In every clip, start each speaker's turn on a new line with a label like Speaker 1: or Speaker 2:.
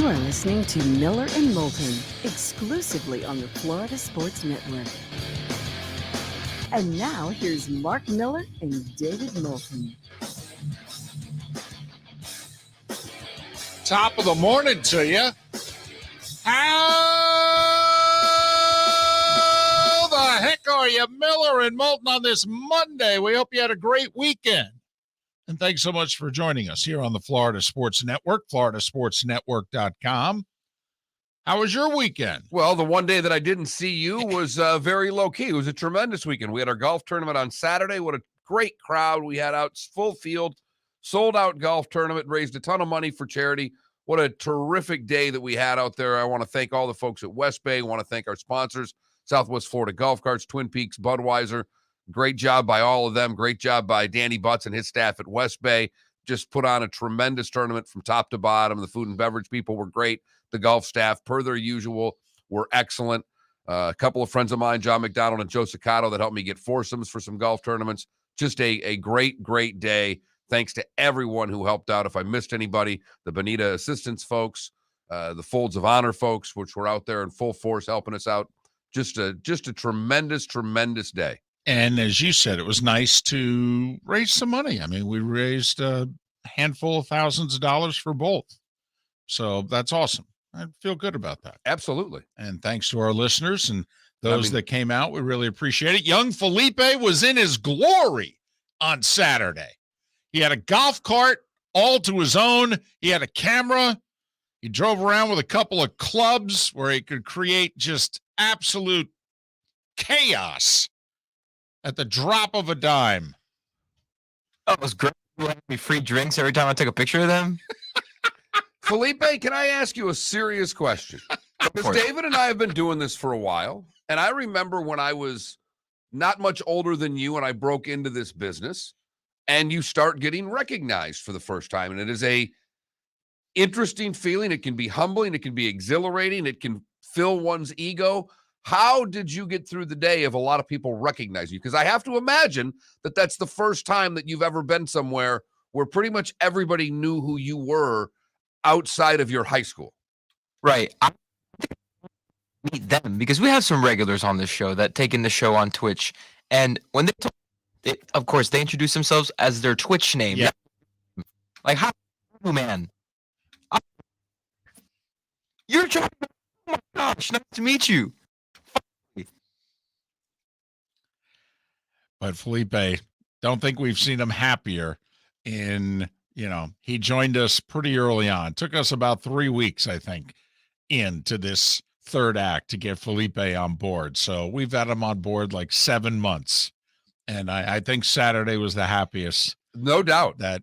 Speaker 1: You are listening to Miller and Moulton, exclusively on the Florida Sports Network. And now, here's Mark Miller and David Moulton.
Speaker 2: Top of the morning to you. How the heck are you, Miller and Moulton, on this Monday? We hope you had a great weekend. And thanks so much for joining us here on the Florida Sports Network, floridasportsnetwork.com. How was your weekend?
Speaker 3: Well, the one day that I didn't see you was very low-key. It was a tremendous weekend. We had our golf tournament on Saturday. What a great crowd we had out, full field, sold-out golf tournament, raised a ton of money for charity. What a terrific day that we had out there. I want to thank all the folks at West Bay. I want to thank our sponsors, Southwest Florida Golf Carts, Twin Peaks, Budweiser. Great job by all of them. Great job by Danny Butts and his staff at West Bay. Just put on a tremendous tournament from top to bottom. The food and beverage people were great. The golf staff, per their usual, were excellent. A couple of friends of mine, John McDonald and Joe Ciccato, that helped me get foursomes for some golf tournaments. Just a great, great day. Thanks to everyone who helped out. If I missed anybody, the Bonita Assistance folks, the Folds of Honor folks, which were out there in full force helping us out. Just a tremendous, tremendous day.
Speaker 2: And as you said, it was nice to raise some money. I mean, we raised a handful of thousands of dollars for both. So that's awesome. I feel good about that.
Speaker 3: Absolutely.
Speaker 2: And thanks to our listeners and those that came out. We really appreciate it. Young Felipe was in his glory on Saturday. He had a golf cart all to his own. He had a camera. He drove around with a couple of clubs where he could create just absolute chaos at the drop of a dime.
Speaker 4: Oh, it was great. You had me free drinks every time I took a picture of them.
Speaker 3: Felipe, can I ask you a serious question? Because David and I have been doing this for a while, and I remember when I was not much older than you and I broke into this business, and you start getting recognized for the first time, and it is a interesting feeling. It can be humbling. It can be exhilarating. It can fill one's ego. How did you get through the day of a lot of people recognize you? Because I have to imagine that that's the first time that you've ever been somewhere where pretty much everybody knew who you were outside of your high school.
Speaker 4: Right. I meet them because we have some regulars on this show that take in the show on Twitch. And when of course, they introduce themselves as their Twitch name.
Speaker 2: Yeah.
Speaker 4: Like, hi, man. You're trying. Oh my gosh, nice to meet you.
Speaker 2: But Felipe, don't think we've seen him happier he joined us pretty early on. Took us about 3 weeks, I think, into this third act to get Felipe on board. So we've had him on board like 7 months. And I think Saturday was the happiest.
Speaker 3: No doubt.
Speaker 2: That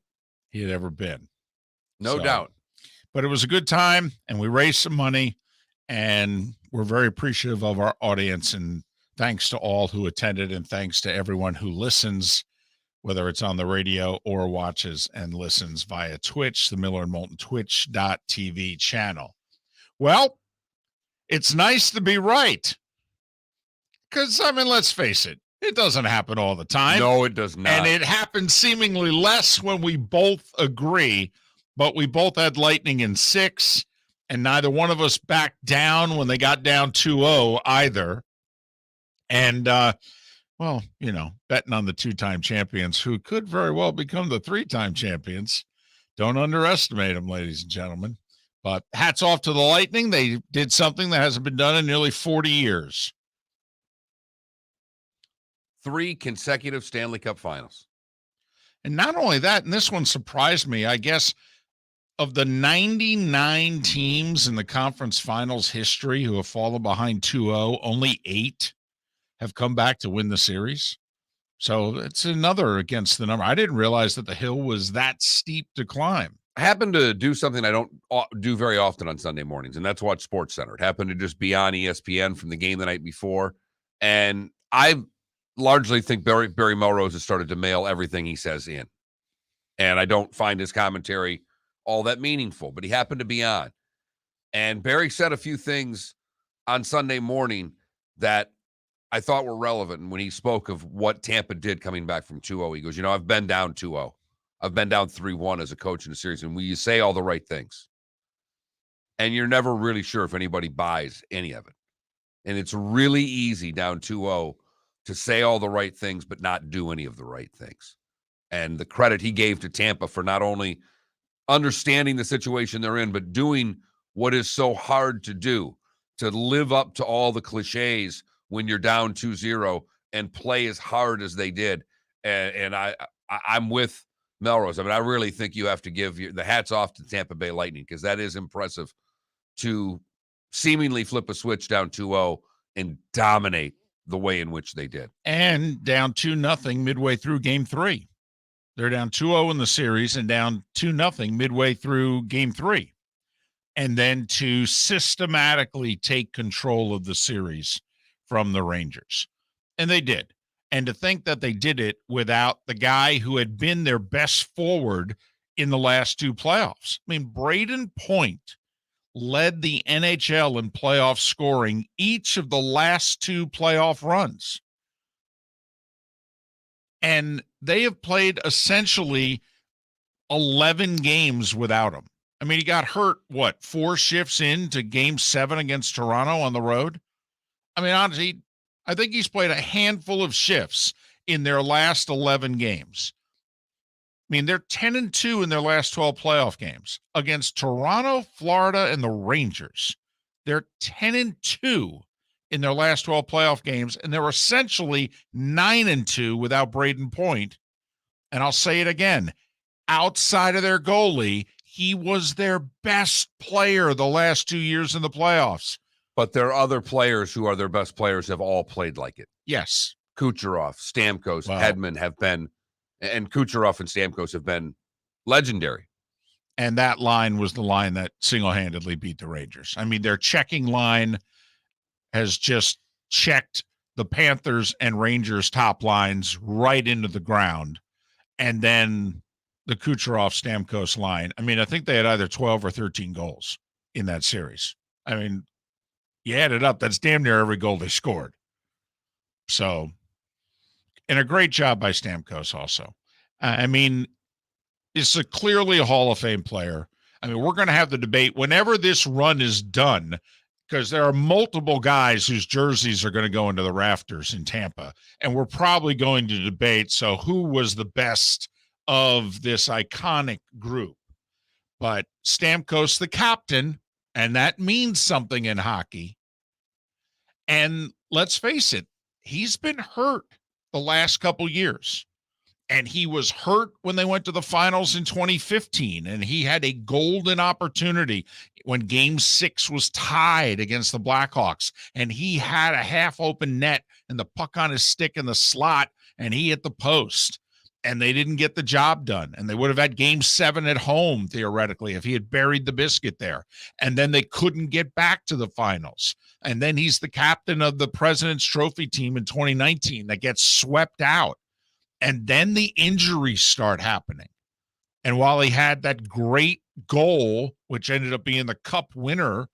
Speaker 2: he had ever been.
Speaker 3: No doubt.
Speaker 2: But it was a good time, and we raised some money, and we're very appreciative of our audience. And thanks to all who attended, and thanks to everyone who listens, whether it's on the radio or watches and listens via Twitch, the Miller and Moulton Twitch.tv channel. Well, it's nice to be right. Because, let's face it, it doesn't happen all the time.
Speaker 3: No, it does not.
Speaker 2: And it happens seemingly less when we both agree, but we both had lightning in 6, and neither one of us backed down when they got down 2-0 either. And, betting on the 2-time champions who could very well become the 3-time champions. Don't underestimate them, ladies and gentlemen. But hats off to the Lightning. They did something that hasn't been done in nearly 40 years.
Speaker 3: 3 consecutive Stanley Cup finals.
Speaker 2: And not only that, and this one surprised me, I guess, of the 99 teams in the conference finals history who have fallen behind 2-0, only 8 have come back to win the series. So it's another against the number. I didn't realize that the hill was that steep to climb.
Speaker 3: I happened to do something I don't do very often on Sunday mornings, and that's watch SportsCenter. It happened to just be on ESPN from the game the night before. And I largely think Barry Melrose has started to mail everything he says in. And I don't find his commentary all that meaningful, but he happened to be on. And Barry said a few things on Sunday morning that I thought were relevant. And when he spoke of what Tampa did coming back from 2-0, he goes, I've been down 2-0. I've been down 3-1 as a coach in a series, and you say all the right things. and you're never really sure if anybody buys any of it. And it's really easy down 2-0 to say all the right things, but not do any of the right things. And the credit he gave to Tampa for not only understanding the situation they're in, but doing what is so hard to do, to live up to all the cliches when you're down 2-0 and play as hard as they did. And I'm with Melrose. I mean, I really think you have to give the hats off to Tampa Bay Lightning, because that is impressive to seemingly flip a switch down 2-0 and dominate the way in which they did.
Speaker 2: And down 2-0 midway through game 3. They're down 2-0 in the series and down 2-0 midway through game 3. And then to systematically take control of the series from the Rangers. And they did. And to think that they did it without the guy who had been their best forward in the last 2 playoffs. I mean, Braden Point led the NHL in playoff scoring each of the last 2 playoff runs. And they have played essentially 11 games without him. I mean, he got hurt, 4 shifts into game 7 against Toronto on the road? I mean, honestly, I think he's played a handful of shifts in their last 11 games. I mean, they're 10-2 in their last 12 playoff games against Toronto, Florida, and the Rangers. They're 10-2 in their last 12 playoff games, and they're essentially 9-2 without Braden Point. And I'll say it again, outside of their goalie, he was their best player the last 2 years in the playoffs.
Speaker 3: But there are other players who are their best players have all played like it.
Speaker 2: Yes.
Speaker 3: Kucherov, Stamkos,
Speaker 2: Wow.
Speaker 3: Hedman have been, and Kucherov and Stamkos have been legendary.
Speaker 2: And that line was the line that single-handedly beat the Rangers. I mean, their checking line has just checked the Panthers and Rangers top lines right into the ground. And then the Kucherov Stamkos line. I mean, I think they had either 12 or 13 goals in that series. I mean, you add it up, that's damn near every goal they scored. So, and a great job by Stamkos also. I mean, it's clearly a Hall of Fame player. I mean, we're going to have the debate whenever this run is done, because there are multiple guys whose jerseys are going to go into the rafters in Tampa, and we're probably going to debate, so who was the best of this iconic group? But Stamkos, the captain, and that means something in hockey. And let's face it, he's been hurt the last couple years. And he was hurt when they went to the finals in 2015. And he had a golden opportunity when game 6 was tied against the Blackhawks. And he had a half open net and the puck on his stick in the slot, and he hit the post. And they didn't get the job done. And they would have had game 7 at home, theoretically, if he had buried the biscuit there. And then they couldn't get back to the finals. And then he's the captain of the President's Trophy team in 2019 that gets swept out. And then the injuries start happening. And while he had that great goal, which ended up being the cup winner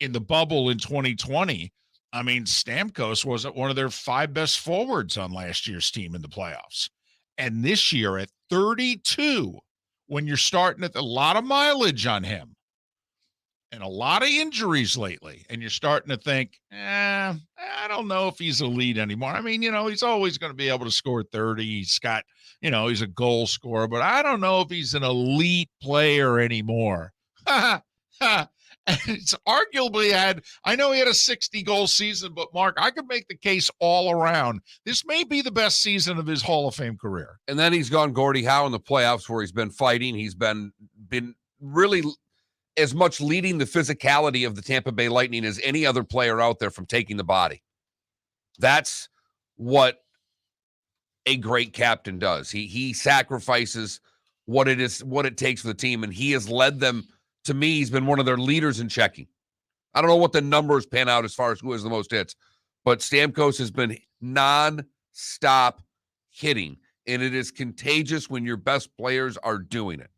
Speaker 2: in the bubble in 2020, I mean, Stamkos wasn't one of their 5 best forwards on last year's team in the playoffs. And this year at 32, when you're starting at a lot of mileage on him and a lot of injuries lately, and you're starting to think, I don't know if he's elite anymore. I mean, he's always going to be able to score 30. He's got, he's a goal scorer, but I don't know if he's an elite player anymore. It's arguably I know he had a 60-goal season, but Mark, I could make the case all around. This may be the best season of his Hall of Fame career.
Speaker 3: And then he's gone Gordie Howe in the playoffs, where he's been fighting. He's been really as much leading the physicality of the Tampa Bay Lightning as any other player out there from taking the body. That's what a great captain does. He sacrifices what it takes for the team, and he has led them. To me, he's been one of their leaders in checking. I don't know what the numbers pan out as far as who has the most hits, but Stamkos has been non-stop hitting, and it is contagious when your best players are doing it.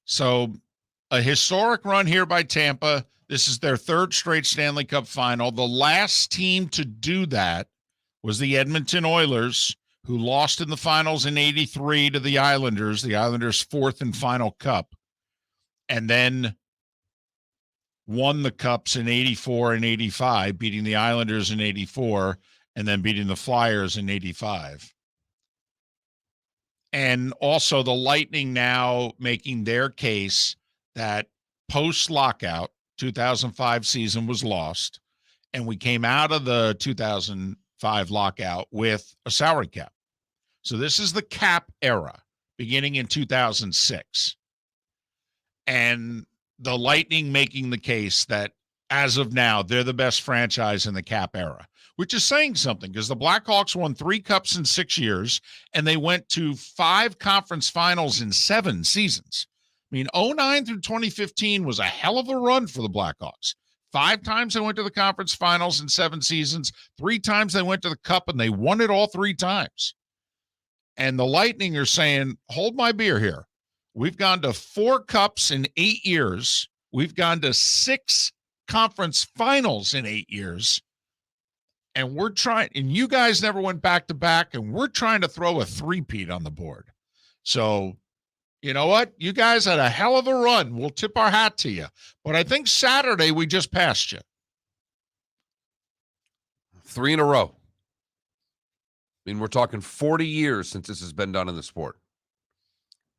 Speaker 2: So a historic run here by Tampa. This is their 3rd straight Stanley Cup final. The last team to do that was the Edmonton Oilers, who lost in the finals in 83 to the Islanders 4th and final cup. and then won the Cups in 84 and 85, beating the Islanders in 84 and then beating the Flyers in 85. And also the Lightning now making their case that post-lockout, 2005 season was lost, and we came out of the 2005 lockout with a salary cap. So this is the cap era beginning in 2006. And the Lightning making the case that as of now, they're the best franchise in the cap era, which is saying something because the Blackhawks won 3 cups in 6 years and they went to 5 conference finals in 7 seasons. I mean, 09 through 2015 was a hell of a run for the Blackhawks. 5 times they went to the conference finals in 7 seasons. 3 times they went to the cup and they won it all 3 times. And the Lightning are saying, hold my beer here. We've gone to 4 cups in 8 years. We've gone to 6 conference finals in 8 years. And we're trying, and you guys never went back to back, and we're trying to throw a 3-peat on the board. So, you know what? You guys had a hell of a run. We'll tip our hat to you. But I think Saturday we just passed you.
Speaker 3: 3 in a row. I mean, we're talking 40 years since this has been done in the sport.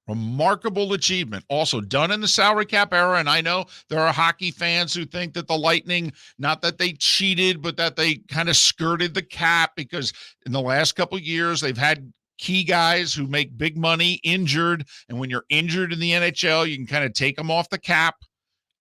Speaker 2: Remarkable achievement. Also done in the salary cap era. And I know there are hockey fans who think that the Lightning, not that they cheated, but that they kind of skirted the cap because in the last couple of years, they've had key guys who make big money injured. And when you're injured in the NHL, you can kind of take them off the cap.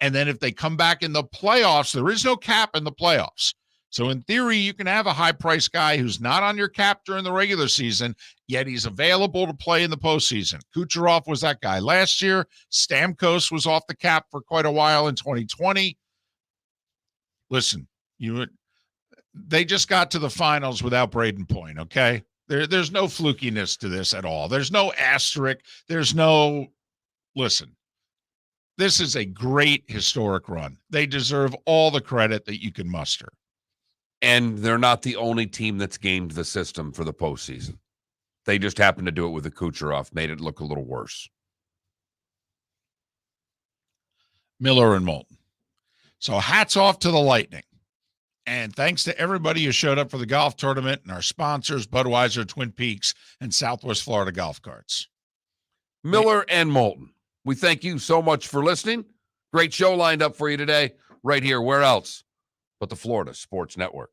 Speaker 2: And then if they come back in the playoffs, there is no cap in the playoffs. So in theory, you can have a high-priced guy who's not on your cap during the regular season, yet he's available to play in the postseason. Kucherov was that guy last year. Stamkos was off the cap for quite a while in 2020. Listen, they just got to the finals without Braden Point, okay? There's no flukiness to this at all. There's no asterisk. There's no – listen, this is a great historic run. They deserve all the credit that you can muster.
Speaker 3: And they're not the only team that's gamed the system for the postseason. They just happened to do it with the Kucherov, made it look a little worse.
Speaker 2: Miller and Moulton. So hats off to the Lightning. And thanks to everybody who showed up for the golf tournament and our sponsors, Budweiser, Twin Peaks, and Southwest Florida Golf Carts.
Speaker 3: Miller and Moulton, we thank you so much for listening. Great show lined up for you today, right here. Where else but the Florida Sports Network?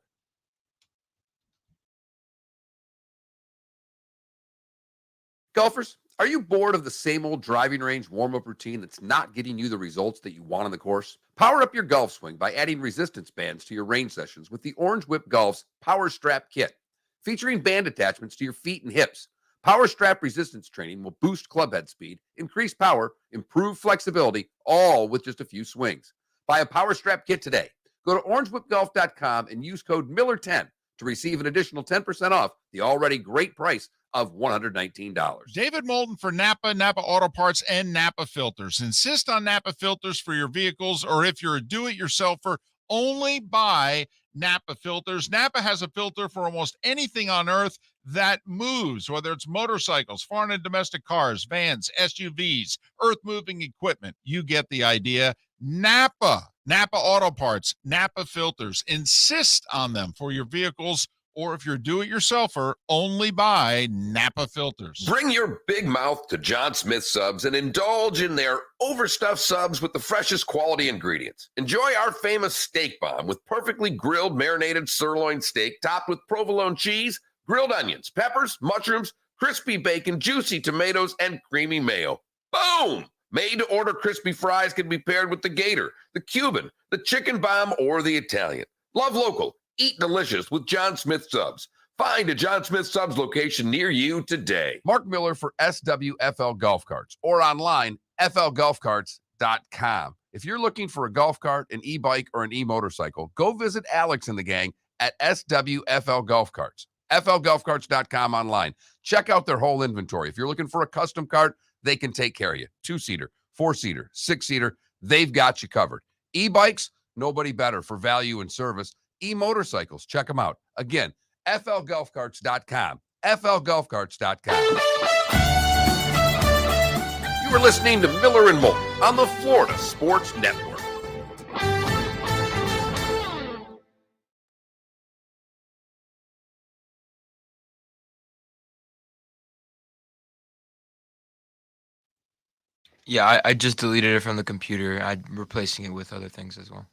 Speaker 5: Golfers, are you bored of the same old driving range warm-up routine that's not getting you the results that you want on the course? Power up your golf swing by adding resistance bands to your range sessions with the Orange Whip Golf's Power Strap Kit. Featuring band attachments to your feet and hips, Power Strap resistance training will boost clubhead speed, increase power, improve flexibility, all with just a few swings. Buy a Power Strap Kit today. Go to orangewhipgolf.com and use code Miller10 to receive an additional 10% off the already great price of $119.
Speaker 2: David Moulton for Napa, Napa Auto Parts, and Napa Filters. Insist on Napa filters for your vehicles, or if you're a do-it-yourselfer, only buy Napa filters. Napa has a filter for almost anything on earth that moves, whether it's motorcycles, foreign and domestic cars, vans, SUVs, earth-moving equipment. You get the idea. Napa Auto Parts, Napa filters. Insist on them for your vehicles, or if you're do-it-yourselfer, only buy Napa filters.
Speaker 6: Bring your big mouth to John Smith Subs and indulge in their overstuffed subs with the freshest quality ingredients. Enjoy our famous steak bomb with perfectly grilled marinated sirloin steak topped with provolone cheese, grilled onions, peppers, mushrooms, crispy bacon, juicy tomatoes, and creamy mayo. Boom! Made-to-order crispy fries can be paired with the Gator, the Cuban, the Chicken Bomb, or the Italian. Love local. Eat delicious with John Smith Subs. Find a John Smith Subs location near you today.
Speaker 3: Mark Miller for SWFL Golf Carts, or online, flgolfcarts.com. If you're looking for a golf cart, an e-bike, or an e-motorcycle, go visit Alex and the gang at SWFL Golf Carts. flgolfcarts.com online. Check out their whole inventory. If you're looking for a custom cart, they can take care of you. 2-seater, 4-seater, 6-seater, they've got you covered. E-bikes, nobody better for value and service. E-motorcycles, check them out. Again, flgolfcarts.com. flgolfcarts.com.
Speaker 5: You
Speaker 6: were listening to Miller and Moulton on the Florida Sports Network.
Speaker 4: Yeah, I just deleted it from the computer. I'm replacing it with other things as well.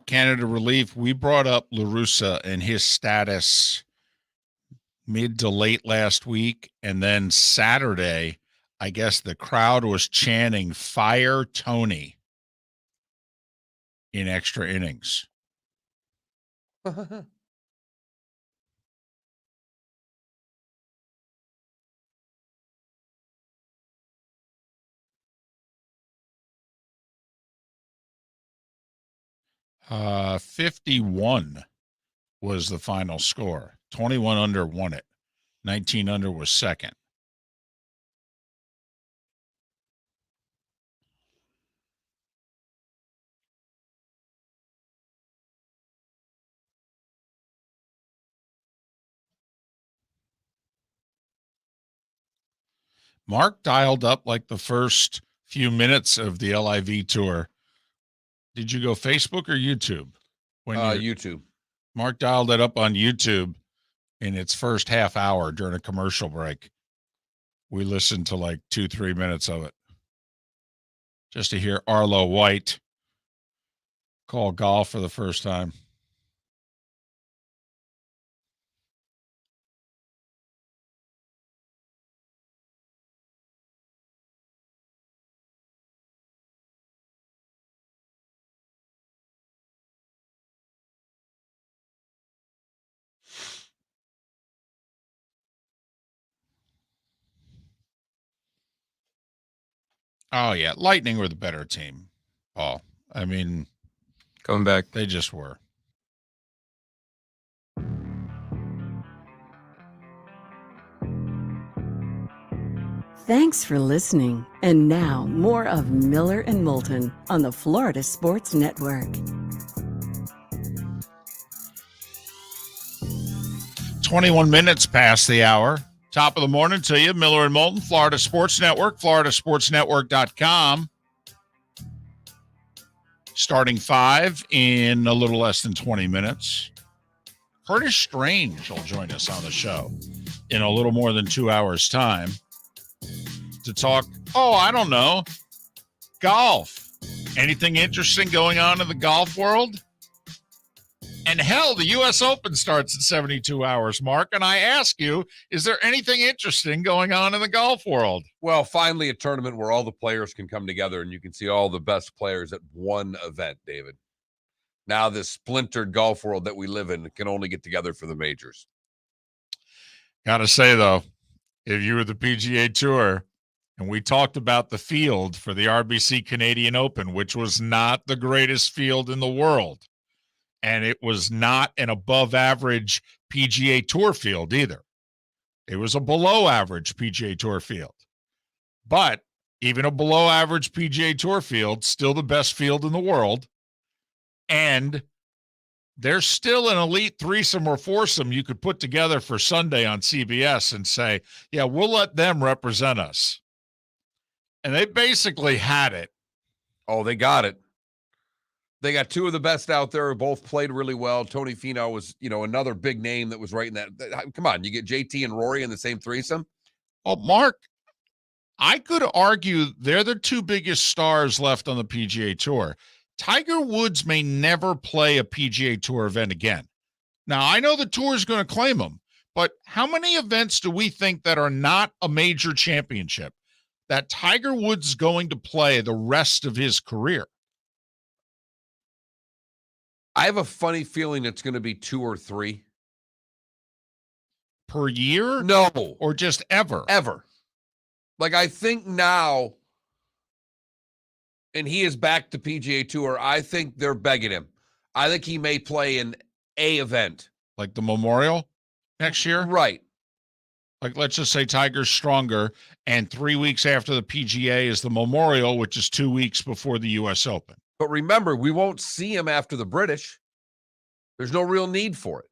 Speaker 2: Canada Relief, we brought up LaRussa and his status mid to late last week. And then Saturday, I guess the crowd was chanting "Fire Tony" in extra innings. 51 was the final score. 21 under won it. 19 under was second. Mark dialed up like the first few minutes of the LIV tour. Did you go Facebook or YouTube?
Speaker 3: YouTube.
Speaker 2: Mark dialed it up on YouTube in its first half hour during a commercial break. We listened to like 2-3 minutes of it just to hear Arlo White call golf for the first time. Oh, yeah. Lightning were the better team Paul. I mean,
Speaker 4: Coming back.
Speaker 2: they just were.
Speaker 1: Thanks for listening. And now, more of Miller and Moulton on the Florida Sports Network.
Speaker 2: 21 minutes past the hour. Top of the morning to you, Miller and Moulton, Florida Sports Network, floridasportsnetwork.com. Starting 5 in a little less than 20 minutes. Curtis Strange will join us on the show in a little more than 2 hours' time to talk, I don't know, golf. Anything interesting going on in the golf world? And hell, the U.S. Open starts in 72 hours, Mark. And I ask you, is there anything interesting going on in the golf world?
Speaker 3: Well, finally a tournament where all the players can come together and you can see all the best players at one event, David. Now this splintered golf world that we live in can only get together for the majors.
Speaker 2: Got to say, though, if you were the PGA Tour and we talked about the field for the RBC Canadian Open, which was not the greatest field in the world, and it was not an above-average PGA Tour field either. It was a below-average PGA Tour field. But even a below-average PGA Tour field, still the best field in the world. And there's still an elite threesome or foursome you could put together for Sunday on CBS and say, yeah, we'll let them represent us. And they basically had it.
Speaker 3: Oh, they got it. They got two of the best out there who both played really well. Tony Finau was, another big name that was right in that. Come on, you get JT and Rory in the same threesome?
Speaker 2: Oh, Mark, I could argue they're the two biggest stars left on the PGA Tour. Tiger Woods may never play a PGA Tour event again. Now, I know the tour is going to claim him, but how many events do we think that are not a major championship that Tiger Woods is going to play the rest of his career?
Speaker 3: I have a funny feeling it's going to be 2 or 3
Speaker 2: per year.
Speaker 3: No,
Speaker 2: or just ever.
Speaker 3: Like I think now, and he is back to PGA Tour. I think they're begging him. I think he may play in a event,
Speaker 2: like the Memorial next year.
Speaker 3: Right.
Speaker 2: Like let's just say Tiger's stronger, and 3 weeks after the PGA is the Memorial, which is 2 weeks before the U.S. Open.
Speaker 3: But remember, we won't see him after the British. There's no real need for it.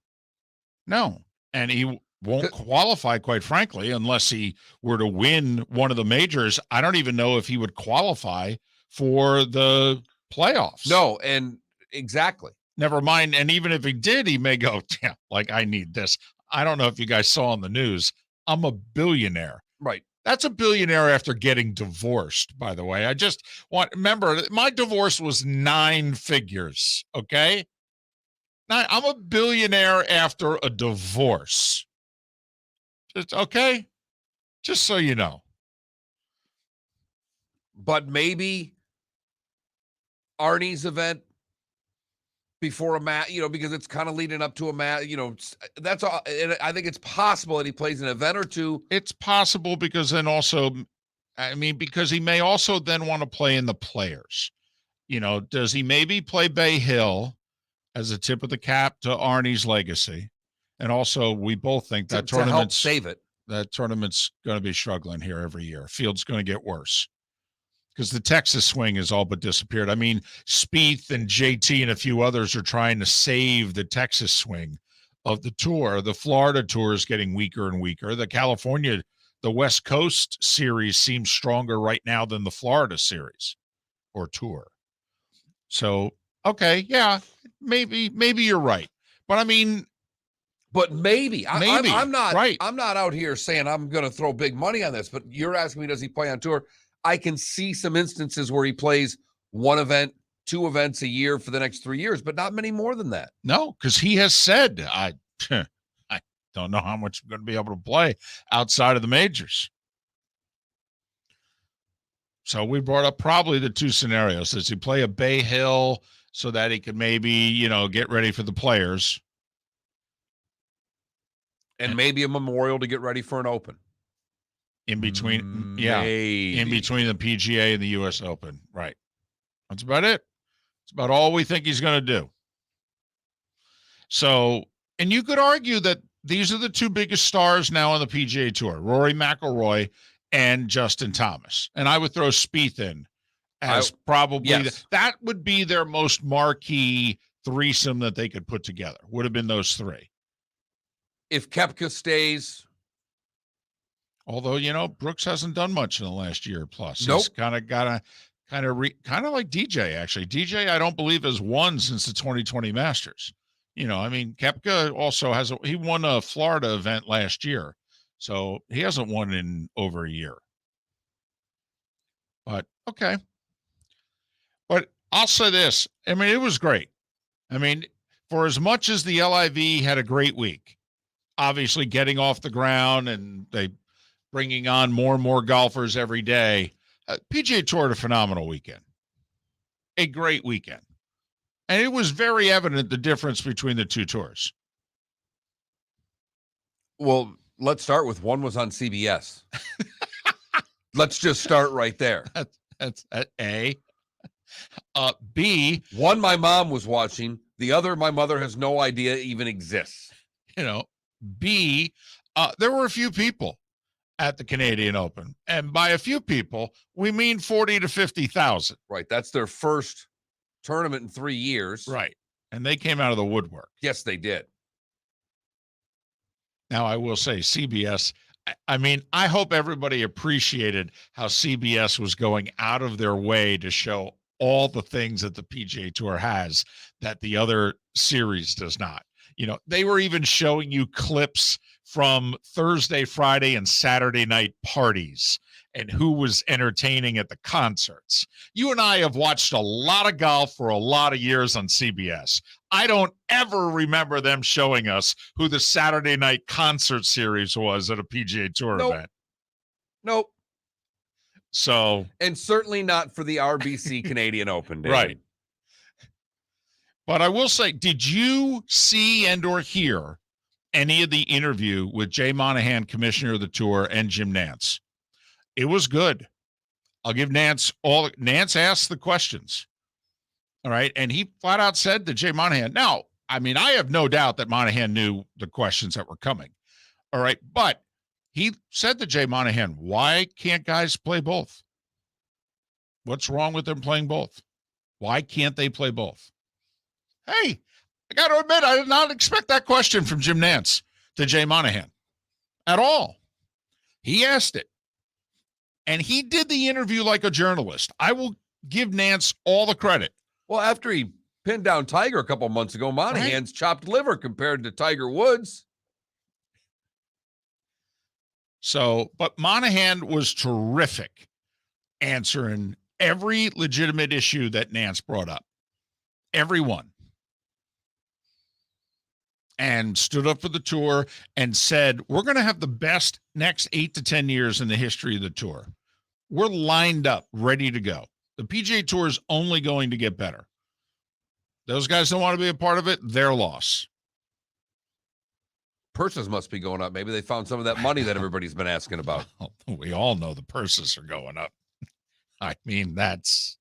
Speaker 2: No. And he won't qualify, quite frankly, unless he were to win one of the majors. I don't even know if he would qualify for the playoffs.
Speaker 3: No, and exactly.
Speaker 2: Never mind. And even if he did, he may go, yeah, like I need this. I don't know if you guys saw on the news. I'm a billionaire.
Speaker 3: Right.
Speaker 2: That's a billionaire after getting divorced, by the way. I just remember, my divorce was 9 figures, okay? Now, I'm a billionaire after a divorce. Just, okay? Just so you know.
Speaker 3: But maybe Arnie's event before a match, because it's kind of leading up to a match, that's all. And I think it's possible that he plays an event or two.
Speaker 2: It's possible because then also, because he may also then want to play in the Players. Does he maybe play Bay Hill as a tip of the cap to Arnie's legacy? And also, we both think that
Speaker 3: to help save it.
Speaker 2: That tournament's going to be struggling here every year. Field's going to get worse. Because the Texas swing has all but disappeared. Spieth and JT and a few others are trying to save the Texas swing of the tour. The Florida tour is getting weaker and weaker. The West Coast series seems stronger right now than the Florida series or tour. So, okay, yeah, maybe you're right. But maybe.
Speaker 3: I'm not
Speaker 2: right.
Speaker 3: I'm not out here saying I'm going to throw big money on this, but you're asking me, does he play on tour? I can see some instances where he plays one event, 2 events a year for the next 3 years, but not many more than that.
Speaker 2: No, because he has said, I don't know how much I'm going to be able to play outside of the majors. So we brought up probably the 2 scenarios. Does he play a Bay Hill so that he could maybe, get ready for the Players?
Speaker 3: And maybe a Memorial to get ready for an Open.
Speaker 2: In between, in between the PGA and the U.S. Open, right? That's about it. It's about all we think he's going to do. So, and you could argue that these are the two biggest stars now on the PGA Tour, Rory McIlroy and Justin Thomas. And I would throw Spieth in as probably that would be their most marquee threesome that they could put together. Would have been those three.
Speaker 3: If Koepka stays.
Speaker 2: Although, Brooks hasn't done much in the last year plus.
Speaker 3: Nope.
Speaker 2: He's kind of got a like DJ, actually. DJ, I don't believe, has won since the 2020 Masters. Koepka also he won a Florida event last year. So he hasn't won in over a year. But, okay. But I'll say this. It was great. For as much as the LIV had a great week, obviously getting off the ground and they bringing on more and more golfers every day, PGA Tour had a phenomenal weekend. A great weekend. And it was very evident the difference between the two tours.
Speaker 3: Well, let's start with one was on CBS. Let's just start right there.
Speaker 2: That's A. B.
Speaker 3: One my mom was watching. The other my mother has no idea even exists.
Speaker 2: B. There were a few people at the Canadian Open. And by a few people, we mean 40 to 50,000.
Speaker 3: Right. That's their first tournament in 3 years.
Speaker 2: Right. And they came out of the woodwork.
Speaker 3: Yes, they did.
Speaker 2: Now, I will say CBS, I hope everybody appreciated how CBS was going out of their way to show all the things that the PGA Tour has that the other series does not. They were even showing you clips from Thursday, Friday, and Saturday night parties and who was entertaining at the concerts. You and I have watched a lot of golf for a lot of years on CBS. I don't ever remember them showing us who the Saturday night concert series was at a PGA Tour event.
Speaker 3: Nope.
Speaker 2: So,
Speaker 3: and certainly not for the RBC Canadian Open, David.
Speaker 2: Right. But I will say, did you see and or hear any of the interview with Jay Monahan, commissioner of the tour, and Jim Nantz? It was good. I'll give Nantz asked the questions. All right. And he flat out said to Jay Monahan, now, I have no doubt that Monahan knew the questions that were coming. All right. But he said to Jay Monahan, why can't guys play both? What's wrong with them playing both? Why can't they play both? Hey, I got to admit, I did not expect that question from Jim Nantz to Jay Monahan at all. He asked it. And he did the interview like a journalist. I will give Nantz all the credit.
Speaker 3: Well, after he pinned down Tiger a couple months ago, Monahan's chopped liver compared to Tiger Woods.
Speaker 2: So, but Monahan was terrific answering every legitimate issue that Nantz brought up. Every one. And stood up for the tour and said, we're going to have the best next 8 to 10 years in the history of the tour. We're lined up, ready to go. The PGA Tour is only going to get better. Those guys don't want to be a part of it. Their loss.
Speaker 3: Purses must be going up. Maybe they found some of that money that everybody's been asking about.
Speaker 2: We all know the purses are going up. That's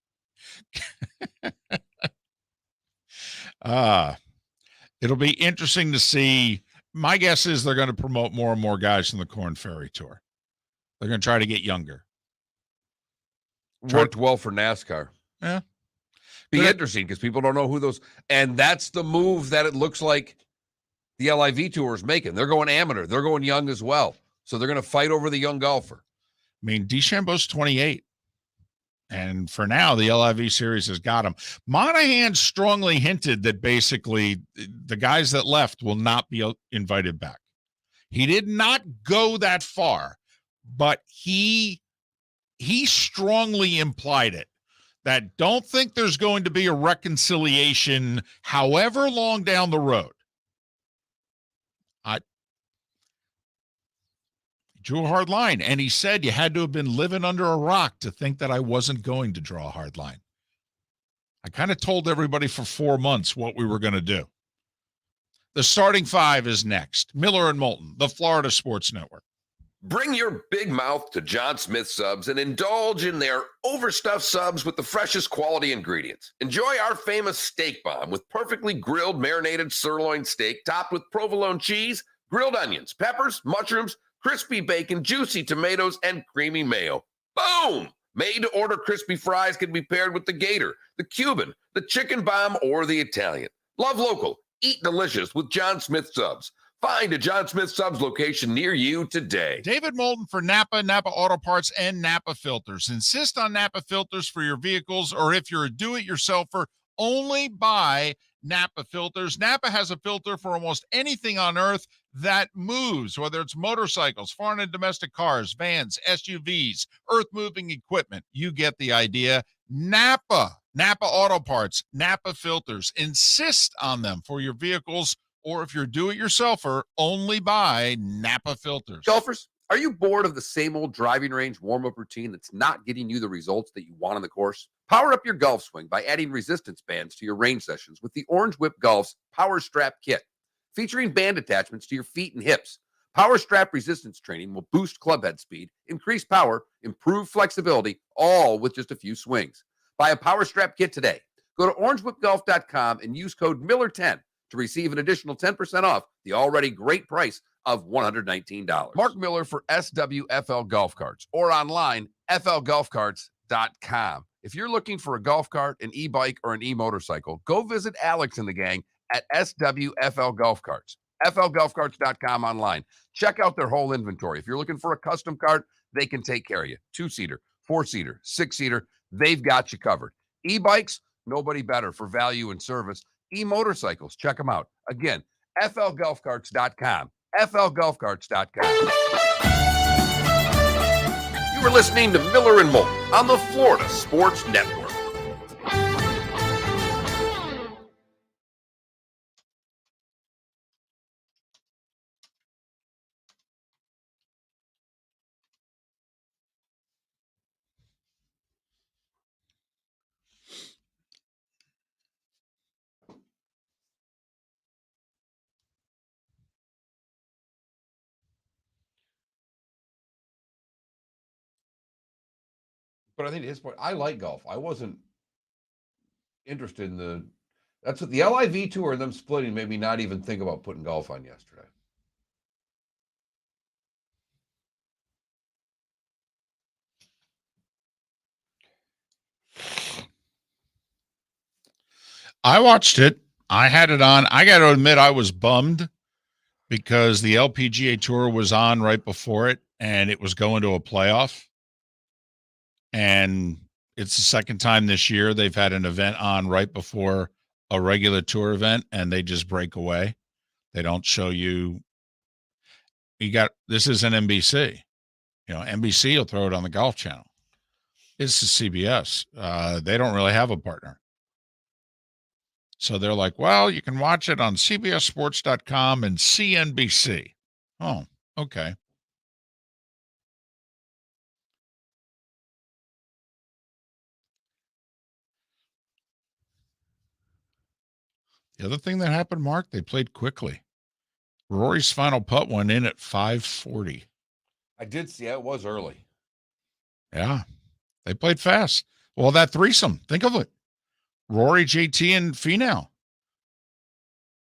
Speaker 2: it'll be interesting to see. My guess is they're going to promote more and more guys from the Corn Ferry Tour. They're going to try to get younger.
Speaker 3: Worked well for NASCAR.
Speaker 2: Yeah.
Speaker 3: Be interesting because people don't know who those, and that's the move that it looks like the LIV Tour is making. They're going amateur. They're going young as well. So they're going to fight over the young golfer. DeChambeau's 28. And for now, the LIV series has got him. Monahan strongly hinted that basically the guys that left will not be invited back. He did not go that far, but he strongly implied it, that don't think there's going to be a reconciliation however long down the road. Drew a hard line, and he said you had to have been living under a rock to think that I wasn't going to draw a hard line. I kind of told everybody for 4 months what we were going to do. The starting five is next. Miller and Moulton, the Florida Sports Network.
Speaker 6: Bring your big mouth to John Smith Subs and indulge in their overstuffed subs with the freshest quality ingredients. Enjoy our famous steak bomb with perfectly grilled marinated sirloin steak topped with provolone cheese, grilled onions, peppers, mushrooms, crispy bacon, juicy tomatoes, and creamy mayo. Boom! Made-to-order crispy fries can be paired with the Gator, the Cuban, the Chicken Bomb, or the Italian. Love local. Eat delicious with John Smith Subs. Find a John Smith Subs location near you today.
Speaker 2: David Moulton for Napa, Napa Auto Parts, and Napa Filters. Insist on Napa filters for your vehicles, or if you're a do-it-yourselfer, only buy Napa filters. Napa has a filter for almost anything on earth that moves, whether it's motorcycles, foreign and domestic cars, vans, SUVs, earth-moving equipment. You get the idea. Napa Auto Parts, Napa filters. Insist on them for your vehicles, or if you're a do-it-yourselfer, only buy Napa filters.
Speaker 5: Golfers, are you bored of the same old driving range warm-up routine that's not getting you the results that you want on the course? Power up your golf swing by adding resistance bands to your range sessions with the Orange Whip Golf's Power Strap Kit. Featuring band attachments to your feet and hips, Power Strap resistance training will boost clubhead speed, increase power, improve flexibility, all with just a few swings. Buy a Power Strap Kit today. Go to orangewhipgolf.com and use code Miller10 to receive an additional 10% off the already great price of $119.
Speaker 3: Mark Miller for SWFL Golf Carts, or online, flgolfcarts.com. If you're looking for a golf cart, an e-bike, or an e-motorcycle, go visit Alex and the gang at SWFL Golf Carts. flgolfcarts.com online. Check out their whole inventory. If you're looking for a custom cart, they can take care of you. 2-seater, 4-seater, 6-seater, they've got you covered. E-bikes, nobody better for value and service. E-motorcycles, check them out. Again, flgolfcarts.com. flgolfcarts.com.
Speaker 5: You are listening to Miller and Moulton on the Florida Sports Network.
Speaker 3: But I think at his point, I like golf. I wasn't interested in that's what the LIV tour and them splitting made me not even think about putting golf on yesterday.
Speaker 2: I watched it. I had it on. I got to admit, I was bummed because the LPGA Tour was on right before it, and it was going to a playoff. And it's the second time this year they've had an event on right before a regular tour event, and they just break away. They don't show you. This is an NBC. NBC will throw it on the Golf Channel. This is CBS. They don't really have a partner. So they're like, well, you can watch it on CBSSports.com and CNBC. Oh, okay. The other thing that happened, Mark, they played quickly. Rory's final putt went in at 540.
Speaker 3: I did see it was early.
Speaker 2: Yeah, they played fast. Well, that threesome, think of it. Rory, JT, and Finau.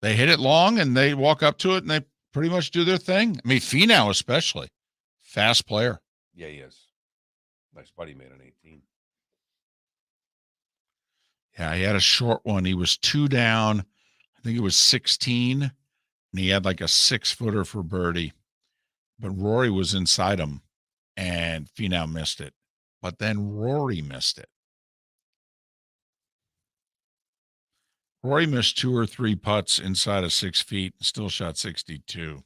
Speaker 2: They hit it long, and they walk up to it, and they pretty much do their thing. I mean, Finau especially. Fast player.
Speaker 3: Yeah, he is. Nice buddy made an 18.
Speaker 2: Yeah, he had a short one. He was 2 down. I think it was 16, and he had like a 6-footer for birdie. But Rory was inside him, and Finau missed it. But then Rory missed it. Rory missed 2 or 3 putts inside of 6 feet and still shot 62.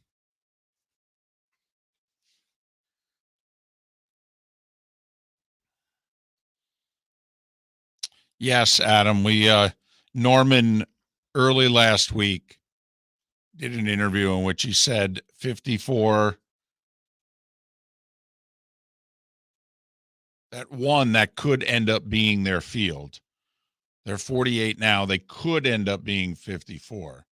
Speaker 2: Yes, Adam. Norman early last week did an interview in which he said 54. That could end up being their field. They're 48 now. They could end up being 54.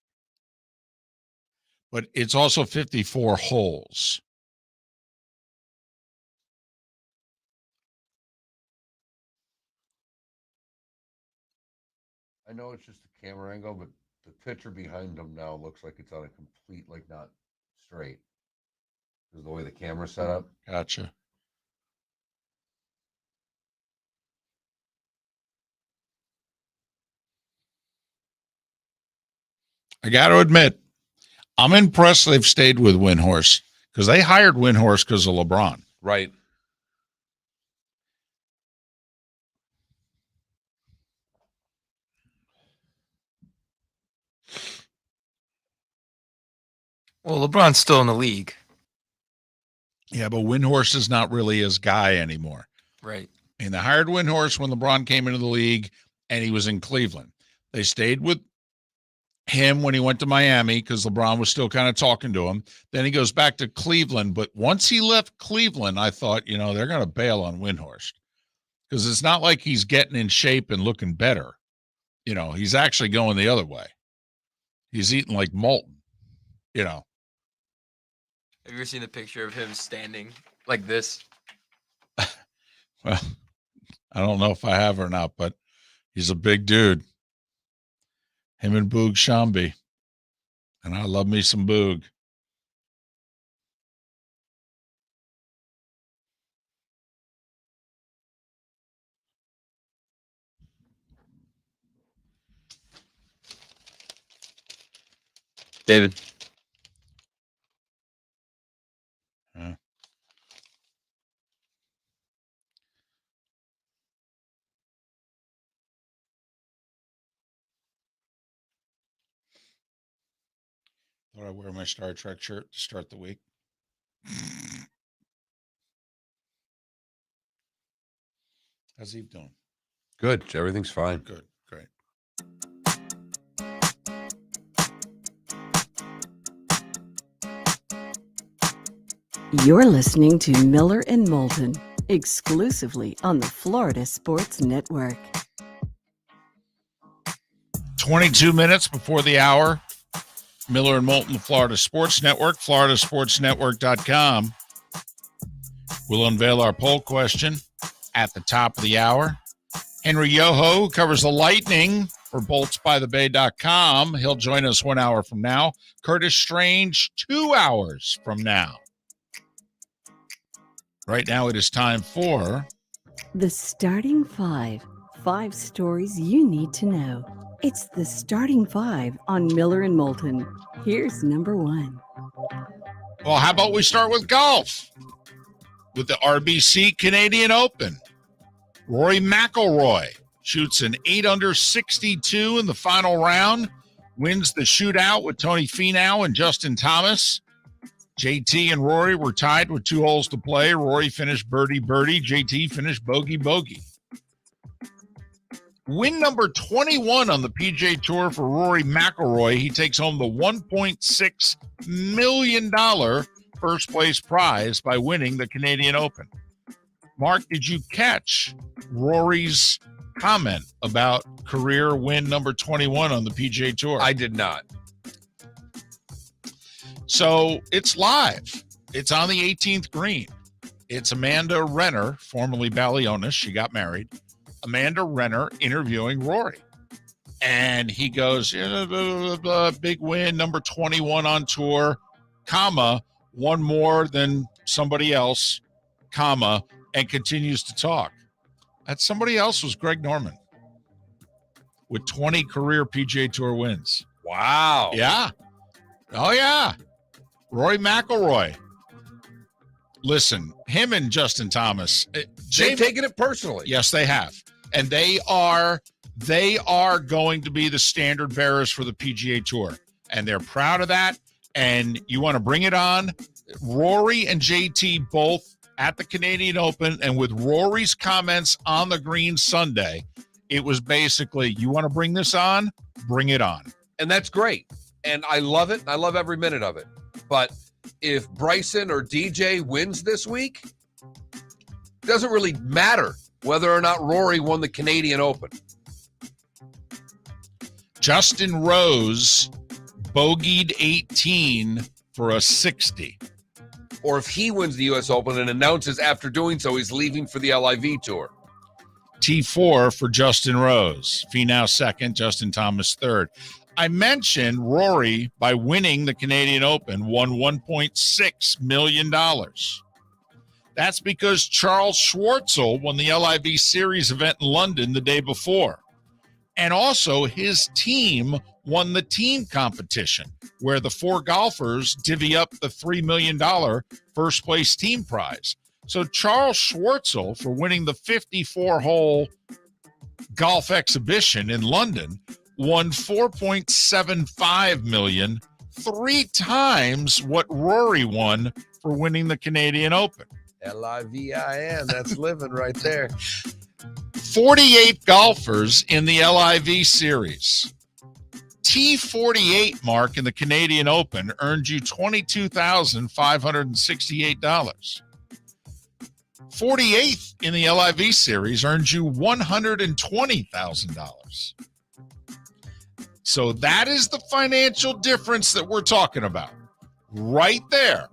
Speaker 2: But it's also 54 holes.
Speaker 3: I know it's just a camera angle, but the picture behind him now looks like it's on a complete, like not straight. Because the way the camera's set up.
Speaker 2: Gotcha. I got to admit, I'm impressed they've stayed with Windhorse because they hired Windhorse because of LeBron.
Speaker 3: Right.
Speaker 4: Well, LeBron's still in the league.
Speaker 2: Yeah, but Windhorse is not really his guy anymore.
Speaker 4: Right.
Speaker 2: And they hired Windhorse when LeBron came into the league and he was in Cleveland. They stayed with him when he went to Miami because LeBron was still kind of talking to him. Then he goes back to Cleveland. But once he left Cleveland, I thought, you know, they're going to bail on Windhorst because it's not like he's getting in shape and looking better. You know, he's actually going the other way. He's eating like Moulton, you know.
Speaker 4: Have you ever seen the picture of him standing like this?
Speaker 2: Well, I don't know if I have or not, but he's a big dude. Him and Boog Shambi. And I love me some Boog.
Speaker 4: David.
Speaker 2: Yeah. Thought I'd wear my Star Trek shirt to start the week. How's Eve doing?
Speaker 3: Good. Everything's fine.
Speaker 2: Good. Great.
Speaker 1: You're listening to Miller and Moulton, exclusively on the Florida Sports Network.
Speaker 2: 22 minutes before the hour. Miller and Moulton, the Florida Sports Network, floridasportsnetwork.com. We'll unveil our poll question at the top of the hour. Henry Yoho, who covers the Lightning for boltsbythebay.com. He'll join us 1 hour from now. Curtis Strange, 2 hours from now. Right now it is time for
Speaker 1: The Starting Five. 5 stories you need to know. It's the Starting Five on Miller and Moulton. Here's number 1.
Speaker 2: Well, how about we start with golf? With the RBC Canadian Open. Rory McIlroy shoots an 8-under 62 in the final round, wins the shootout with Tony Finau and Justin Thomas. JT and Rory were tied with 2 holes to play. Rory finished birdie-birdie. JT finished bogey-bogey. Win number 21 on the PGA Tour for Rory McIlroy. He takes home the $1.6 million first place prize by winning the Canadian Open. Mark, did you catch Rory's comment about career win number 21 on the PGA Tour?
Speaker 3: I did not.
Speaker 2: So it's live. It's on the 18th green. It's Amanda Renner, formerly Balionis. She got married. Amanda Renner interviewing Rory. And he goes, big win, number 21 on tour, comma, one more than somebody else, comma, and continues to talk. That somebody else was Greg Norman with 20 career PGA Tour wins.
Speaker 3: Wow.
Speaker 2: Yeah. Oh, yeah. Rory McIlroy. Listen, him and Justin Thomas.
Speaker 3: They've taken it personally.
Speaker 2: Yes, they have. And they are going to be the standard bearers for the PGA Tour. And they're proud of that. And you want to bring it on. Rory and JT both at the Canadian Open. And with Rory's comments on the green Sunday, it was basically, you want to bring this on? Bring it on.
Speaker 3: And that's great. And I love it. I love every minute of it. But if Bryson or DJ wins this week, it doesn't really matter whether or not Rory won the Canadian Open.
Speaker 2: Justin Rose bogeyed 18 for a 60.
Speaker 3: Or if he wins the U.S. Open and announces after doing so he's leaving for the LIV Tour.
Speaker 2: T4 for Justin Rose. Finau second, Justin Thomas third. I mentioned Rory, by winning the Canadian Open, won $1.6 million. That's because Charles Schwartzel won the LIV Series event in London the day before. And also his team won the team competition, where the 4 golfers divvy up the $3 million first place team prize. So Charles Schwartzel, for winning the 54-hole golf exhibition in London, won $4.75 million, 3 times what Rory won for winning the Canadian Open.
Speaker 3: LIVIN, that's living right there.
Speaker 2: 48 golfers in the LIV series. T48 mark in the Canadian Open earned you $22,568. 48th in the LIV series earned you $120,000. So that is the financial difference that we're talking about. Right there.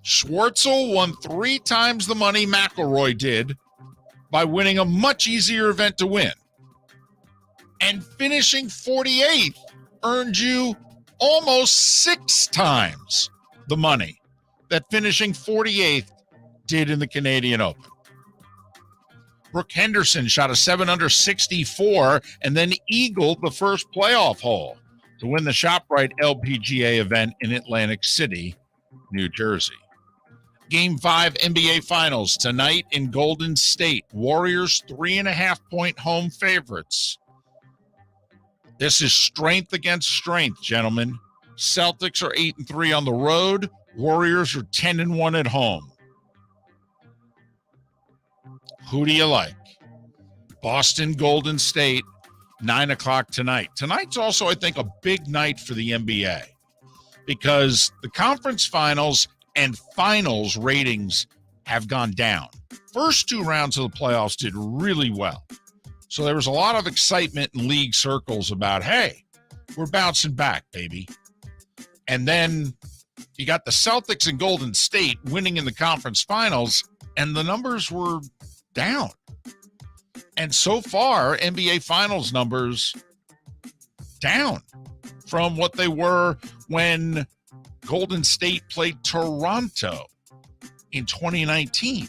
Speaker 2: Schwartzel won 3 times the money McIlroy did by winning a much easier event to win. And finishing 48th earned you almost 6 times the money that finishing 48th did in the Canadian Open. Brooke Henderson shot a 7-under 64 and then eagled the first playoff hole to win the ShopRite LPGA event in Atlantic City, New Jersey. Game 5 NBA Finals tonight in Golden State. Warriors 3.5-point home favorites. This is strength against strength, gentlemen. Celtics are 8-3 on the road. Warriors are 10-1 at home. Who do you like? Boston, Golden State, 9 o'clock tonight. Tonight's also, I think, a big night for the NBA because the conference finals and finals ratings have gone down. First 2 rounds of the playoffs did really well. So there was a lot of excitement in league circles about, hey, we're bouncing back, baby. And then you got the Celtics and Golden State winning in the conference finals, and the numbers were down. And so far, NBA Finals numbers down from what they were when Golden State played Toronto in 2019.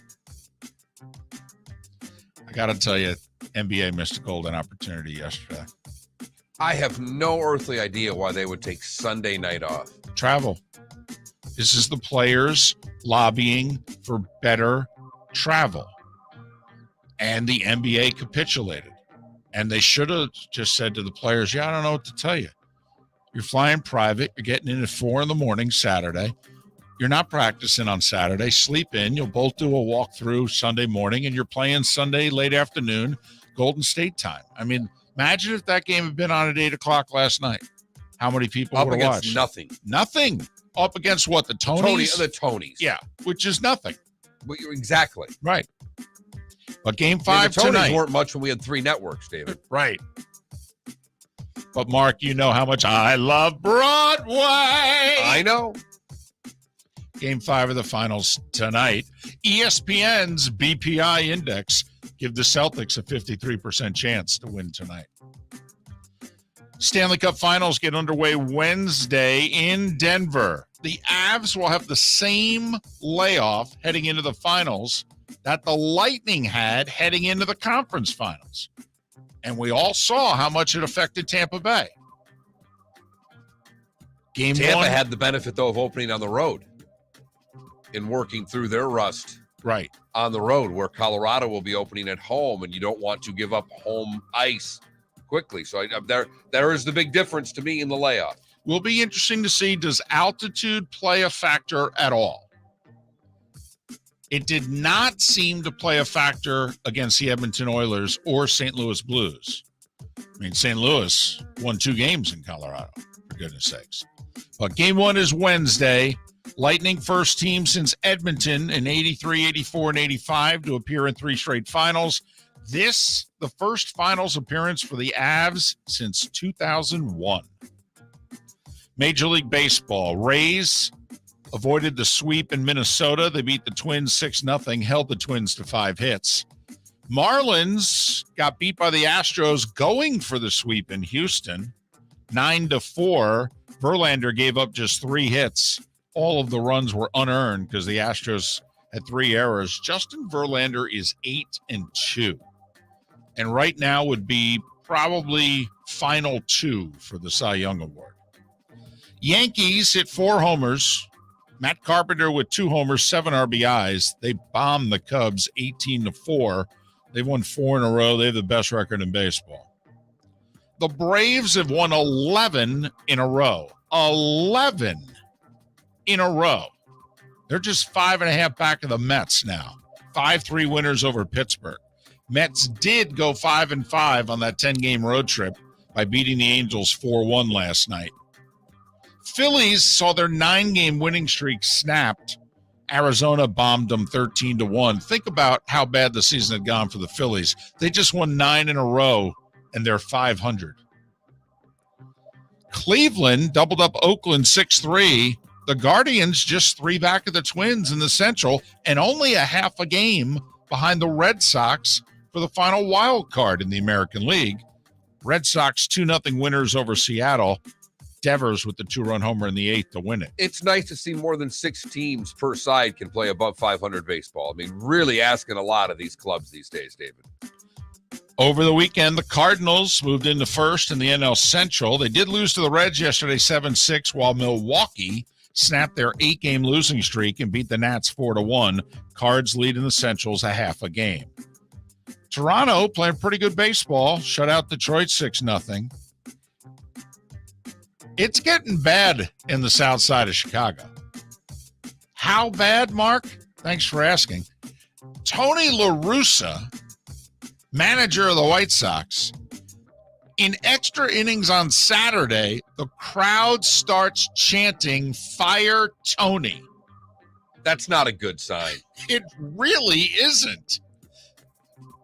Speaker 2: I got to tell you, NBA missed a golden opportunity yesterday.
Speaker 3: I have no earthly idea why they would take Sunday night off.
Speaker 2: Travel. This is the players lobbying for better travel. And the NBA capitulated. And they should have just said to the players, yeah, I don't know what to tell you. You're flying private. You're getting in at 4 a.m. Saturday. You're not practicing on Saturday. Sleep in. You'll both do a walkthrough Sunday morning, and you're playing Sunday late afternoon, Golden State time. I mean, imagine if that game had been on at 8 o'clock last night. How many people would have watched?
Speaker 3: Nothing.
Speaker 2: Nothing. Up against what? The Tonys?
Speaker 3: The Tonys.
Speaker 2: Yeah, which is nothing.
Speaker 3: Exactly.
Speaker 2: Right. But game 5
Speaker 3: the Tonys
Speaker 2: tonight.
Speaker 3: Weren't much when we had 3 networks, David.
Speaker 2: Right. But Mark, you know how much I love Broadway.
Speaker 3: I know.
Speaker 2: Game 5 of the finals tonight. ESPN's BPI index give the Celtics a 53% chance to win tonight. Stanley Cup Finals get underway Wednesday in Denver. The Avs will have the same layoff heading into the finals that the Lightning had heading into the conference finals. And we all saw how much it affected Tampa Bay.
Speaker 3: Tampa had the benefit, though, of opening on the road and working through their rust
Speaker 2: right
Speaker 3: on the road, where Colorado will be opening at home, and you don't want to give up home ice quickly. So there is the big difference to me in the layoff.
Speaker 2: Will be interesting to see, does altitude play a factor at all? It did not seem to play a factor against the Edmonton Oilers or St. Louis Blues. I mean, St. Louis won 2 games in Colorado, for goodness sakes. But game 1 is Wednesday. Lightning first team since Edmonton in 83, 84, and 85 to appear in 3 straight finals. This, the first finals appearance for the Avs since 2001. Major League Baseball. Rays avoided the sweep in Minnesota. They beat the Twins 6-0, held the Twins to 5 hits. Marlins got beat by the Astros going for the sweep in Houston, 9-4. Verlander gave up just 3 hits. All of the runs were unearned because the Astros had 3 errors. Justin Verlander is 8-2, and right now would be probably final 2 for the Cy Young Award. Yankees hit 4 homers. Matt Carpenter with 2 homers, 7 RBIs. They bombed the Cubs 18-4. They've won 4 in a row. They have the best record in baseball. The Braves have won 11 in a row. 11 in a row. They're just 5.5 back of the Mets now. 5-3 winners over Pittsburgh. Mets did go 5-5 on that 10-game road trip by beating the Angels 4-1 last night. Phillies saw their 9-game winning streak snapped. Arizona bombed them 13-1. Think about how bad the season had gone for the Phillies. They just won 9 in a row, and they're 500. Cleveland doubled up Oakland 6-3. The Guardians just 3 back of the Twins in the Central, and only a half a game behind the Red Sox for the final wild card in the American League. Red Sox 2-0 winners over Seattle. Devers with the 2-run homer in the 8th to win it.
Speaker 3: It's nice to see more than 6 teams per side can play above 500 baseball. I mean, really asking a lot of these clubs these days, David.
Speaker 2: Over the weekend, the Cardinals moved into first in the NL Central. They did lose to the Reds yesterday 7-6, while Milwaukee snapped their 8-game losing streak and beat the Nats 4-1. Cards lead in the Centrals a half a game. Toronto playing pretty good baseball, shut out Detroit 6-0. It's getting bad in the south side of Chicago. How bad, Mark? Thanks for asking. Tony La Russa, manager of the White Sox, in extra innings on Saturday, the crowd starts chanting, "Fire Tony."
Speaker 3: That's not a good sign.
Speaker 2: It really isn't.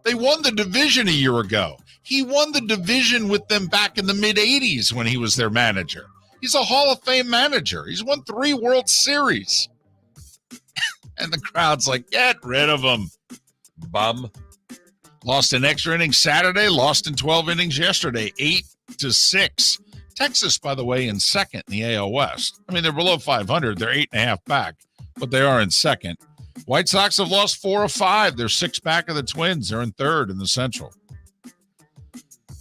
Speaker 2: They won the division a year ago. He won the division with them back in the mid-'80s when he was their manager. He's a Hall of Fame manager. He's won 3 World Series. And the crowd's like, get rid of him, bum. Lost in extra innings Saturday, lost in 12 innings yesterday, 8-6. Texas, by the way, in second in the AL West. I mean, they're below 500. They're 8.5 back, but they are in second. White Sox have lost 4 of 5. They're 6 back of the Twins. They're in third in the Central.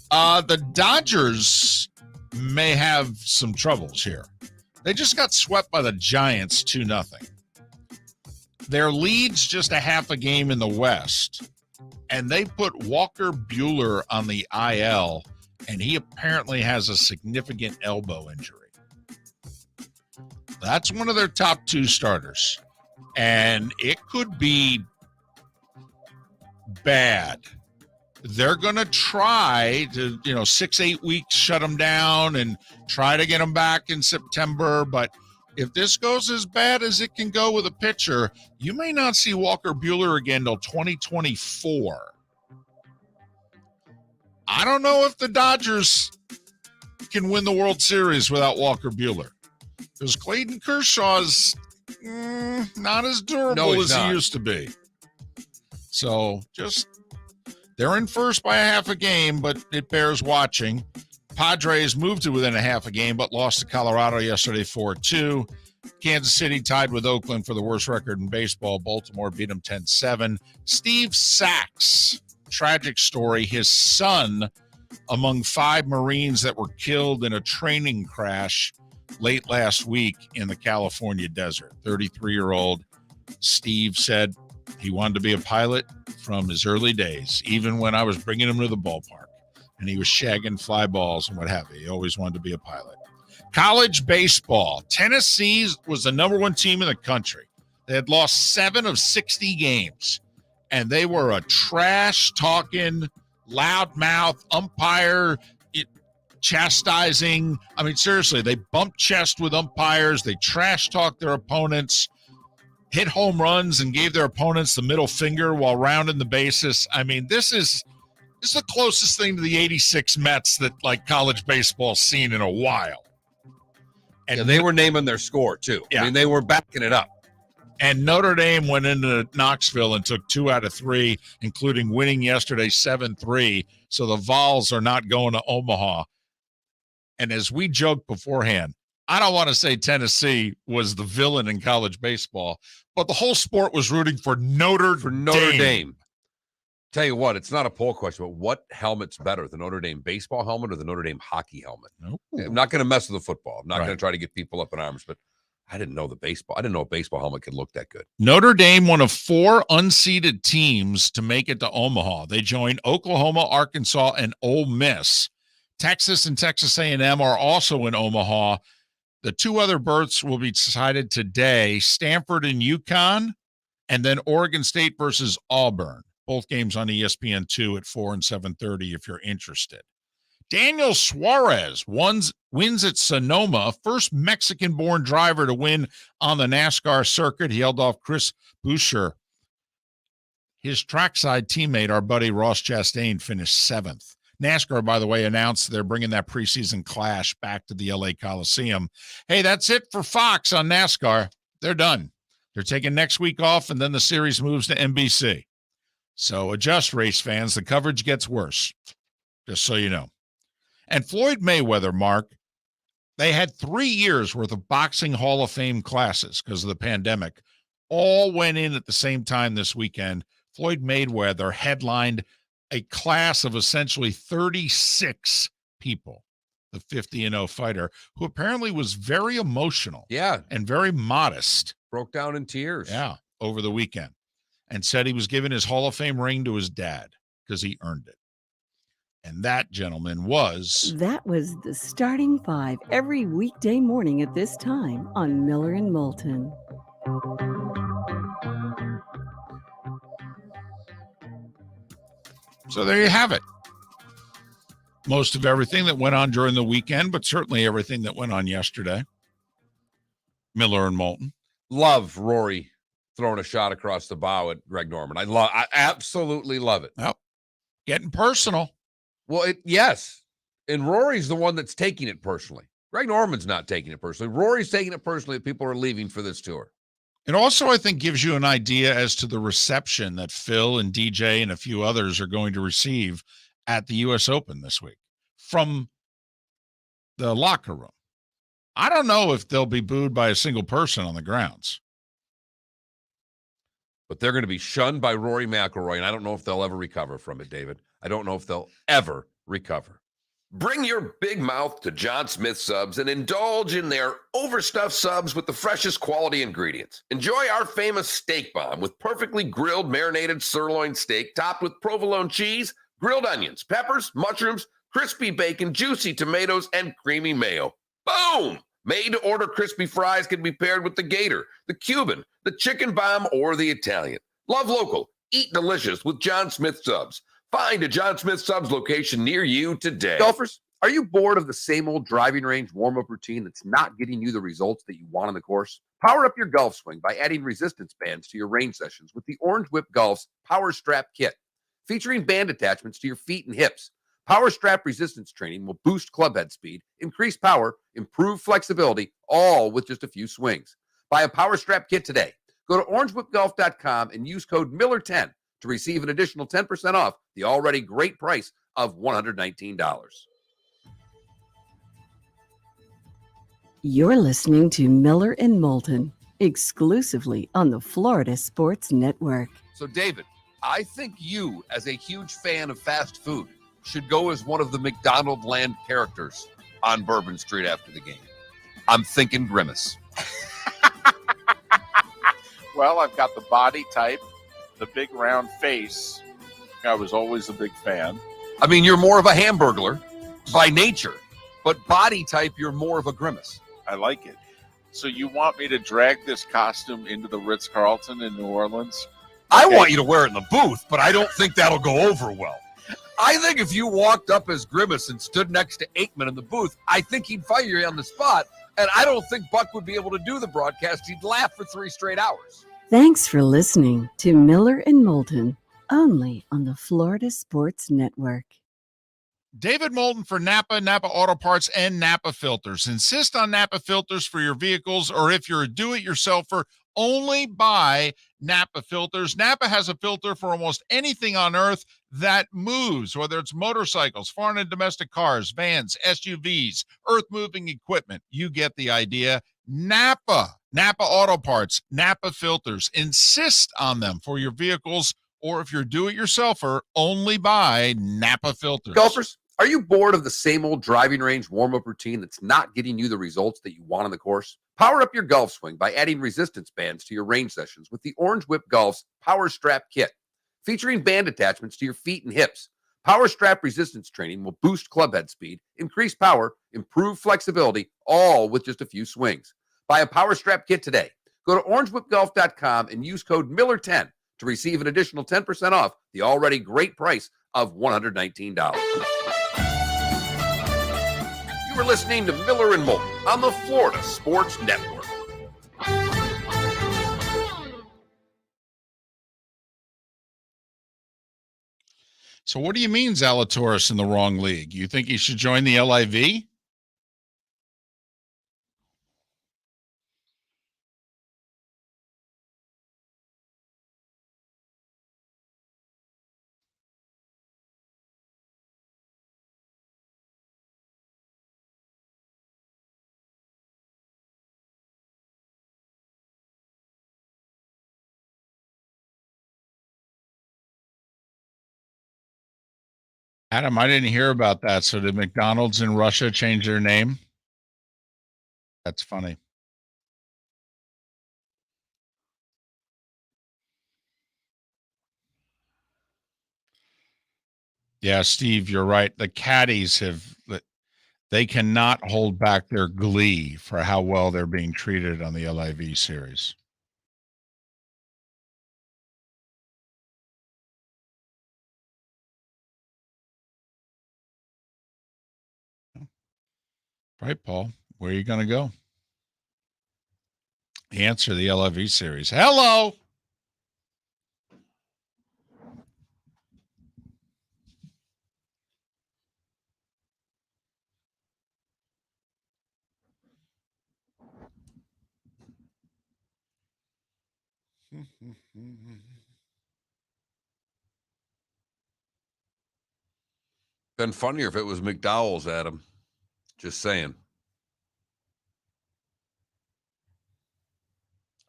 Speaker 2: The Dodgers may have some troubles here. They just got swept by the Giants 2-0. Their lead's just a half a game in the West, and they put Walker Buehler on the IL, and he apparently has a significant elbow injury. That's one of their top 2 starters, and it could be bad. They're going to try to, 6-8 weeks, shut them down and try to get them back in September. But if this goes as bad as it can go with a pitcher, you may not see Walker Buehler again till 2024. I don't know if the Dodgers can win the World Series without Walker Buehler, because Clayton Kershaw's not as durable as he used to be. So they're in first by a half a game, but it bears watching. Padres moved to within a half a game, but lost to Colorado yesterday 4-2. Kansas City tied with Oakland for the worst record in baseball. Baltimore beat them 10-7. Steve Sachs, tragic story. His son, among 5 Marines that were killed in a training crash late last week in the California desert. 33-year-old Steve said he wanted to be a pilot from his early days, even when I was bringing him to the ballpark and he was shagging fly balls and what have you. He always wanted to be a pilot. College baseball. Tennessee was the number 1 team in the country. They had lost 7 of 60 games, and they were a trash-talking, loudmouth umpire chastising. I mean, seriously, they bumped chest with umpires. They trash-talked their opponents, hit home runs, and gave their opponents the middle finger while rounding the bases. I mean, this is the closest thing to the 86 Mets that college baseball's seen in a while. And
Speaker 3: they were naming their score too.
Speaker 2: Yeah.
Speaker 3: I mean, they were backing it up.
Speaker 2: And Notre Dame went into Knoxville and took 2 out of 3, including winning yesterday 7-3. So the Vols are not going to Omaha. And as we joked beforehand, I don't want to say Tennessee was the villain in college baseball, but the whole sport was rooting for Notre Dame.
Speaker 3: Tell you what, it's not a poll question, but what helmet's better, the Notre Dame baseball helmet or the Notre Dame hockey helmet?
Speaker 2: Ooh.
Speaker 3: I'm not going to mess with the football. I'm not
Speaker 2: Right.
Speaker 3: going to try to get people up in arms, but I didn't know the baseball. I didn't know a baseball helmet could look that good.
Speaker 2: Notre Dame, one of 4 unseeded teams to make it to Omaha. They joined Oklahoma, Arkansas, and Ole Miss. Texas and Texas A&M are also in Omaha. The 2 other berths will be decided today, Stanford and UConn, and then Oregon State versus Auburn. Both games on ESPN2 at 4 and 7:30 if you're interested. Daniel Suarez wins at Sonoma, first Mexican-born driver to win on the NASCAR circuit. He held off Chris Buescher. His trackside teammate, our buddy Ross Chastain, finished 7th. NASCAR, by the way, announced they're bringing that preseason clash back to the LA Coliseum. Hey, that's it for Fox on NASCAR. They're done. They're taking next week off, and then the series moves to NBC. So adjust, race fans. The coverage gets worse, just so you know. And Floyd Mayweather, Mark, they had 3 years worth of boxing Hall of Fame classes because of the pandemic. All went in at the same time this weekend. Floyd Mayweather headlined a class of essentially 36 people, the 50-0 fighter, who apparently was very emotional and very modest.
Speaker 3: Broke down in tears.
Speaker 2: Yeah, over the weekend. And said he was giving his Hall of Fame ring to his dad because he earned it. And that, gentleman, was...
Speaker 1: That was the Starting 5 every weekday morning at this time on Miller and Moulton.
Speaker 2: So there you have it. Most of everything that went on during the weekend, but certainly everything that went on yesterday. Miller and Moulton.
Speaker 3: Love Rory throwing a shot across the bow at Greg Norman. I absolutely love it.
Speaker 2: Yep. Getting personal.
Speaker 3: Well, yes. And Rory's the one that's taking it personally. Greg Norman's not taking it personally. Rory's taking it personally that people are leaving for this tour.
Speaker 2: It also, I think, gives you an idea as to the reception that Phil and DJ and a few others are going to receive at the U.S. Open this week from the locker room. I don't know if they'll be booed by a single person on the grounds.
Speaker 3: But they're going to be shunned by Rory McIlroy, and I don't know if they'll ever recover from it, David. I don't know if they'll ever recover.
Speaker 6: Bring your big mouth to John Smith Subs and indulge in their overstuffed subs with the freshest quality ingredients. Enjoy our famous steak bomb with perfectly grilled marinated sirloin steak topped with provolone cheese, grilled onions, peppers, mushrooms, crispy bacon, juicy tomatoes, and creamy mayo. Boom! Made-to-order crispy fries can be paired with the Gator, the Cuban, the chicken bomb, or the Italian. Love local. Eat delicious with John Smith Subs. Find a John Smith Subs location near you today.
Speaker 5: Golfers, are you bored of the same old driving range warm-up routine that's not getting you the results that you want on the course? Power up your golf swing by adding resistance bands to your range sessions with the Orange Whip Golf's Power Strap Kit. Featuring band attachments to your feet and hips, Power Strap resistance training will boost clubhead speed, increase power, improve flexibility, all with just a few swings. Buy a Power Strap Kit today. Go to orangewhipgolf.com and use code Miller10 to receive an additional 10% off the already great price of $119.
Speaker 1: You're listening to Miller and Moulton, exclusively on the Florida Sports Network.
Speaker 3: So, David, I think you, as a huge fan of fast food, should go as one of the McDonald Land characters on Bourbon Street after the game. I'm thinking Grimace.
Speaker 7: Well, I've got the body type, the big round face. I was always a big fan.
Speaker 3: I mean, you're more of a hamburglar by nature, but body type, you're more of a Grimace.
Speaker 7: I like it. So you want me to drag this costume into the Ritz-Carlton in New Orleans?
Speaker 3: I want you to wear it in the booth, but I don't think that'll go over well. I think if you walked up as Grimace and stood next to Aikman in the booth, I think he'd fire you on the spot, and I don't think Buck would be able to do the broadcast. He'd laugh for 3 straight hours.
Speaker 1: Thanks for listening to Miller and Moulton, only on the Florida Sports Network.
Speaker 2: David Moulton for Napa, Napa Auto Parts, and Napa Filters. Insist on Napa Filters for your vehicles, or if you're a do-it-yourselfer, Only buy Napa filters. Napa has a filter for almost anything on earth that moves, whether it's motorcycles, foreign and domestic cars, vans, SUVs, earth-moving equipment. You get the idea. Napa Auto Parts, Napa filters. Insist on them for your vehicles, or if you're do-it-yourselfer, only buy Napa filters.
Speaker 5: Golfers, are you bored of the same old driving range warm-up routine that's not getting you the results that you want on the course? Power up your golf swing by adding resistance bands to your range sessions with the Orange Whip Golf's Power Strap Kit. Featuring band attachments to your feet and hips, Power Strap resistance training will boost club head speed, increase power, improve flexibility, all with just a few swings. Buy a Power Strap Kit today. Go to orangewhipgolf.com and use code Miller10 to receive an additional 10% off the already great price of $119. You are listening to Miller and Moulton on the Florida Sports Network.
Speaker 2: So what do you mean Zalatoris in the wrong league? You think he should join the LIV? Adam, I didn't hear about that. So did McDonald's in Russia change their name? That's funny. Yeah, Steve, you're right. The caddies they cannot hold back their glee for how well they're being treated on the LIV series. Right, Paul? Where are you going to go? Answer the LIV series. Hello.
Speaker 3: Been funnier if it was McDowell's, Adam. Just saying.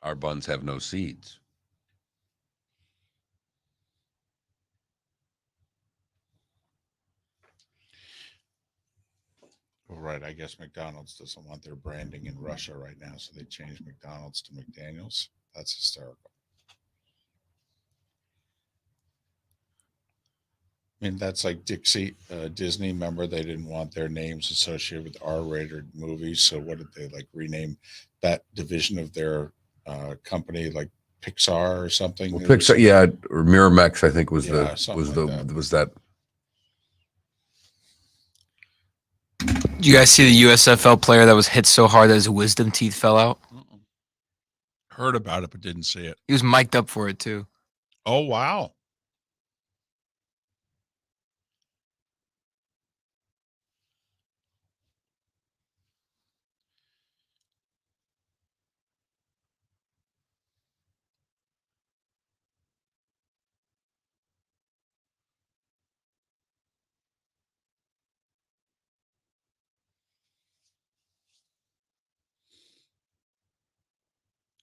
Speaker 3: Our buns have no seeds.
Speaker 2: Well, right. I guess McDonald's doesn't want their branding in Russia right now, so they changed McDonald's to McDaniel's. That's hysterical. I mean, that's like Disney. Remember, they didn't want their names associated with R-rated movies. So what did they rename that division of their company, like Pixar or something?
Speaker 3: Well, Pixar, yeah, or Miramax, I think was
Speaker 2: was
Speaker 3: that.
Speaker 4: Did you guys see the USFL player that was hit so hard that his wisdom teeth fell out?
Speaker 2: Heard about it, but didn't see it.
Speaker 4: He was mic'd up for it too.
Speaker 2: Oh, wow.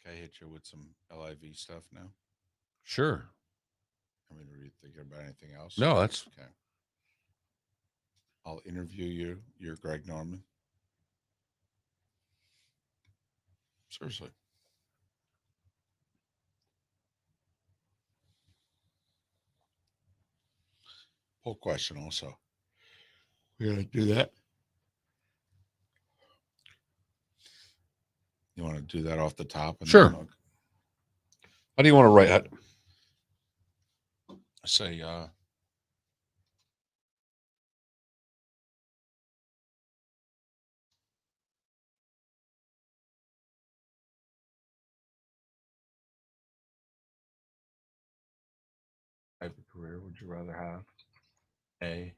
Speaker 2: Can I hit you with some LIV stuff now?
Speaker 3: Sure.
Speaker 2: I mean, are you thinking about anything else?
Speaker 3: No, that's
Speaker 2: okay. I'll interview you. You're Greg Norman. Seriously. Poll question also. We're going to do that. You want to do that off the top? And
Speaker 3: sure.
Speaker 2: Then
Speaker 3: How do you want to write it?
Speaker 2: say, type of career would you rather have? A,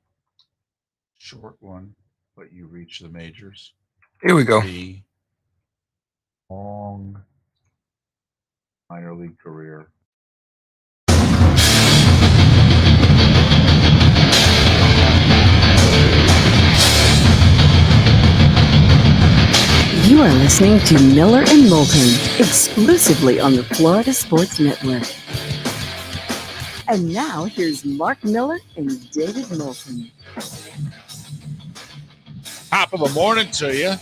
Speaker 2: short one, but you reach the majors.
Speaker 4: Here we go.
Speaker 2: B, long,
Speaker 7: minor league career.
Speaker 1: You are listening to Miller and Moulton, exclusively on the Florida Sports Network. And now, here's Mark Miller and David Moulton.
Speaker 2: Top of the morning to you.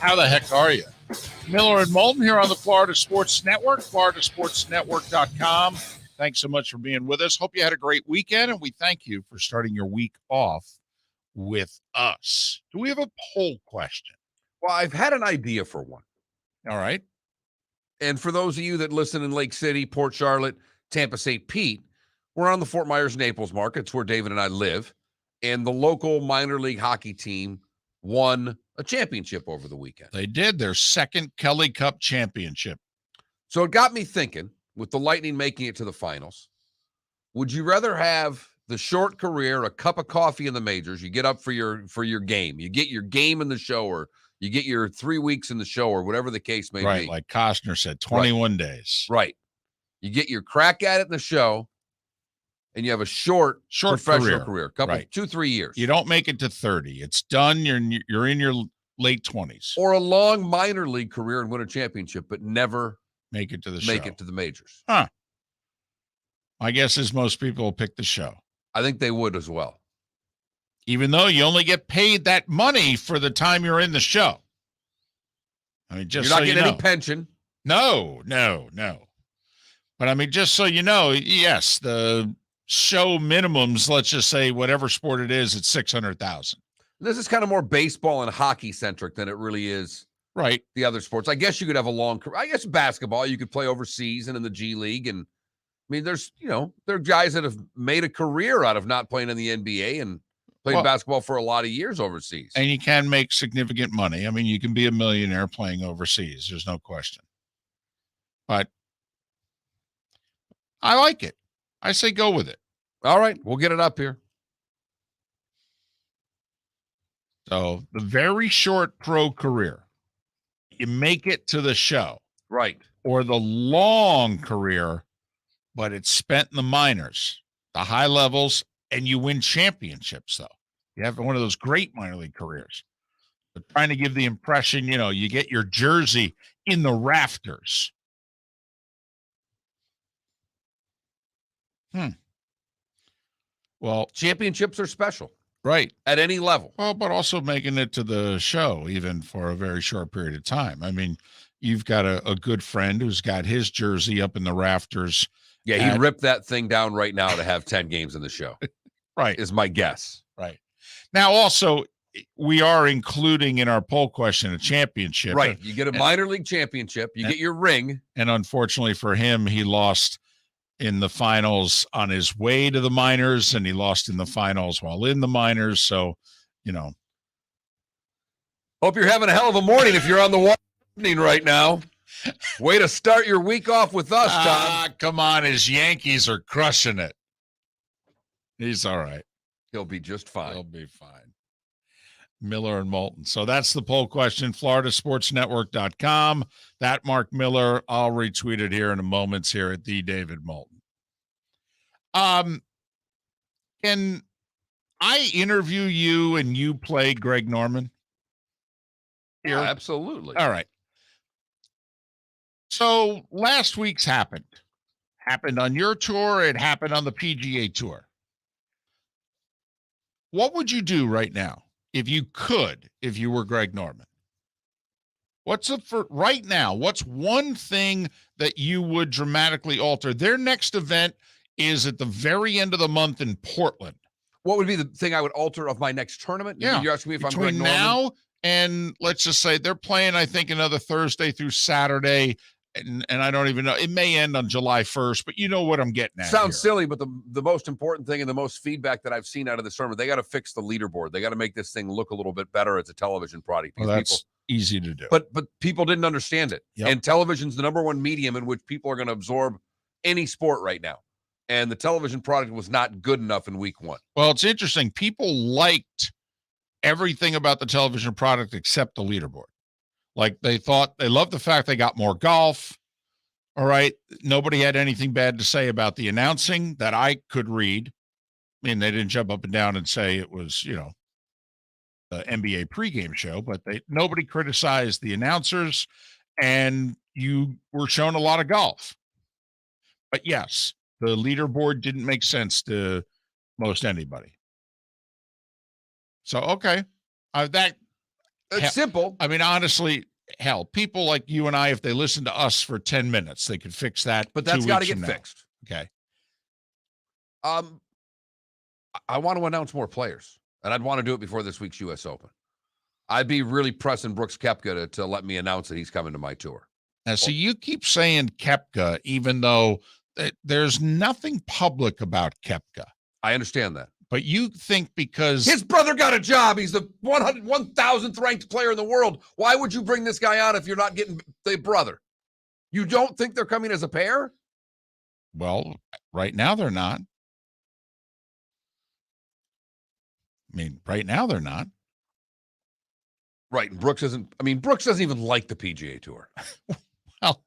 Speaker 2: How the heck are you? Miller and Moulton here on the Florida Sports Network, floridasportsnetwork.com. Thanks so much for being with us. Hope you had a great weekend, and we thank you for starting your week off with us. Do we have a poll question?
Speaker 3: Well, I've had an idea for one.
Speaker 2: All right.
Speaker 3: And for those of you that listen in Lake City, Port Charlotte, Tampa, St. Pete, we're on the Fort Myers Naples market. It's where David and I live. And the local minor league hockey team won a championship over the weekend.
Speaker 2: They did their second Kelly Cup championship.
Speaker 3: So it got me thinking, with the Lightning making it to the finals, would you rather have the short career, a cup of coffee in the majors, you get up for your game, you get your game in the show, or you get your 3 weeks in the show, or whatever the case may be.
Speaker 2: Right, like Costner said, 21 days.
Speaker 3: Right. You get your crack at it in the show, and you have a short professional career, couple,
Speaker 2: right.
Speaker 3: 2-3 years.
Speaker 2: You don't make it to 30. It's done. You're in your late 20s.
Speaker 3: Or a long minor league career and win a championship, but never
Speaker 2: make it to the
Speaker 3: majors.
Speaker 2: Huh. My guess is most people will pick the show.
Speaker 3: I think they would as well.
Speaker 2: Even though you only get paid that money for the time you're in the show. I mean, just
Speaker 3: you're not
Speaker 2: so
Speaker 3: getting
Speaker 2: you know.
Speaker 3: any pension.
Speaker 2: No. But I mean, just so you know, yes, the show minimums, let's just say whatever sport it is, it's $600,000.
Speaker 3: This is kind of more baseball and hockey centric than it really is.
Speaker 2: Right.
Speaker 3: The other sports. I guess you could have a long career. I guess basketball, you could play overseas and in the G League. And I mean, there are guys that have made a career out of not playing in the NBA and played basketball for a lot of years overseas.
Speaker 2: And you can make significant money. I mean, you can be a millionaire playing overseas. There's no question. But I like it. I say go with it.
Speaker 3: All right. We'll get it up here.
Speaker 2: So the very short pro career, you make it to the show.
Speaker 3: Right.
Speaker 2: Or the long career, but it's spent in the minors, the high levels, and you win championships, though. You have one of those great minor league careers. But trying to give the impression, you get your jersey in the rafters. Well,
Speaker 3: championships are special.
Speaker 2: Right.
Speaker 3: At any level.
Speaker 2: Well, but also making it to the show, even for a very short period of time. I mean, you've got a good friend who's got his jersey up in the rafters.
Speaker 3: Yeah, he'd rip that thing down right now to have 10 games in the show.
Speaker 2: Right.
Speaker 3: Is my guess.
Speaker 2: Right. Now, also, we are including in our poll question a championship.
Speaker 3: Right. You get a minor league championship. You get your ring.
Speaker 2: And unfortunately for him, he lost in the finals on his way to the minors, and he lost in the finals while in the minors. So,
Speaker 3: Hope you're having a hell of a morning if you're on the evening right now. Way to start your week off with us, Tom.
Speaker 2: Come on. His Yankees are crushing it. He's all right.
Speaker 3: He'll be just fine.
Speaker 2: He'll be fine. Miller and Moulton. So that's the poll question, floridasportsnetwork.com. That Mark Miller, I'll retweet it here in a moment here at the David Moulton. Can I interview you and you play Greg Norman?
Speaker 3: Here? Yeah, absolutely.
Speaker 2: All right. So last week's happened on your tour. It happened on the PGA Tour. What would you do right now if you were Greg Norman? Right now, what's one thing that you would dramatically alter? Their next event is at the very end of the month in Portland.
Speaker 3: What would be the thing I would alter of my next tournament?
Speaker 2: Yeah.
Speaker 3: You're asking me if I'm
Speaker 2: Between
Speaker 3: Greg Norman?
Speaker 2: now and let's just say they're playing, I think, another Thursday through Saturday. And I don't even know. It may end on July 1st, but you know what I'm getting at.
Speaker 3: Sounds silly, but the most important thing and the most feedback that I've seen out of this tournament, they got to fix the leaderboard. They got to make this thing look a little bit better as a television product.
Speaker 2: Well, that's easy to do.
Speaker 3: But people didn't understand it.
Speaker 2: Yep.
Speaker 3: And television's the number one medium in which people are going to absorb any sport right now. And the television product was not good enough in week one.
Speaker 2: Well, it's interesting. People liked everything about the television product except the leaderboard. Like they loved the fact they got more golf. All right. Nobody had anything bad to say about the announcing that I could read. I mean, they didn't jump up and down and say it was, the NBA pregame show, but nobody criticized the announcers, and you were shown a lot of golf. But yes, the leaderboard didn't make sense to most anybody. So, okay.
Speaker 3: It's simple.
Speaker 2: I mean, honestly, hell, people like you and I, if they listen to us for 10 minutes, they could fix that.
Speaker 3: But that's got to get fixed.
Speaker 2: Okay.
Speaker 3: I want to announce more players, and I'd want to do it before this week's U.S. Open. I'd be really pressing Brooks Koepka to let me announce that he's coming to my tour.
Speaker 2: Now, see, you keep saying Koepka, even though there's nothing public about Koepka.
Speaker 3: I understand that.
Speaker 2: But you think because
Speaker 3: his brother got a job, he's the 1,000th ranked player in the world. Why would you bring this guy on if you're not getting the brother? You don't think they're coming as a pair?
Speaker 2: Well, right now they're not. I mean, right now they're not.
Speaker 3: Right. And Brooks doesn't even like the PGA Tour.
Speaker 2: Well,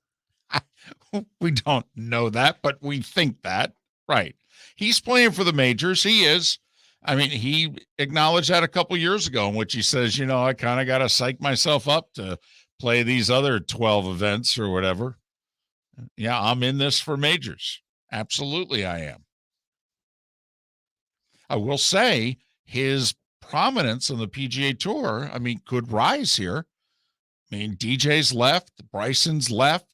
Speaker 2: we don't know that, but we think that. Right. He's playing for the majors. He is. I mean, he acknowledged that a couple years ago, in which he says, I kind of got to psych myself up to play these other 12 events or whatever. Yeah, I'm in this for majors. Absolutely, I am. I will say his prominence on the PGA Tour, could rise here. I mean, DJ's left, Bryson's left.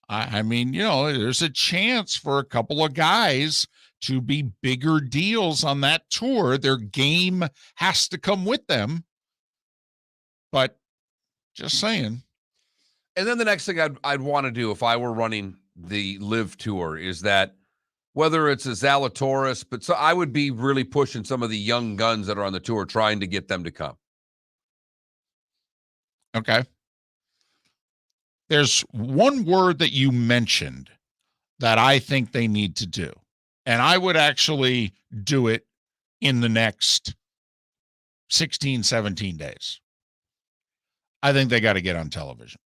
Speaker 2: I mean, there's a chance for a couple of guys to be bigger deals on that tour. Their game has to come with them. But just saying.
Speaker 3: And then the next thing I'd want to do if I were running the Live Tour is that whether it's a Zalatoris, but so I would be really pushing some of the young guns that are on the tour, trying to get them to come.
Speaker 2: Okay. There's one word that you mentioned that I think they need to do. And I would actually do it in the next 16, 17 days. I think they got to get on television.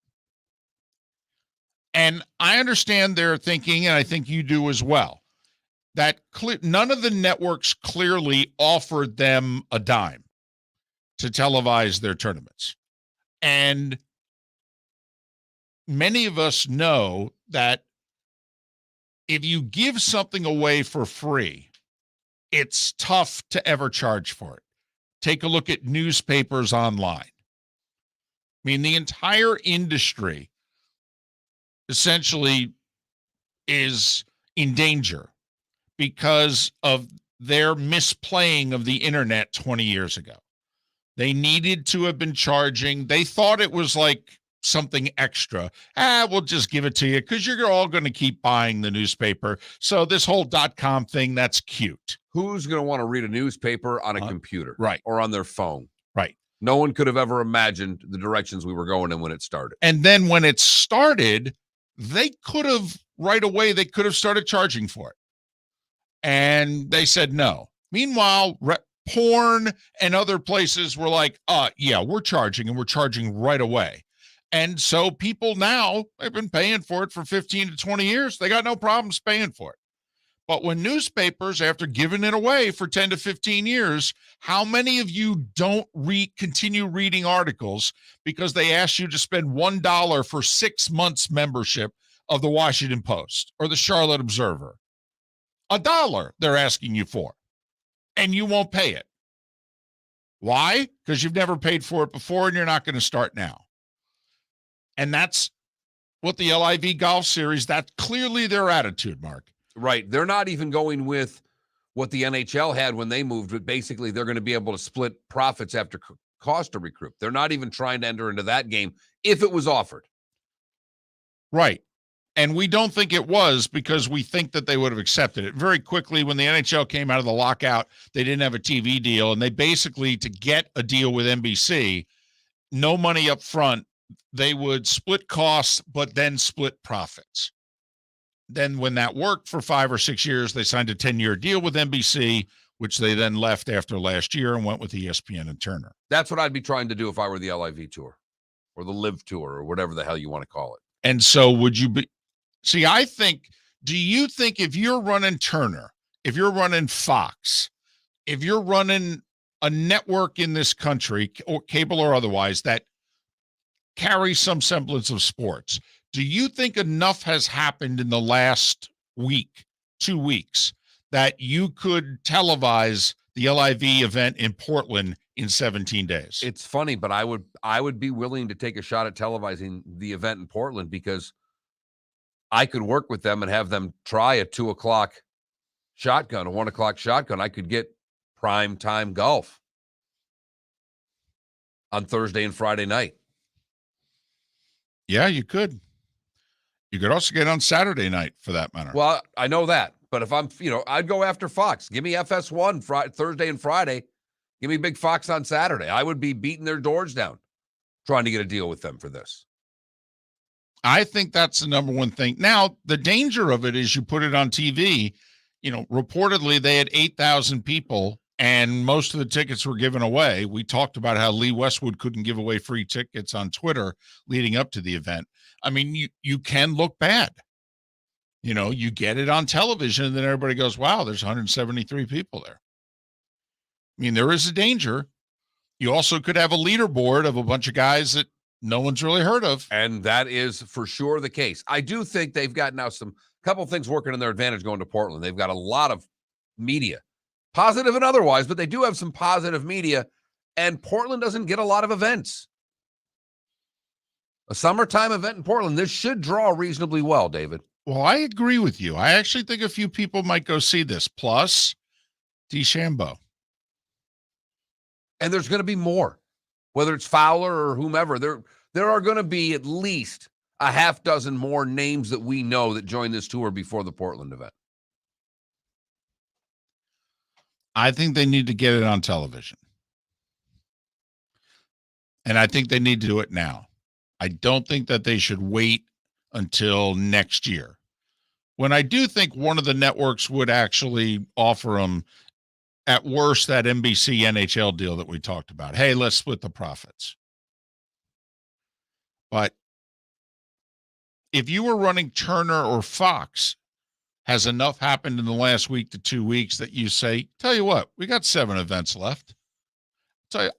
Speaker 2: And I understand their thinking, and I think you do as well, that none of the networks clearly offered them a dime to televise their tournaments. And many of us know that if you give something away for free, it's tough to ever charge for it. Take a look at newspapers online. I mean, the entire industry essentially is in danger because of their misplaying of the internet 20 years ago. They needed to have been charging. They thought it was like something extra. We'll just give it to you because you're all going to keep buying the newspaper. So this whole .com thing, that's cute.
Speaker 3: Who's going to want to read a newspaper on a computer?
Speaker 2: Right.
Speaker 3: Or on their phone?
Speaker 2: Right.
Speaker 3: No one could have ever imagined the directions we were going in when it started.
Speaker 2: And then when it started, they could have right away, they could have started charging for it. And they said no. Meanwhile, porn and other places were like, yeah, we're charging, and we're charging right away. And so people now, they've been paying for it for 15 to 20 years. They got no problems paying for it. But when newspapers, after giving it away for 10 to 15 years, how many of you don't continue reading articles because they ask you to spend $1 for 6 months membership of the Washington Post or the Charlotte Observer? $1 they're asking you for, and you won't pay it. Why? Because you've never paid for it before, and you're not going to start now. And that's what the LIV Golf Series, that's clearly their attitude, Mark.
Speaker 3: Right. They're not even going with what the NHL had when they moved, but basically they're going to be able to split profits after cost to recruit. They're not even trying to enter into that game if it was offered.
Speaker 2: Right. And we don't think it was because we think that they would have accepted it. Very quickly, when the NHL came out of the lockout, they didn't have a TV deal. And they basically, to get a deal with NBC, no money up front, they would split costs, but then split profits. Then when that worked for 5 or 6 years, they signed a 10-year deal with NBC, which they then left after last year and went with ESPN and Turner.
Speaker 3: That's what I'd be trying to do if I were the LIV Tour or the Live Tour or whatever the hell you want to call it.
Speaker 2: And so would you be, See, do you think if you're running Turner, if you're running Fox, if you're running a network in this country, or cable or otherwise, that carries some semblance of sports, do you think enough has happened in the last week, 2 weeks, that you could televise the LIV event in Portland in 17 days?
Speaker 3: It's funny, but I would be willing to take a shot at televising the event in Portland because I could work with them and have them try a 2:00 shotgun, a 1:00 shotgun. I could get prime time golf on Thursday and Friday night.
Speaker 2: Yeah, you could. You could also get on Saturday night for that matter.
Speaker 3: Well, I know that, but if I'm, I'd go after Fox. Give me FS1 Thursday and Friday. Give me Big Fox on Saturday. I would be beating their doors down trying to get a deal with them for this.
Speaker 2: I think that's the number one thing. Now, the danger of it is you put it on TV. Reportedly they had 8,000 people and most of the tickets were given away. We talked about how Lee Westwood couldn't give away free tickets on Twitter leading up to the event. I mean, you can look bad. You get it on television and then everybody goes, wow, there's 173 people there. I mean, there is a danger. You also could have a leaderboard of a bunch of guys that no one's really heard of.
Speaker 3: And that is for sure the case. I do think they've got now couple things working in their advantage going to Portland. They've got a lot of media, positive and otherwise, but they do have some positive media, and Portland doesn't get a lot of events. A summertime event in Portland, this should draw reasonably well, David.
Speaker 2: Well, I agree with you. I actually think a few people might go see this, plus DeChambeau.
Speaker 3: And there's going to be more, whether it's Fowler or whomever. There are going to be at least a half dozen more names that we know that joined this tour before the Portland event.
Speaker 2: I think they need to get it on television. And I think they need to do it now. I don't think that they should wait until next year. When I do think one of the networks would actually offer them, at worst, that NBC NHL deal that we talked about. Hey, let's split the profits. But if you were running Turner or Fox, has enough happened in the last week to 2 weeks that you say, tell you what, we got 7 events left.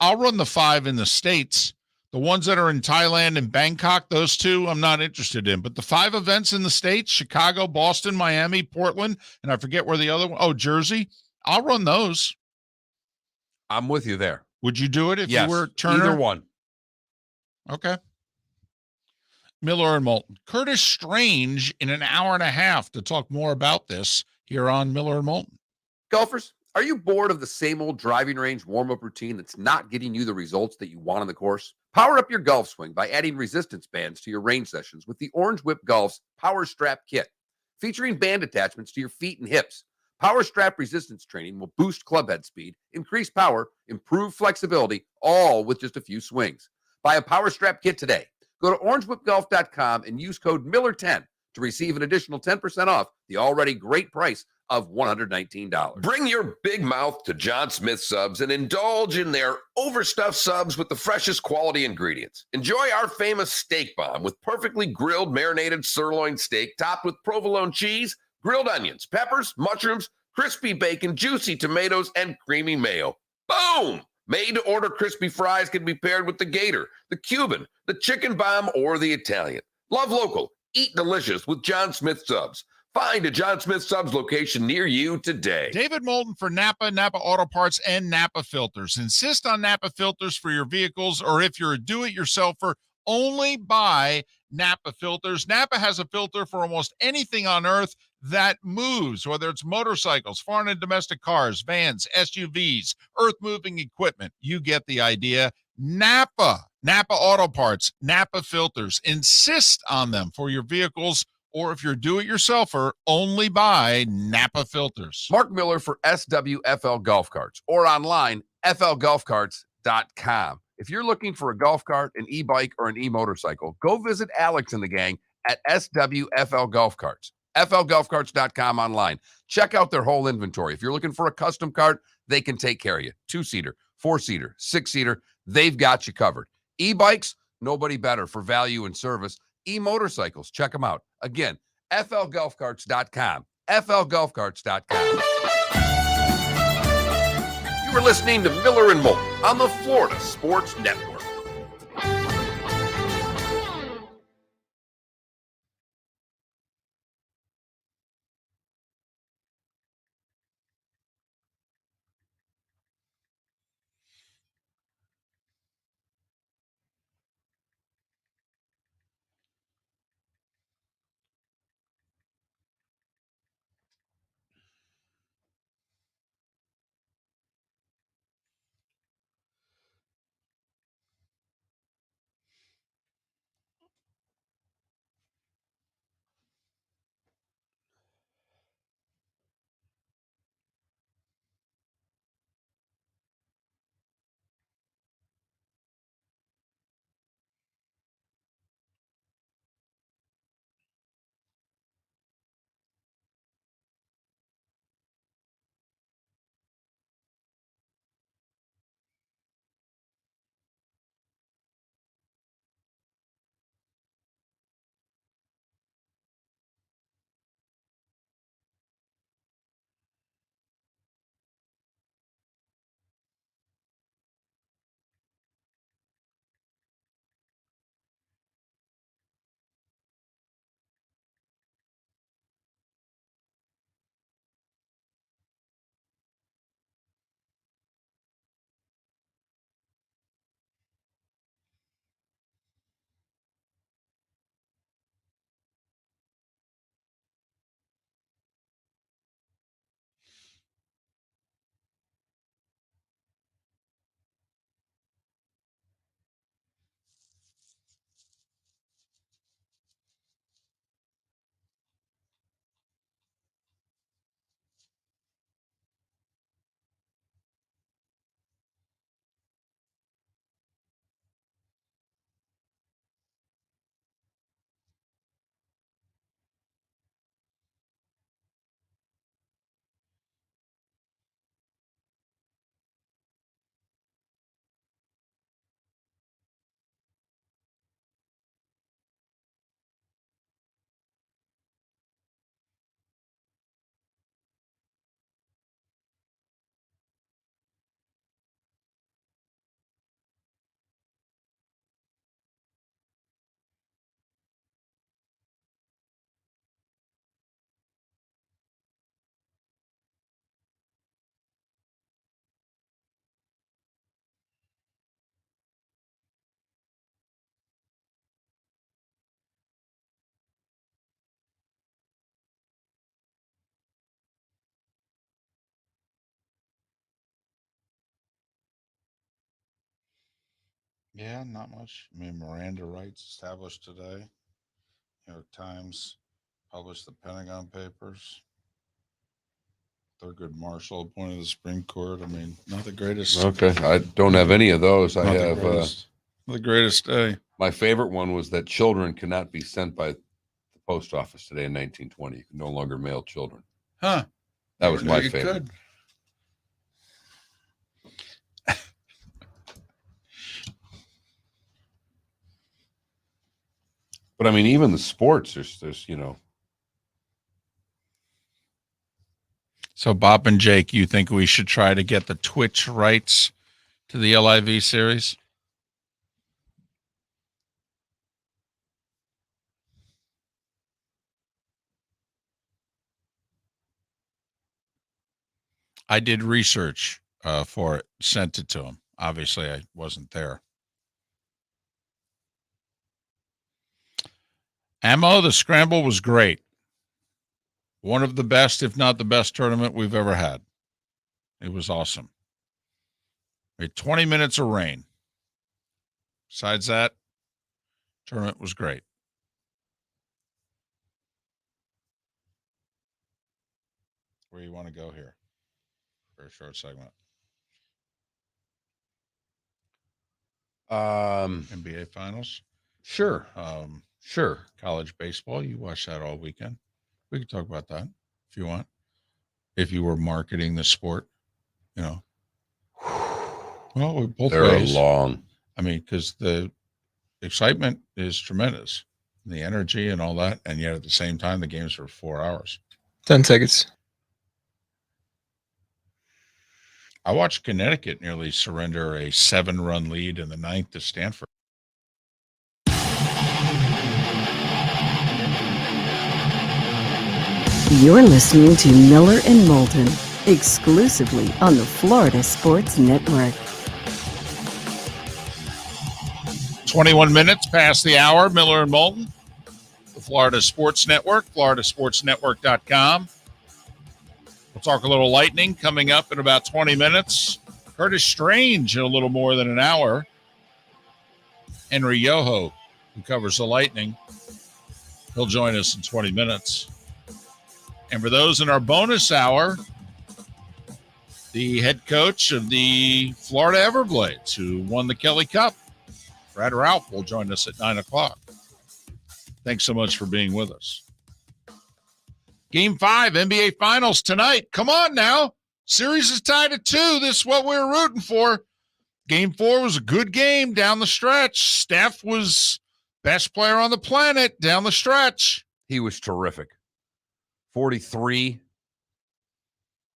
Speaker 2: I'll run the 5 in the States. The ones that are in Thailand and Bangkok, those 2 I'm not interested in. But the 5 events in the States, Chicago, Boston, Miami, Portland, and I forget where the other one, Jersey, I'll run those.
Speaker 3: I'm with you there.
Speaker 2: Would you do it if
Speaker 3: Yes,
Speaker 2: you were Turner?
Speaker 3: Either one.
Speaker 2: Okay. Miller and Moulton. Curtis Strange in an hour and a half to talk more about this here on Miller and Moulton.
Speaker 5: Golfers, are you bored of the same old driving range warm-up routine that's not getting you the results that you want on the course? Power up your golf swing by adding resistance bands to your range sessions with the Orange Whip Golf's Power Strap Kit. Featuring band attachments to your feet and hips, Power Strap resistance training will boost clubhead speed, increase power, improve flexibility, all with just a few swings. Buy a Power Strap Kit today. Go to orangewhipgolf.com and use code Miller10 to receive an additional 10% off the already great price of $119.
Speaker 6: Bring your big mouth to John Smith Subs and indulge in their overstuffed subs with the freshest quality ingredients. Enjoy our famous steak bomb with perfectly grilled marinated sirloin steak topped with provolone cheese, grilled onions, peppers, mushrooms, crispy bacon, juicy tomatoes, and creamy mayo. Boom! Made-to-order crispy fries can be paired with the Gator, the Cuban, the Chicken Bomb, or the Italian. Love local. Eat delicious with John Smith Subs. Find a John Smith Subs location near you today.
Speaker 2: David Moulton for Napa, Napa Auto Parts, and Napa Filters. Insist on Napa filters for your vehicles, or if you're a do-it-yourselfer, only buy Napa filters. Napa has a filter for almost anything on earth that moves, whether it's motorcycles, foreign and domestic cars, vans, SUVs, earth-moving equipment. You get the idea. Napa Auto Parts, Napa filters. Insist on them for your vehicles, or if you're a do-it-yourselfer, only buy Napa filters.
Speaker 3: Mark Miller for SWFL Golf Carts, or online, flgolfcarts.com. If you're looking for a golf cart, an e-bike, or an e-motorcycle, go visit Alex and the gang at SWFL Golf Carts. flgolfcarts.com online. Check out their whole inventory. If you're looking for a custom cart, they can take care of you. 2-seater, 4-seater, 6-seater, they've got you covered. E-bikes, nobody better for value and service. E-motorcycles, check them out. Again,
Speaker 5: flgolfcarts.com. flgolfcarts.com. You are listening to Miller and Moulton on the Florida Sports Network.
Speaker 2: Yeah, not much. I mean, Miranda rights established today. New York Times published the Pentagon Papers. Thurgood Marshall appointed to the Supreme Court. I mean, not the greatest.
Speaker 3: Okay, I don't have any of those. I
Speaker 2: Not the
Speaker 3: have
Speaker 2: greatest, the greatest day.
Speaker 3: my favorite one was that children cannot be sent by the post office today in 1920. You can no longer mail children.
Speaker 2: Huh.
Speaker 3: That was my
Speaker 2: You
Speaker 3: favorite.
Speaker 2: could.
Speaker 3: But I mean, even the sports, there's
Speaker 2: So, Bob and Jake, you think we should try to get the Twitch rights to the LIV series? I did research for it, sent it to him. Obviously, I wasn't there. Ammo, the scramble was great. One of the best, if not the best tournament we've ever had. It was awesome. We had 20 minutes of rain. Besides that, tournament was great. Where you want to go here? For a short segment. NBA Finals.
Speaker 3: Sure. Sure.
Speaker 2: College baseball. You watch that all weekend. We could talk about that if you want. If you were marketing the sport, you know. Well, both
Speaker 3: They're
Speaker 2: ways.
Speaker 3: long.
Speaker 2: I mean, because the excitement is tremendous. the energy and all that. And yet at the same time, the games were 4 hours.
Speaker 4: 10 seconds.
Speaker 2: I watched Connecticut nearly surrender a 7-run lead in the 9th to Stanford.
Speaker 1: You're listening to Miller and Moulton, exclusively on the Florida Sports Network.
Speaker 2: 21 minutes past the hour, Miller and Moulton, the Florida Sports Network, floridasportsnetwork.com. We'll talk a little Lightning coming up in about 20 minutes. Curtis Strange in a little more than an hour. Henry Yoho, who covers the Lightning, he'll join us in 20 minutes. And for those in our bonus hour, the head coach of the Florida Everblades, who won the Kelly Cup, Brad Ralph, will join us at 9 o'clock. Thanks so much for being with us. Game 5, NBA Finals tonight. Come on now. Series is tied at 2. This is what we were rooting for. Game 4 was a good game down the stretch. Steph was best player on the planet down the stretch.
Speaker 3: He was terrific. 43.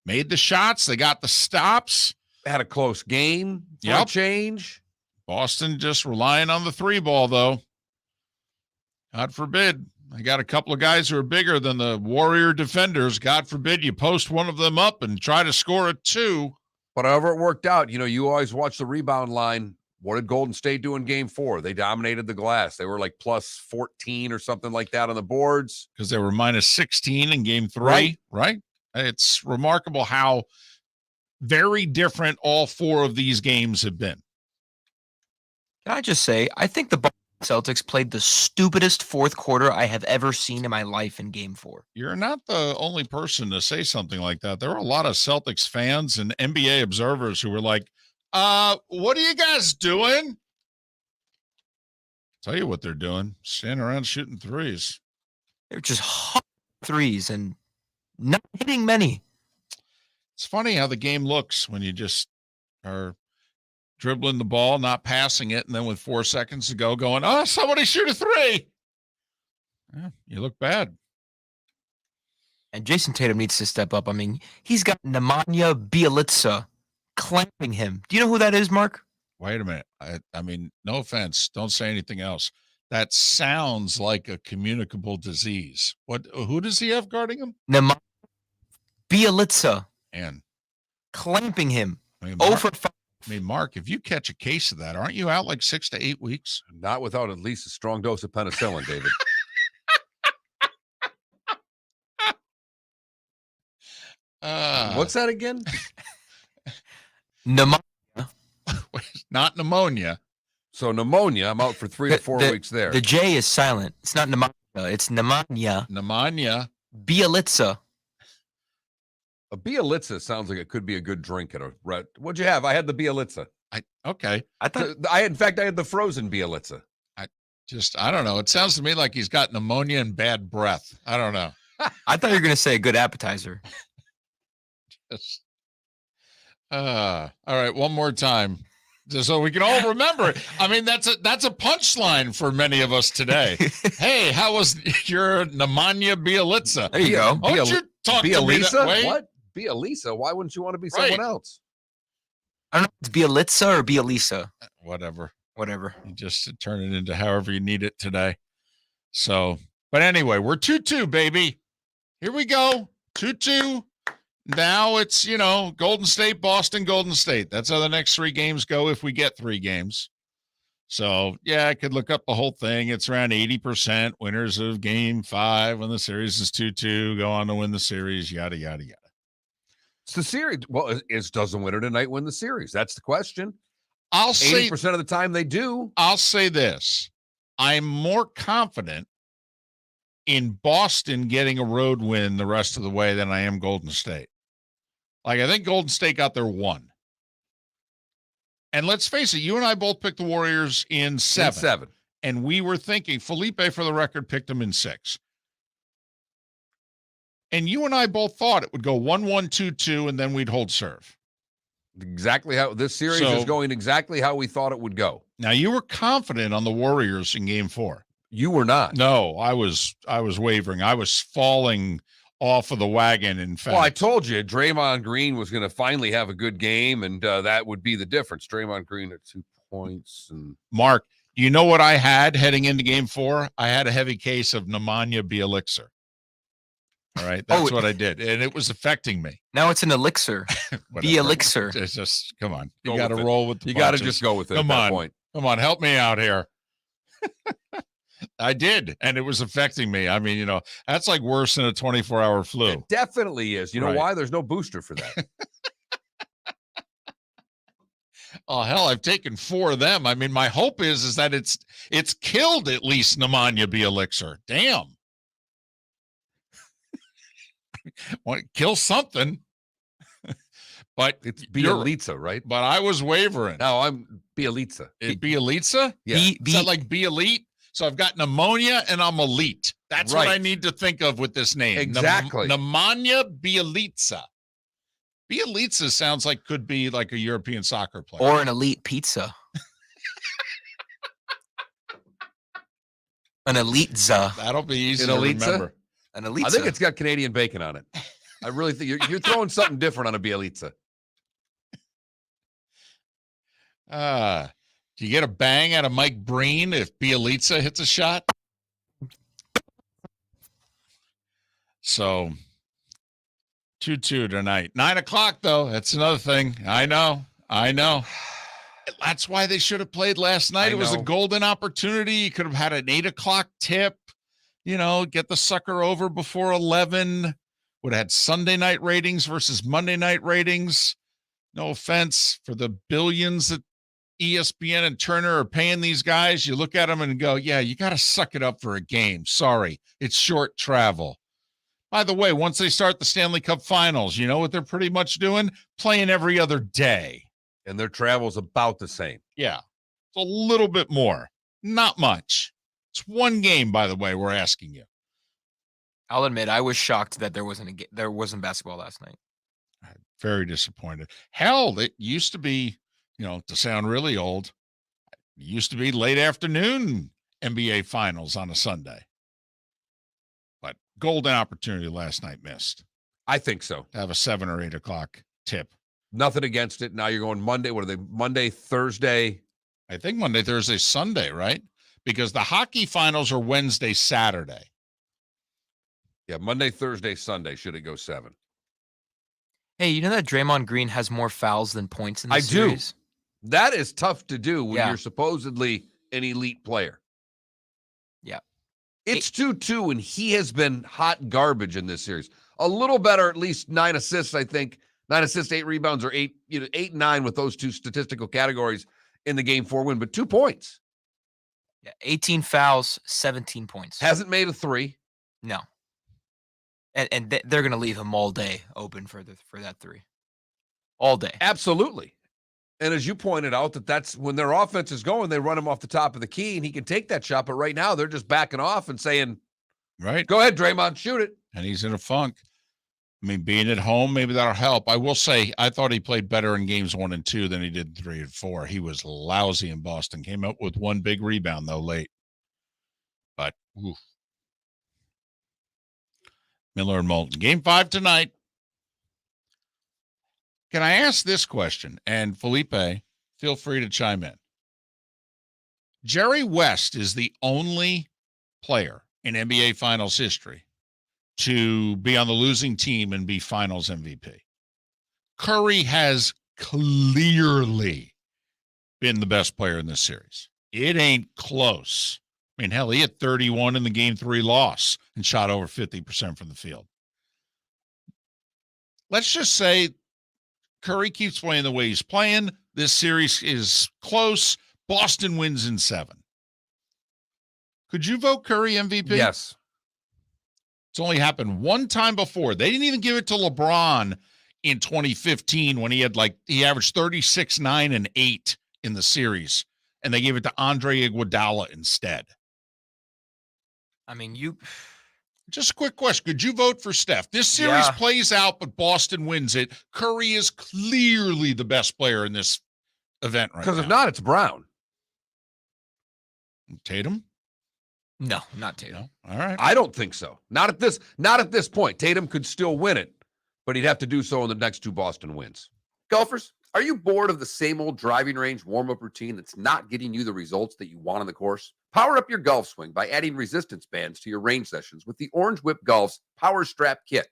Speaker 2: Made the shots. They got the stops.
Speaker 3: Had a close game for a change.
Speaker 2: Boston just relying on the 3 ball, though. God forbid. I got a couple of guys who are bigger than the Warrior defenders. God forbid you post one of them up and try to score a 2.
Speaker 3: But however it worked out, you always watch the rebound line. What did Golden State do in game 4? They dominated the glass. They were like plus 14 or something like that on the boards.
Speaker 2: Because they were minus 16 in game 3, right? It's remarkable how very different all 4 of these games have been.
Speaker 4: Can I just say, I think the Boston Celtics played the stupidest fourth quarter I have ever seen in my life in game 4.
Speaker 2: You're not the only person to say something like that. There were a lot of Celtics fans and NBA observers who were like, what are you guys doing? Tell you what they're doing. Standing around shooting threes.
Speaker 4: They're just hot threes and not hitting many.
Speaker 2: It's funny how the game looks when you just are dribbling the ball, not passing it, and then with 4 seconds to go going, oh, somebody shoot a 3. Yeah, you look bad.
Speaker 4: And Jason Tatum needs to step up. I mean, he's got Nemanja Bjelica clamping him. Do you know who that is, Mark?
Speaker 2: Wait a minute. I mean, no offense. Don't say anything else. That sounds like a communicable disease. Who does he have guarding him?
Speaker 4: Nemanja Bjelica.
Speaker 2: And
Speaker 4: clamping him.
Speaker 2: I mean,
Speaker 4: Over 5.
Speaker 2: I mean, Mark, if you catch a case of that, aren't you out like 6 to 8 weeks?
Speaker 3: Not without at least a strong dose of penicillin, David. What's that again?
Speaker 4: Pneumonia.
Speaker 2: Not pneumonia.
Speaker 3: So pneumonia, I'm out for 3 to 4 weeks there.
Speaker 4: The J is silent. It's not pneumonia. It's pneumonia.
Speaker 2: Pneumonia.
Speaker 4: Bjelica.
Speaker 3: A Bjelica sounds like it could be a good drink at a red. What'd you have? I had the Bjelica.
Speaker 2: Okay.
Speaker 3: I thought in fact I had the frozen Bjelica.
Speaker 2: I don't know. It sounds to me like he's got pneumonia and bad breath. I don't know.
Speaker 4: I thought you were going to say a good appetizer.
Speaker 2: Just, all right, one more time, just so we can all remember it. I mean, that's a punchline for many of us today. Hey, how was your pneumonia Bjelica?
Speaker 4: There you go.
Speaker 2: Don't you talk to me that way?
Speaker 3: What? Bjelica? Why wouldn't you want to be someone else?
Speaker 4: I don't know if it's Bjelica or Bjelica.
Speaker 2: Whatever.
Speaker 3: Mm-hmm.
Speaker 2: You just turn it into however you need it today. So, but anyway, we're 2-2, baby. Here we go. 2-2. Now it's, Golden State, Boston, Golden State. That's how the next 3 games go if we get 3 games. So, yeah, I could look up the whole thing. It's around 80% winners of game 5 when the series is 2-2, go on to win the series, yada, yada, yada.
Speaker 3: It's the series. Well, does the winner tonight win the series? That's the question.
Speaker 2: I'll say
Speaker 3: 80% of the time they do.
Speaker 2: I'll say this. I'm more confident in Boston getting a road win the rest of the way than I am Golden State. Like, I think Golden State got their 1. And let's face it, you and I both picked the Warriors in 7. And we were thinking, Felipe, for the record, picked them in 6. And you and I both thought it would go 1-1, 2-2, and then we'd hold serve.
Speaker 3: Exactly how this series is going, exactly how we thought it would go.
Speaker 2: Now, you were confident on the Warriors in game 4.
Speaker 3: You were not.
Speaker 2: No, I was wavering. I was falling off of the wagon. In fact,
Speaker 3: Well, I told you Draymond Green was going to finally have a good game, and that would be the difference. Draymond Green at 2 points. And
Speaker 2: Mark, you know what I had heading into game 4? I had a heavy case of pneumonia B elixir. All right. That's what I did. And it was affecting me.
Speaker 4: Now it's an elixir. B elixir.
Speaker 2: It's just, come on. You
Speaker 3: Go
Speaker 2: got to
Speaker 3: with it.
Speaker 2: roll with the
Speaker 3: you got to
Speaker 2: punches.
Speaker 3: just go with it
Speaker 2: Come
Speaker 3: at that
Speaker 2: on.
Speaker 3: point.
Speaker 2: Come on. Help me out here. I did. And it was affecting me. I mean, you know, that's like worse than a 24-hour flu.
Speaker 3: It definitely is. You know
Speaker 2: Right.
Speaker 3: why? There's no booster for that.
Speaker 2: Oh, hell, I've taken 4 of them. I mean, my hope is that it's killed at least pneumonia B elixir. Damn. Want to kill something. But
Speaker 3: It's
Speaker 2: you're-
Speaker 3: Bielitsa, right?
Speaker 2: But I was wavering.
Speaker 3: No, I'm Bielitsa.
Speaker 2: Bielitsa?
Speaker 3: Yeah.
Speaker 2: Is that like be elite? So I've got pneumonia and I'm elite. That's what I
Speaker 3: Right.
Speaker 2: need to think of with this name.
Speaker 3: Exactly.
Speaker 2: Pneumonia Bielitsa. Bielitsa sounds like could be like a European soccer player.
Speaker 4: Or an elite pizza. An elitza.
Speaker 2: That'll be easy
Speaker 3: An
Speaker 2: to
Speaker 3: Elitsa?
Speaker 2: remember.
Speaker 4: An elitza.
Speaker 3: I think it's got Canadian bacon on it. I really think you're throwing something different on a Bielitsa.
Speaker 2: Do you get a bang out of Mike Breen if Bielitsa hits a shot? So 2-2 tonight. 9 o'clock, though. That's another thing. I know. That's why they should have played last night.
Speaker 3: I
Speaker 2: It was a
Speaker 3: know.
Speaker 2: golden opportunity. You could have had an 8 o'clock tip, you know, get the sucker over before 11. Would have had Sunday night ratings versus Monday night ratings. No offense for the billions that ESPN and Turner are paying these guys. You look at them and go, yeah, you got to suck it up for a game. Sorry, it's short travel. By the way, once they start the Stanley Cup Finals, you know what they're pretty much doing? Playing every other day.
Speaker 3: And their travel's about the same.
Speaker 2: Yeah, it's a little bit more. Not much. It's one game, by the way, we're asking you.
Speaker 4: I'll admit I was shocked that there wasn't basketball last night.
Speaker 2: Very disappointed. Hell, it used to be, you know, to sound really old, it used to be late afternoon NBA Finals on a Sunday. But golden opportunity last night missed.
Speaker 3: I think so.
Speaker 2: To have a 7 or 8 o'clock tip.
Speaker 3: Nothing against it. Now you're going Monday. What are they? Monday, Thursday.
Speaker 2: I think Monday, Thursday, Sunday, right? Because the hockey finals are Wednesday, Saturday.
Speaker 3: Yeah, Monday, Thursday, Sunday. Should it go 7?
Speaker 4: Hey, you know that Draymond Green has more fouls than points in the
Speaker 3: I do.
Speaker 4: series?
Speaker 3: That is tough to do when
Speaker 4: Yeah.
Speaker 3: you're supposedly an elite player.
Speaker 4: Yeah.
Speaker 3: It's 2-2, and he has been hot garbage in this series. A little better, at least 9 assists, I think. 9 assists, 8 rebounds, or 8 and 9 with those two statistical categories in the game 4 win, but 2 points.
Speaker 4: Yeah, 18 fouls, 17 points.
Speaker 3: Hasn't made a 3.
Speaker 4: No. And they're going to leave him all day open for that 3. All day.
Speaker 3: Absolutely. And as you pointed out, that's when their offense is going, they run him off the top of the key, and he can take that shot. But right now, they're just backing off and saying,
Speaker 2: Right.
Speaker 3: go ahead, Draymond, shoot it.
Speaker 2: And he's in a funk. I mean, being at home, maybe that'll help. I will say, I thought he played better in games 1 and 2 than he did 3 and 4. He was lousy in Boston. Came up with 1 big rebound, though, late. But, oof. Miller and Moulton. Game 5 tonight. Can I ask this question? And Felipe, feel free to chime in. Jerry West is the only player in NBA Finals history to be on the losing team and be Finals MVP. Curry has clearly been the best player in this series. It ain't close. I mean, hell, he had 31 in the game 3 loss and shot over 50% from the field. Let's just say Curry keeps playing the way he's playing. This series is close. Boston wins in 7. Could you vote Curry MVP?
Speaker 3: Yes.
Speaker 2: It's only happened one time before. They didn't even give it to LeBron in 2015 when he averaged 36, 9, and 8 in the series. And they gave it to Andre Iguodala instead.
Speaker 4: I mean,
Speaker 2: Just a quick question. Could you vote for Steph? This series
Speaker 4: Yeah.
Speaker 2: plays out, but Boston wins it. Curry is clearly the best player in this event right now.
Speaker 3: Because if not, it's Brown.
Speaker 2: Tatum?
Speaker 4: No, not Tatum.
Speaker 2: No? All right.
Speaker 3: I don't think so. Not at this point. Tatum could still win it, but he'd have to do so in the next 2 Boston wins.
Speaker 5: Golfers, are you bored of the same old driving range warm-up routine that's not getting you the results that you want on the course? Power up your golf swing by adding resistance bands to your range sessions with the Orange Whip Golf's Power Strap Kit.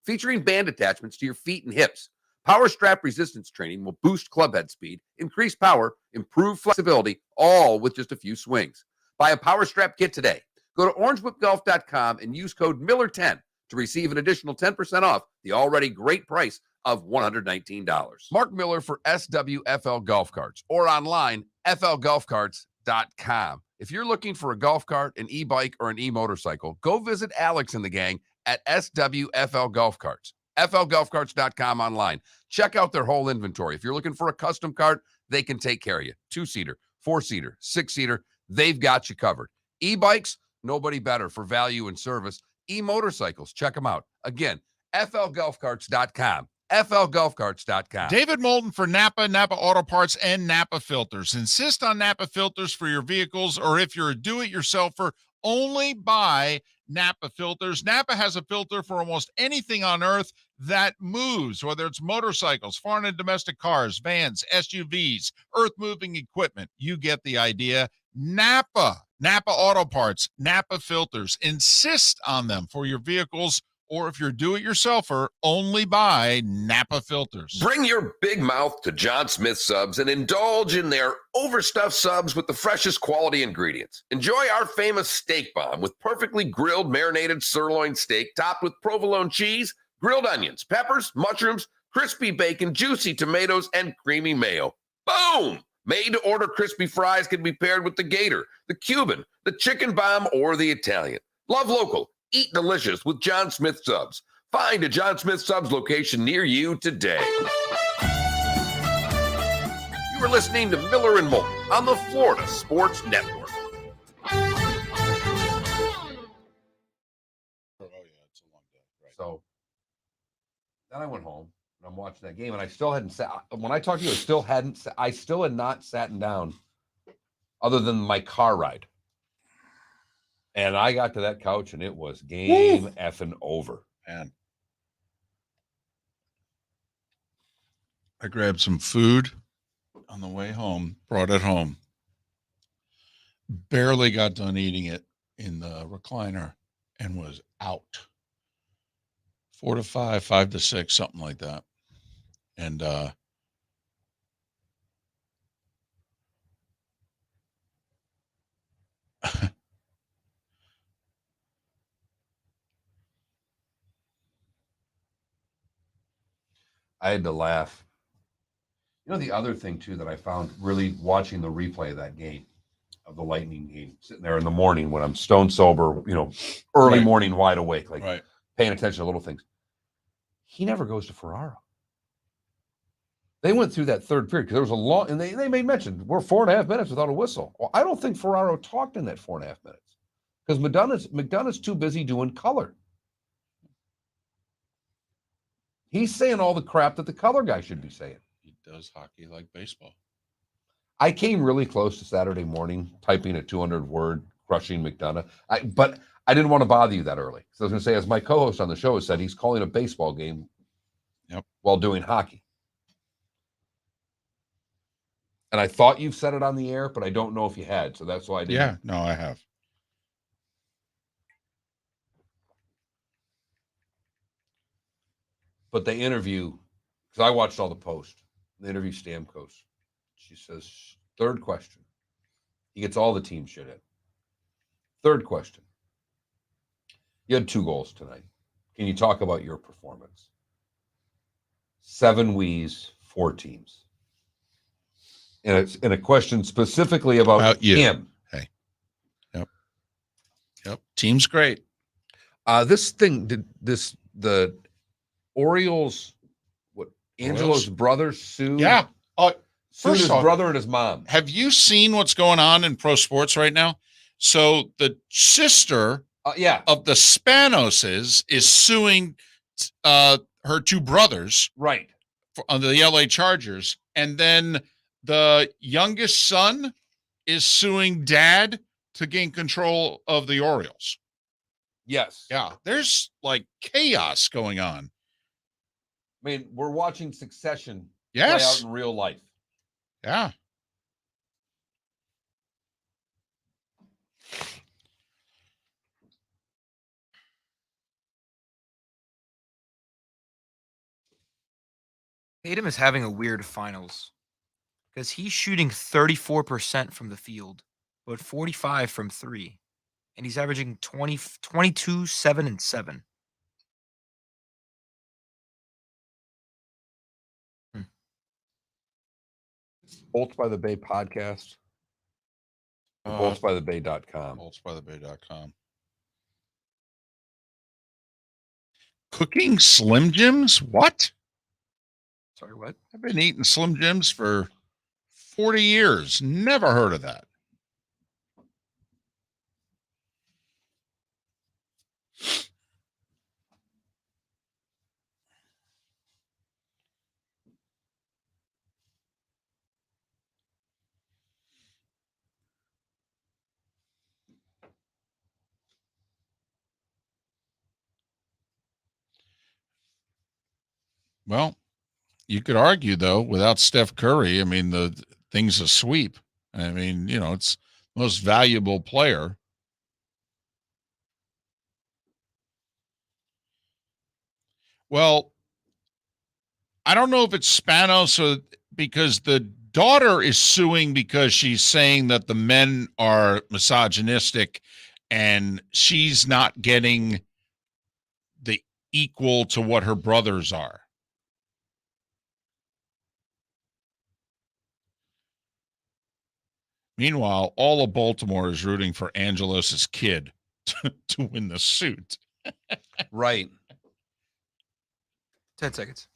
Speaker 5: Featuring band attachments to your feet and hips, Power Strap resistance training will boost clubhead speed, increase power, improve flexibility, all with just a few swings. Buy a Power Strap Kit today. Go to orangewhipgolf.com and use code Miller10 to receive an additional 10% off the already great price of $119.
Speaker 3: Mark Miller for SWFL Golf Carts or online, flgolfcarts.com. If you're looking for a golf cart, an e-bike, or an e-motorcycle, go visit Alex and the gang at SWFL Golf Carts. flgolfcarts.com online. Check out their whole inventory. If you're looking for a custom cart, they can take care of you. 2-seater, 4-seater, 6-seater, they've got you covered. E-bikes, nobody better for value and service. E-motorcycles, check them out. Again, flgolfcarts.com. flgolfcarts.com.
Speaker 2: David Moulton for Napa, Napa Auto Parts, and Napa Filters. Insist on Napa filters for your vehicles, or if you're a do-it-yourselfer, only buy Napa filters. Napa has a filter for almost anything on earth that moves, whether it's motorcycles, foreign and domestic cars, vans, SUVs, earth-moving equipment. You get the idea. Napa Auto Parts, Napa filters. Insist on them for your vehicles, or if you're do-it-yourselfer, only buy Napa filters.
Speaker 6: Bring your big mouth to John Smith Subs and indulge in their overstuffed subs with the freshest quality ingredients. Enjoy our famous steak bomb with perfectly grilled marinated sirloin steak topped with provolone cheese, grilled onions, peppers, mushrooms, crispy bacon, juicy tomatoes, and creamy mayo. Boom! Made-to-order crispy fries can be paired with the Gator, the Cuban, the chicken bomb, or the Italian. Love local. Eat delicious with John Smith Subs. Find a John Smith Subs location near you today. You are listening to Miller and Moulton on the Florida Sports Network.
Speaker 3: So then I went home and I'm watching that game, and I still hadn't sat. When I talked to you, I still had not sat down other than my car ride. And I got to that couch and it was game effing over.
Speaker 2: Man. I grabbed some food on the way home, brought it home. Barely got done eating it in the recliner and was out. 4 to 5, 5 to 6, something like that. And
Speaker 3: I had to laugh. You know, the other thing too that I found really watching the replay of that game, of the Lightning game, sitting there in the morning when I'm stone sober, early morning, wide awake, paying attention to little things. He never goes to Ferraro. They went through that third period because there was a long, and they made mention, we're 4.5 minutes without a whistle. Well, I don't think Ferraro talked in that 4.5 minutes because McDonough's too busy doing color. He's saying all the crap that the color guy should be saying.
Speaker 2: he does hockey like baseball.
Speaker 3: I came really close to Saturday morning typing a 200-word crushing McDonough, but I didn't want to bother you that early. So I was going to say, as my co-host on the show has said, he's calling a baseball game while doing hockey. And I thought you've said it on the air, but I don't know if you had, so that's why I didn't.
Speaker 2: Yeah, no, I have.
Speaker 3: But they interview, because I watched all the post, they interview Stamkos. She says, third question. He gets all the team shit in. Third question. You had 2 goals tonight. Can you talk about your performance? 7 we's, 4 teams. And it's in a question specifically about him.
Speaker 2: Hey. Yep. Team's great.
Speaker 3: The Orioles, Angelo's brother sued?
Speaker 2: Yeah.
Speaker 3: Sued his brother and his mom.
Speaker 2: Have you seen what's going on in pro sports right now? So the sister of the Spanoses is suing her 2 brothers on the LA Chargers. And then the youngest son is suing dad to gain control of the Orioles.
Speaker 3: Yes.
Speaker 2: Yeah, there's like chaos going on.
Speaker 3: I mean, we're watching Succession play out
Speaker 2: Yes.
Speaker 3: in real life.
Speaker 2: Yeah.
Speaker 4: Tatum is having a weird finals because he's shooting 34% from the field, but 45 from three. And he's averaging 22, 7, and 7.
Speaker 3: Bolts by the Bay podcast. BoltsByTheBay.com.
Speaker 2: BoltsByTheBay.com. Cooking Slim Jims? What?
Speaker 4: Sorry, what?
Speaker 2: I've been eating Slim Jims for 40 years. Never heard of that. Well, you could argue, though, without Steph Curry, I mean, the thing's a sweep. I mean, it's the most valuable player. Well, I don't know if it's Spanos or because the daughter is suing because she's saying that the men are misogynistic and she's not getting the equal to what her brothers are. Meanwhile, all of Baltimore is rooting for Angelos's kid to win the suit.
Speaker 3: Right.
Speaker 4: 10 seconds.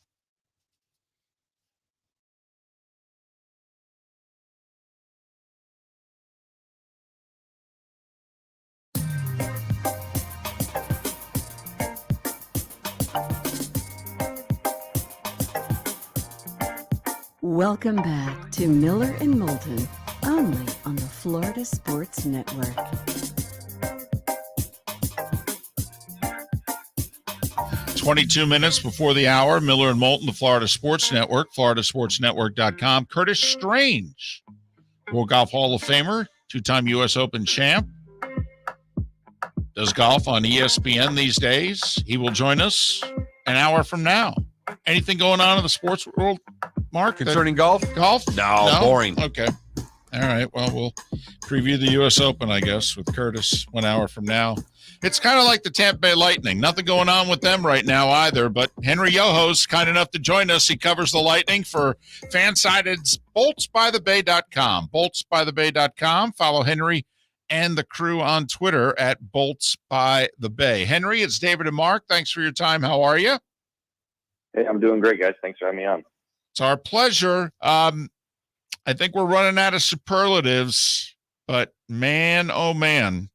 Speaker 1: Welcome back to Miller and Moulton, only on the Florida Sports Network.
Speaker 2: "22 minutes before the hour, Miller and Moulton, the Florida Sports Network, floridasportsnetwork.com. Curtis Strange, World Golf Hall of Famer, two-time U.S. Open champ, does golf on ESPN these days. He will join us an hour from now. Anything going on in the sports world, Mark?
Speaker 3: Concerning golf?
Speaker 2: Golf?
Speaker 3: No, boring.
Speaker 2: Okay. All right. Well, we'll preview the U.S. Open, I guess, with Curtis 1 hour from now. It's kind of like the Tampa Bay Lightning. Nothing going on with them right now either, but Henry Yoho's kind enough to join us. He covers the Lightning for FanSided's BoltsByTheBay.com. BoltsByTheBay.com. Follow Henry and the crew on Twitter at BoltsByTheBay. Henry, it's David and Mark. Thanks for your time. How are you?
Speaker 8: Hey, I'm doing great, guys. Thanks for having me on.
Speaker 2: It's our pleasure. I think we're running out of superlatives, but man, oh man,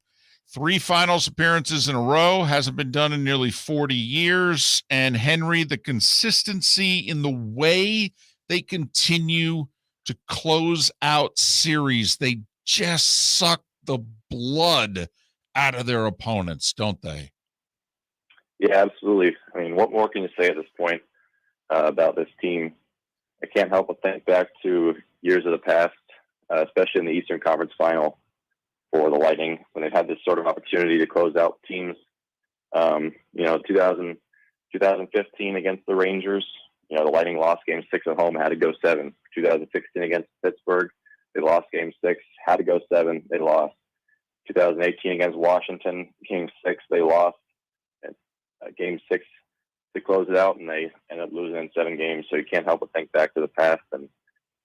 Speaker 2: 3 finals appearances in a row, hasn't been done in nearly 40 years. And Henry, the consistency in the way they continue to close out series, they just suck the blood out of their opponents, don't they?
Speaker 8: Yeah, absolutely. I mean, what more can you say at this point about this team? I can't help but think back to years of the past, especially in the Eastern Conference Final for the Lightning, when they had this sort of opportunity to close out teams. 2015 against the Rangers, the Lightning lost Game 6 at home, had to go 7. 2016 against Pittsburgh, they lost Game 6, had to go 7, they lost. 2018 against Washington, Game 6, they lost. Game 6 to close it out, and they ended up losing in 7 games. So you can't help but think back to the past and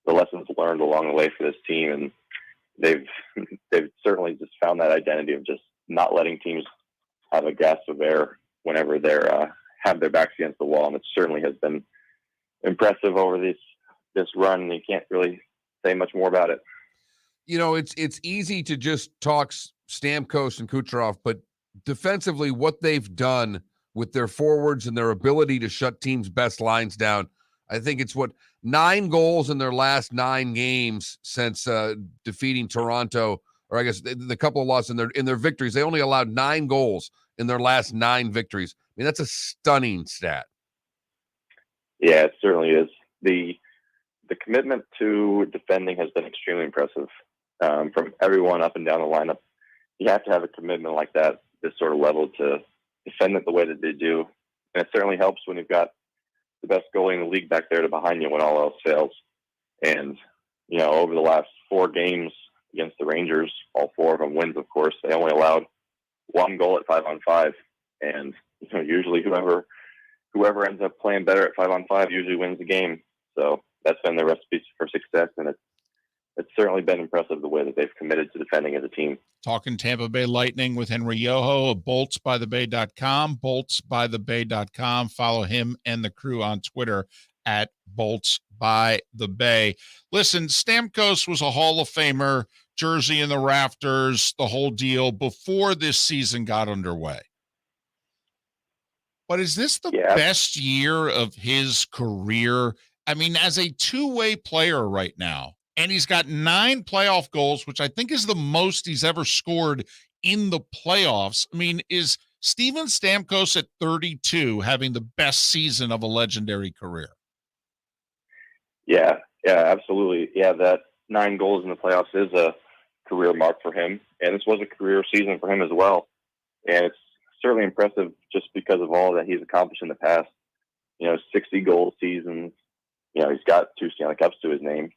Speaker 8: the lessons learned along the way for this team. And they've certainly just found that identity of just not letting teams have a gasp of air whenever they're have their backs against the wall. And it certainly has been impressive over this run. And you can't really say much more about it.
Speaker 3: It's easy to just talk Stamkos and Kucherov, but defensively, what they've done with their forwards and their ability to shut teams' best lines down. I think it's 9 goals in their last 9 games since defeating Toronto or I guess the couple of losses in their victories, they only allowed 9 goals in their last 9 victories. I mean, that's a stunning stat.
Speaker 8: Yeah, it certainly is. The commitment to defending has been extremely impressive from everyone up and down the lineup. You have to have a commitment like that, this sort of level, to defend it the way that they do. And it certainly helps when you've got the best goalie in the league back there to behind you when all else fails. And, over the last 4 games against the Rangers, all 4 of them wins, of course, they only allowed 1 goal at 5-on-5. And, usually whoever ends up playing better at 5-on-5 usually wins the game. So that's been their recipe for success. And it's certainly been impressive the way that they've committed to defending as a team.
Speaker 2: Talking Tampa Bay Lightning with Henry Yoho of boltsbythebay.com, boltsbythebay.com. Follow him and the crew on Twitter at boltsbythebay. Listen, Stamkos was a Hall of Famer, jersey in the rafters, the whole deal before this season got underway. But is this the best year of his career? I mean, as a two-way player right now, and he's got 9 playoff goals, which I think is the most he's ever scored in the playoffs. I mean, is Steven Stamkos at 32 having the best season of a legendary career?
Speaker 8: Yeah, absolutely. Yeah, that 9 goals in the playoffs is a career mark for him. And this was a career season for him as well. And it's certainly impressive just because of all that he's accomplished in the past. 60 goal seasons. He's got 2 Stanley Cups to his name.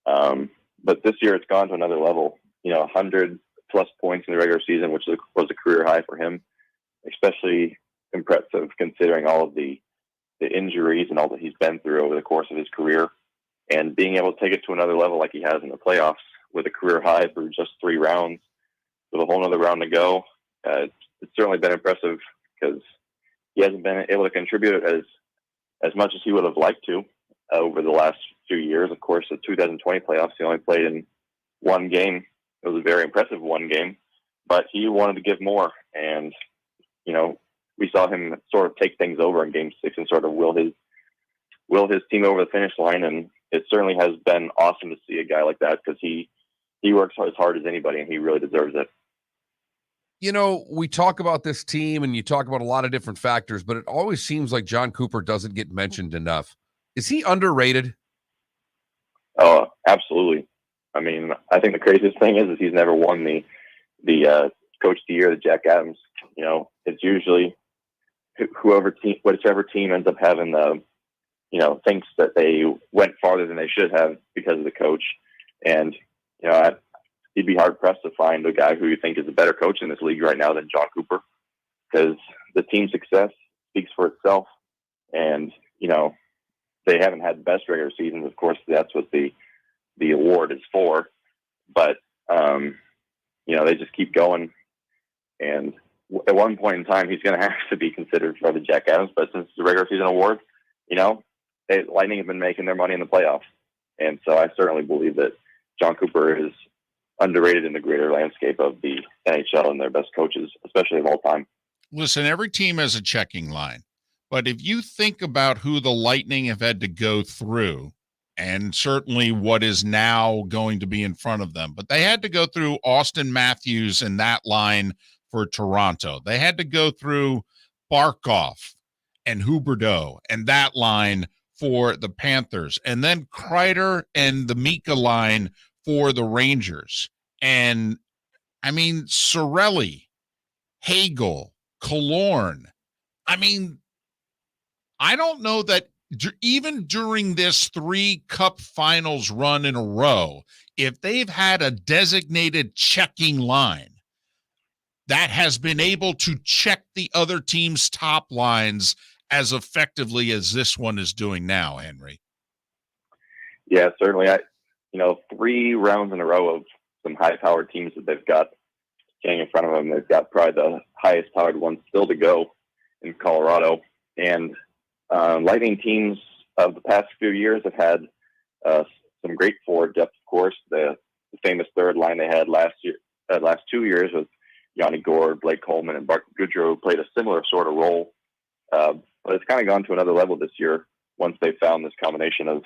Speaker 8: But this year it's gone to another level. 100 plus points in the regular season, which was a career high for him. Especially impressive considering all of the injuries and all that he's been through over the course of his career. And being able to take it to another level like he has in the playoffs with a career high through just 3 rounds with a whole other round to go. It's certainly been impressive because he hasn't been able to contribute as much as he would have liked to over the last few years. Of course, the 2020 playoffs, he only played in 1 game. It was a very impressive 1 game, but he wanted to give more. And, we saw him sort of take things over in Game 6 and sort of will his team over the finish line. And it certainly has been awesome to see a guy like that because he works as hard as anybody and he really deserves it.
Speaker 3: We talk about this team and you talk about a lot of different factors, but it always seems like John Cooper doesn't get mentioned enough. Is he underrated?
Speaker 8: Oh, absolutely. I mean, I think the craziest thing is he's never won the Coach of the Year, the Jack Adams. It's usually whichever team ends up having the, thinks that they went farther than they should have because of the coach. And, you'd be hard pressed to find a guy who you think is a better coach in this league right now than John Cooper, because the team success speaks for itself. And, they haven't had the best regular seasons. Of course, that's what the award is for. But, they just keep going. And at one point in time, he's going to have to be considered for the Jack Adams. But since it's a regular season award, Lightning have been making their money in the playoffs. And so I certainly believe that John Cooper is underrated in the greater landscape of the NHL and their best coaches, especially of all time.
Speaker 2: Listen, every team has a checking line. But if you think about who the Lightning have had to go through, and certainly what is now going to be in front of them, but they had to go through Austin Matthews in that line for Toronto. They had to go through Barkov and Huberdeau and that line for the Panthers, and then Kreider and the Mika line for the Rangers. And I mean, Cirelli, Hagel, Killorn. I mean, I don't know that even during this 3 cup finals run in a row, if they've had a designated checking line that has been able to check the other team's top lines as effectively as this one is doing now, Henry.
Speaker 8: Yeah, certainly. 3 rounds in a row of some high-powered teams that they've got standing in front of them. They've got probably the highest-powered one still to go in Colorado. And Lightning teams of the past few years have had some great forward depth, of course. The famous third line they had last 2 years with Yanni Gourde, Blake Coleman, and Bart Goodrow played a similar sort of role. But it's kind of gone to another level this year once they found this combination of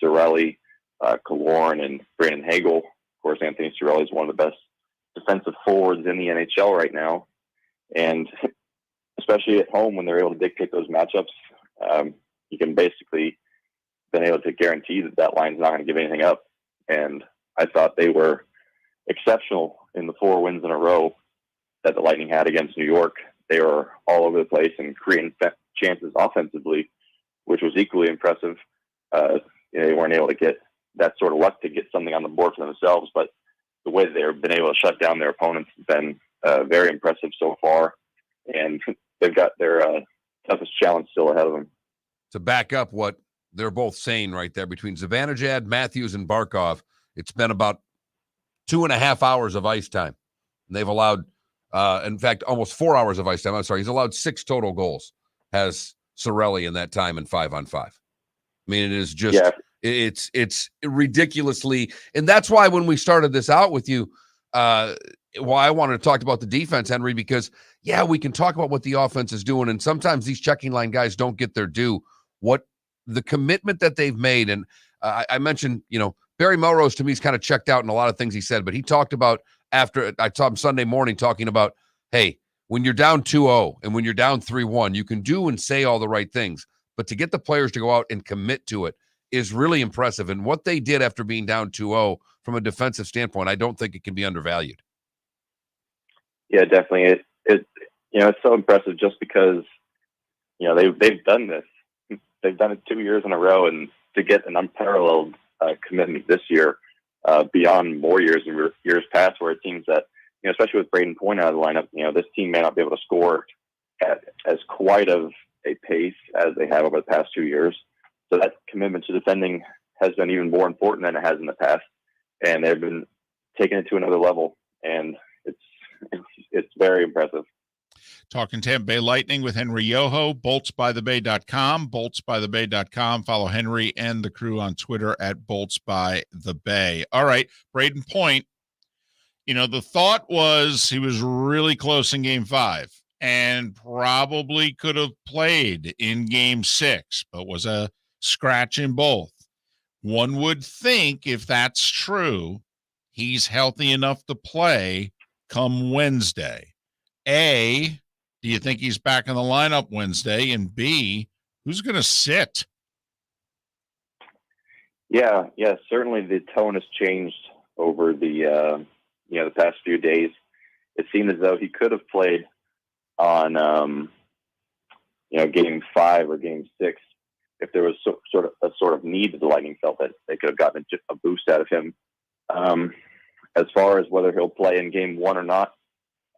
Speaker 8: Cirelli, Killorn, and Brandon Hagel. Of course, Anthony Cirelli is one of the best defensive forwards in the NHL right now. And especially at home when they're able to dictate those matchups, you can basically been able to guarantee that line's not going to give anything up. And I thought they were exceptional in the 4 wins in a row that the Lightning had against New York. They were all over the place and creating chances offensively, which was equally impressive. They weren't able to get that sort of luck to get something on the board for themselves, but the way they've been able to shut down their opponents has been very impressive so far. And they've got their toughest challenge still ahead of them.
Speaker 3: To back up what they're both saying right there, between Zibanejad, Matthews, and Barkov, it's been about 2.5 hours of ice time. And they've allowed, in fact, almost 4 hours of ice time. I'm sorry, he's allowed 6 total goals, has Cirelli in that time in 5-on-5. I mean, it is just, it's ridiculously, and that's why when we started this out with you, why I wanted to talk about the defense, Henry, because, yeah, we can talk about what the offense is doing, and sometimes these checking line guys don't get their due. What the commitment that they've made, and I mentioned, Barry Melrose to me is kind of checked out in a lot of things he said, but he talked about after I saw him Sunday morning talking about, hey, when you're down 2-0 and when you're down 3-1, you can do and say all the right things, but to get the players to go out and commit to it is really impressive. And what they did after being down 2-0 from a defensive standpoint, I don't think it can be undervalued.
Speaker 8: Yeah, definitely. It's so impressive just because, they've done this. They've done it 2 years in a row, and to get an unparalleled commitment this year, beyond more years and years past, where it seems that, especially with Braden Point out of the lineup, this team may not be able to score at as quite of a pace as they have over the past 2 years. So that commitment to defending has been even more important than it has in the past, and they've been taking it to another level, and it's very impressive.
Speaker 2: Talking Tampa Bay Lightning with Henry Yoho, boltsbythebay.com, boltsbythebay.com. Follow Henry and the crew on Twitter at boltsbythebay. All right, Braden Point, the thought was he was really close in Game 5 and probably could have played in Game 6, but was a scratch in both. One would think if that's true, he's healthy enough to play come Wednesday. A, do you think he's back in the lineup Wednesday? And B, who's going to sit?
Speaker 8: Yeah, certainly the tone has changed over the past few days. It seemed as though he could have played on Game 5 or Game 6 if there was sort of need that the Lightning felt that they could have gotten a boost out of him. As far as whether he'll play in Game 1 or not,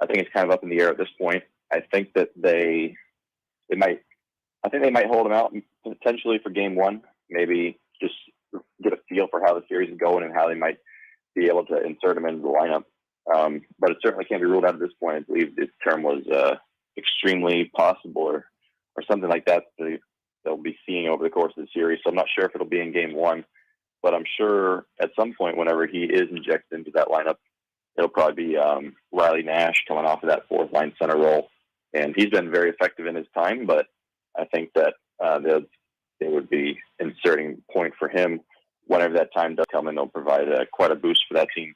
Speaker 8: I think it's kind of up in the air at this point. I think that they might hold him out potentially for Game 1, maybe just get a feel for how the series is going and how they might be able to insert him into the lineup. But it certainly can't be ruled out at this point. I believe this term was extremely possible or something like that they'll be seeing over the course of the series. So I'm not sure if it'll be in Game 1, but I'm sure at some point whenever he is injected into that lineup, it'll probably be Riley Nash coming off of that fourth line center role. And he's been very effective in his time, but I think that they would be inserting Point for him whenever that time does come, and they'll provide quite a boost for that team.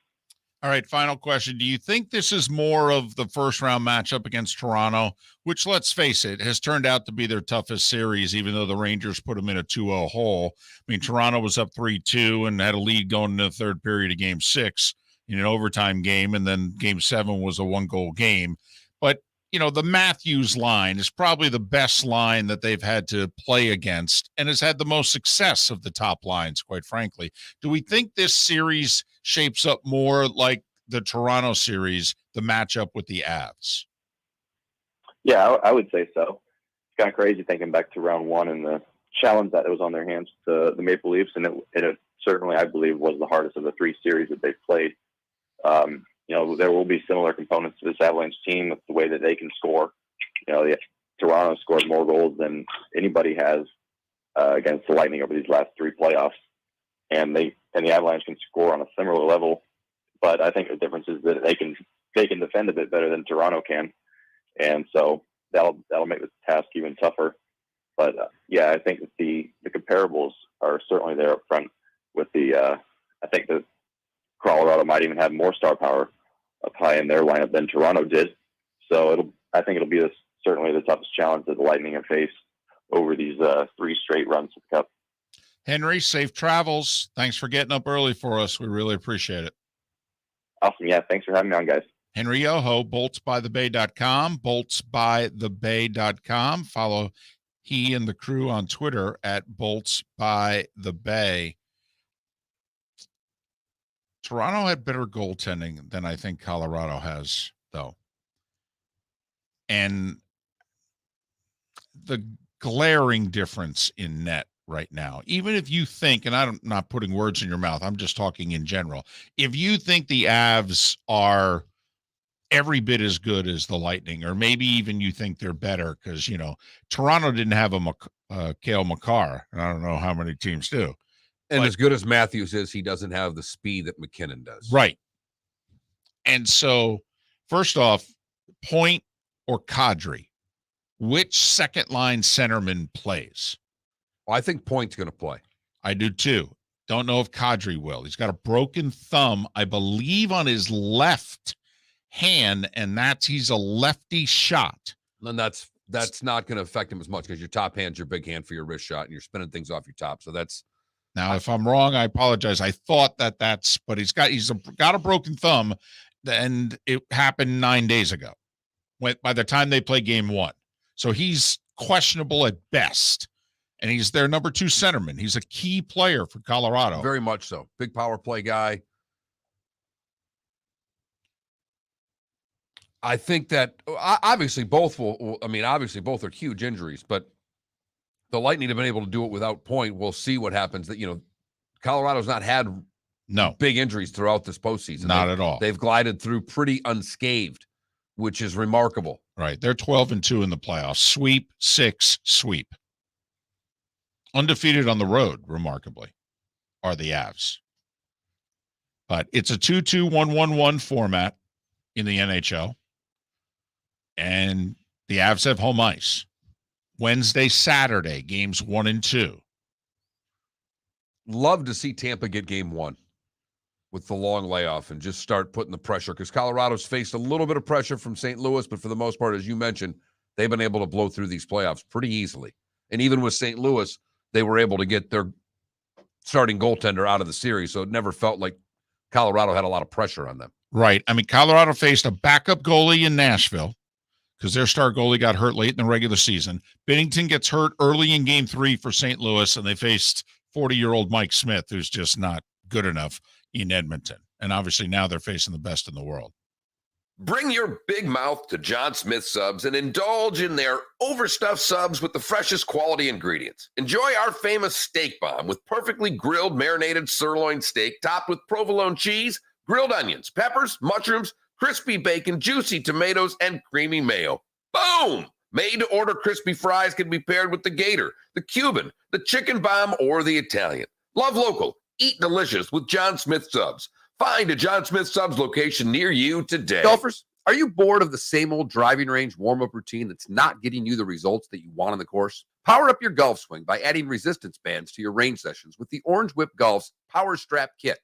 Speaker 2: All right, final question. Do you think this is more of the first-round matchup against Toronto, which, let's face it, has turned out to be their toughest series, even though the Rangers put them in a 2-0 hole? I mean, Toronto was up 3-2 and had a lead going into the third period of Game 6 in an overtime game, and then Game 7 was a one-goal game. But, the Matthews line is probably the best line that they've had to play against and has had the most success of the top lines, quite frankly. Do we think this series shapes up more like the Toronto series, the matchup with the Avs?
Speaker 8: Yeah, I would say so. It's kind of crazy thinking back to round 1 and the challenge that it was on their hands to the Maple Leafs, and it certainly, I believe, was the hardest of the 3 series that they've played. There will be similar components to this Avalanche team with the way that they can score. Toronto scored more goals than anybody has against the Lightning over these last 3 playoffs, and the Avalanche can score on a similar level. But I think the difference is that they can defend a bit better than Toronto can, and so that'll make the task even tougher. But I think that the comparables are certainly there up front with I think that Colorado might even have more star power up high in their lineup than Toronto did. So I think it'll be certainly the toughest challenge that the Lightning have faced over these 3 straight runs to the Cup.
Speaker 2: Henry, safe travels. Thanks for getting up early for us. We really appreciate it.
Speaker 8: Awesome. Yeah, thanks for having me on, guys.
Speaker 2: Henry Yoho, boltsbythebay.com, boltsbythebay.com. Follow he and the crew on Twitter at boltsbythebay. Toronto had better goaltending than I think Colorado has, though. And the glaring difference in net right now, even if you think, and I'm not putting words in your mouth, I'm just talking in general. If you think the Avs are every bit as good as the Lightning, or maybe even you think they're better because, Toronto didn't have a Cale Makar. And I don't know how many teams do.
Speaker 3: And as good as Matthews is, he doesn't have the speed that McKinnon does.
Speaker 2: Right. And so, first off, Point or Kadri, which second line centerman plays?
Speaker 3: Well, I think Point's going to play.
Speaker 2: I do too. Don't know if Kadri will. He's got a broken thumb, I believe, on his left hand, and he's a lefty shot.
Speaker 3: And that's not going to affect him as much because your top hand's your big hand for your wrist shot, and you're spinning things off your top. So that's.
Speaker 2: Now, if I'm wrong, I apologize. I thought but he's got a broken thumb, and it happened 9 days ago. By the time they play game 1, so he's questionable at best, and he's their number 2 centerman. He's a key player for Colorado.
Speaker 3: Very much so. Big power play guy. I think that obviously both obviously both are huge injuries, but the Lightning have been able to do it without Point. We'll see what happens. That Colorado's not had big injuries throughout this postseason.
Speaker 2: Not at all.
Speaker 3: They've glided through pretty unscathed, which is remarkable.
Speaker 2: Right. They're 12-2 in the playoffs. Sweep, 6, sweep. Undefeated on the road, remarkably, are the Avs. But it's a 2-2-1-1-1 format in the NHL. And the Avs have home ice. Wednesday, Saturday, games 1 and 2.
Speaker 3: Love to see Tampa get game 1 with the long layoff and just start putting the pressure, because Colorado's faced a little bit of pressure from St. Louis, but for the most part, as you mentioned, they've been able to blow through these playoffs pretty easily. And even with St. Louis, they were able to get their starting goaltender out of the series, so it never felt like Colorado had a lot of pressure on them.
Speaker 2: Right. I mean, Colorado faced a backup goalie in Nashville because their star goalie got hurt late in the regular season. Binnington gets hurt early in game 3 for St. Louis, and they faced 40-year-old Mike Smith, who's just not good enough in Edmonton. And obviously now they're facing the best in the world.
Speaker 6: Bring your big mouth to John Smith Subs and indulge in their overstuffed subs with the freshest quality ingredients. Enjoy our famous steak bomb with perfectly grilled marinated sirloin steak topped with provolone cheese, grilled onions, peppers, mushrooms, crispy bacon, juicy tomatoes, and creamy mayo. Boom! Made-to-order crispy fries can be paired with the Gator, the Cuban, the Chicken Bomb, or the Italian. Love local. Eat delicious with John Smith Subs. Find a John Smith Subs location near you today.
Speaker 5: Golfers, are you bored of the same old driving range warm-up routine that's not getting you the results that you want on the course? Power up your golf swing by adding resistance bands to your range sessions with the Orange Whip Golf's Power Strap Kit.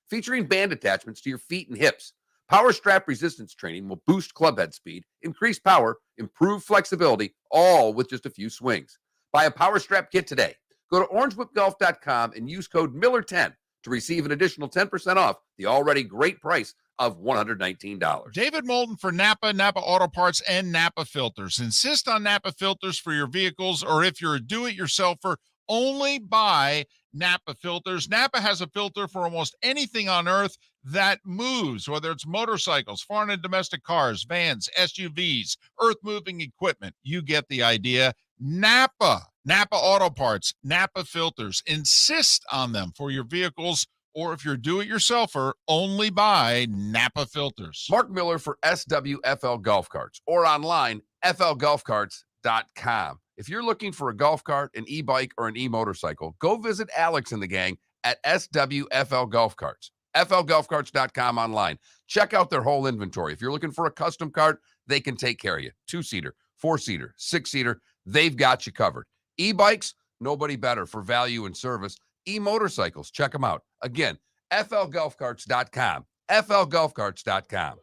Speaker 5: Featuring band attachments to your feet and hips, Power Strap resistance training will boost clubhead speed, increase power, improve flexibility, all with just a few swings. Buy a Power Strap Kit today. Go to orangewhipgolf.com and use code Miller10 to receive an additional 10% off the already great price of $119.
Speaker 2: David Moulton for Napa, Napa Auto Parts, and Napa Filters. Insist on Napa filters for your vehicles, or if you're a do-it-yourselfer, only buy Napa filters. Napa has a filter for almost anything on earth that moves, whether it's motorcycles, foreign and domestic cars, vans, SUVs, earth-moving equipment. You get the idea. Napa Auto Parts, Napa filters. Insist on them for your vehicles, or if you're do-it-yourselfer, only buy Napa filters.
Speaker 3: Mark Miller for SWFL Golf Carts, or online, flgolfcarts.com. If you're looking for a golf cart, an e-bike, or an e-motorcycle, go visit Alex and the gang at SWFL Golf Carts. flgolfcarts.com online. Check out their whole inventory. If you're looking for a custom cart, they can take care of you. 2-seater, 4-seater, 6-seater, they've got you covered. E-bikes, nobody better for value and service. E-motorcycles, check them out. Again, flgolfcarts.com. flgolfcarts.com.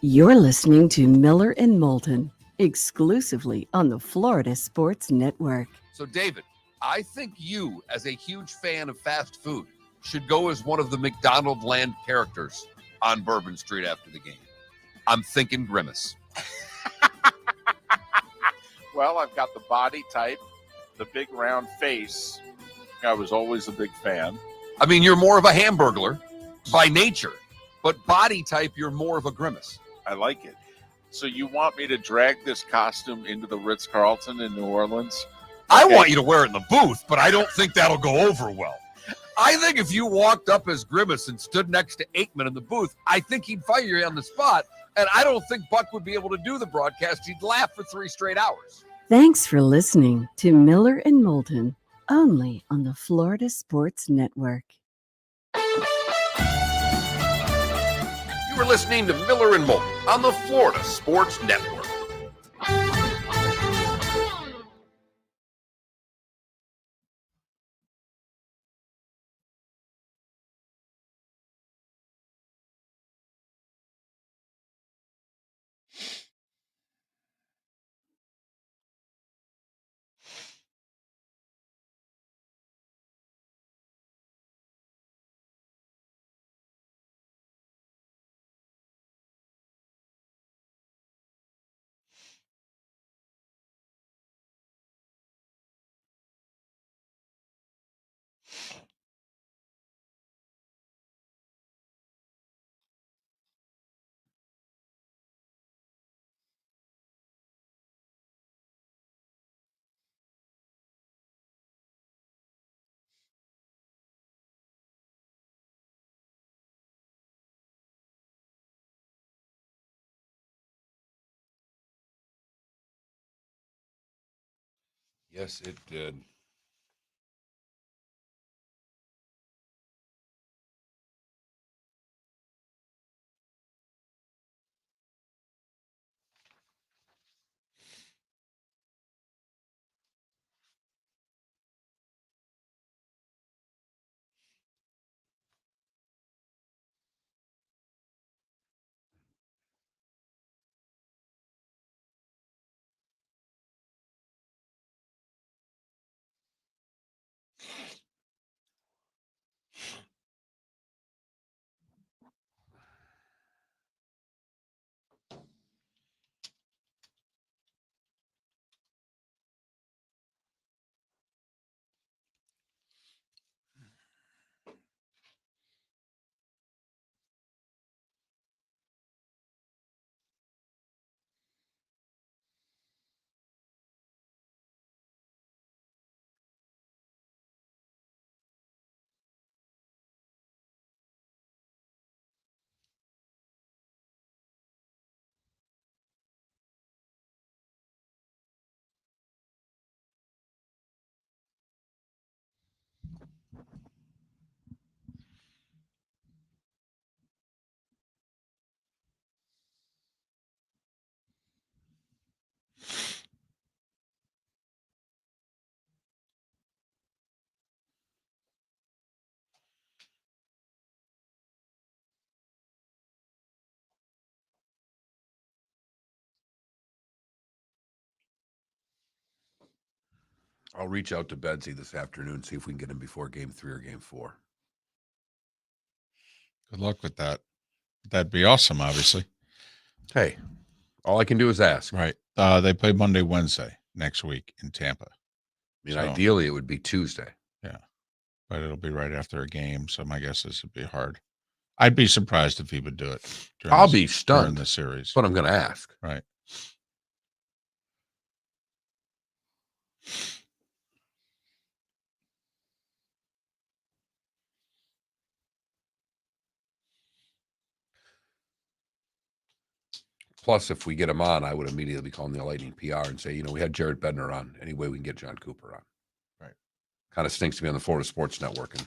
Speaker 1: You're listening to Miller and Moulton, exclusively on the Florida Sports Network.
Speaker 5: So, David, I think you, as a huge fan of fast food, should go as one of the McDonald Land characters on Bourbon Street after the game. I'm thinking Grimace.
Speaker 7: Well, I've got the body type, the big round face. I was always a big fan.
Speaker 5: I mean, you're more of a hamburglar by nature, but body type, you're more of a Grimace.
Speaker 7: I like it. So you want me to drag this costume into the Ritz-Carlton in New Orleans?
Speaker 5: I
Speaker 7: Okay.
Speaker 5: want you to wear it in the booth, but I don't think that'll go over well. I think if you walked up as Grimace and stood next to Aikman in the booth, I think he'd fire you on the spot. And I don't think Buck would be able to do the broadcast. He'd laugh for 3 straight hours.
Speaker 1: Thanks for listening to Miller and Moulton, only on the Florida Sports Network.
Speaker 5: You were listening to Miller and Moulton on the Florida Sports Network. Yes, it did. I'll reach out to Bedsy this afternoon, see if we can get him before game 3 or game 4.
Speaker 2: Good luck with that. That'd be awesome, obviously.
Speaker 5: Hey, all I can do is ask.
Speaker 2: Right. They play Monday, Wednesday next week in Tampa.
Speaker 5: I mean,
Speaker 2: So-
Speaker 5: ideally, it would be Tuesday.
Speaker 2: But it'll be right after a game. So my guess is it'd be hard. I'd be surprised if he would do it.
Speaker 5: I'll be
Speaker 2: during
Speaker 5: stunned.
Speaker 2: the series.
Speaker 5: That's what I'm going to ask.
Speaker 2: Right.
Speaker 5: Plus, if we get him on, I would immediately be calling the Lightning PR and say, you know, we had Jared Bednar on. Any way we can get John Cooper on.
Speaker 2: Right.
Speaker 5: Kind of stinks to be on the Florida Sports Network. And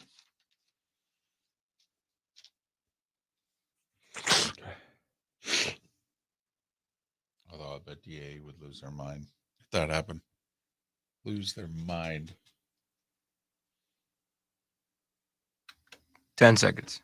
Speaker 2: Although I bet DA would lose their mind if that happened. Lose their mind.
Speaker 4: 10 seconds.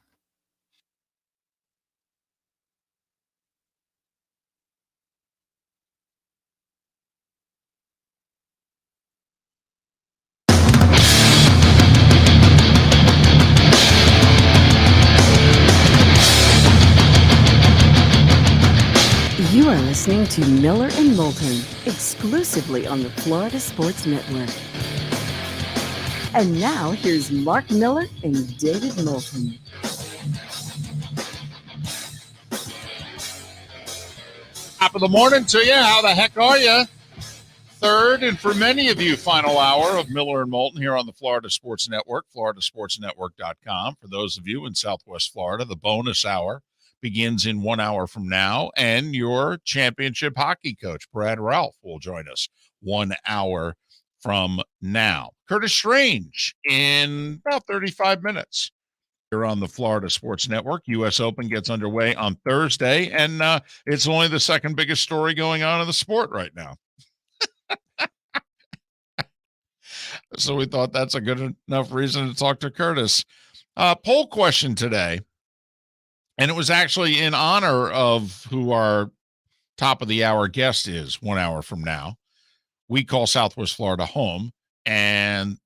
Speaker 1: listening to Miller and Moulton, exclusively on the Florida Sports Network. And now, here's Mark Miller and David Moulton.
Speaker 2: Top of the morning to you. How the heck are you? Third, and for many of you, final hour of Miller and Moulton here on the Florida Sports Network, floridasportsnetwork.com. For those of you in Southwest Florida, the bonus hour begins in 1 hour from now, and your championship hockey coach, Brad Ralph, will join us 1 hour from now. Curtis Strange in about 35 minutes. You're on the Florida Sports Network. U.S. Open gets underway on Thursday, and it's only the second biggest story going on in the sport right now. So we thought that's a good enough reason to talk to Curtis. Poll question today, and it was actually in honor of who our top of the hour guest is 1 hour from now. We call Southwest Florida home, and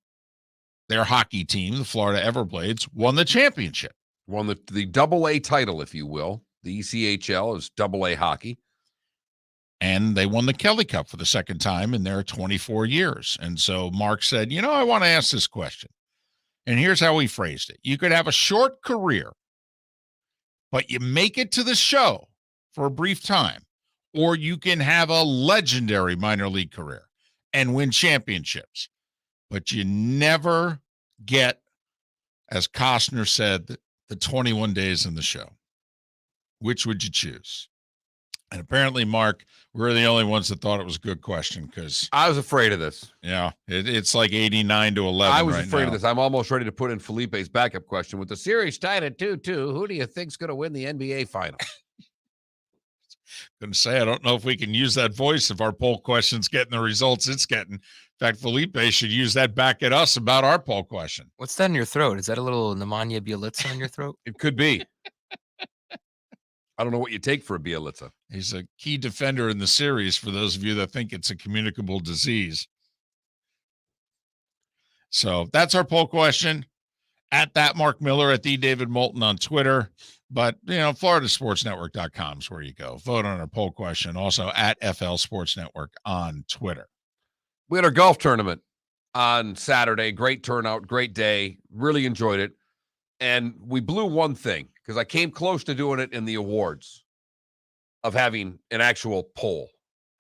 Speaker 2: their hockey team, the Florida Everblades, won the championship.
Speaker 3: Won the double-A title, if you will. The ECHL is double-A hockey.
Speaker 2: And they won the Kelly Cup for the second time in their 24 years. And so Mark said, I want to ask this question. And here's how he phrased it. You could have a short career, but you make it to the show for a brief time, or you can have a legendary minor league career and win championships, but you never get, as Costner said, the 21 days in the show. Which would you choose? And apparently, Mark, we're the only ones that thought it was a good question because
Speaker 3: I was afraid of this.
Speaker 2: Yeah, it's like 89 to 11.
Speaker 3: I was
Speaker 2: right
Speaker 3: afraid
Speaker 2: now.
Speaker 3: of this. I'm almost ready to put in Felipe's backup question. With the series tied at 2-2, who do you think's going to win the NBA Finals?
Speaker 2: Going to say, I don't know if we can use that voice if our poll question's getting the results it's getting. In fact, Felipe should use that back at us about our poll question.
Speaker 4: What's that in your throat? Is that a little pneumonia Bielitsa in your throat?
Speaker 3: It could be. I don't know what you take for a Bielitsa.
Speaker 2: He's a key defender in the series for those of you that think it's a communicable disease. So that's our poll question. At that Mark Miller, at the David Moulton on Twitter. But, floridasportsnetwork.com is where you go. Vote on our poll question. Also at FL Sports Network on Twitter.
Speaker 3: We had our golf tournament on Saturday. Great turnout, great day. Really enjoyed it. And we blew one thing because I came close to doing it in the awards of having an actual poll,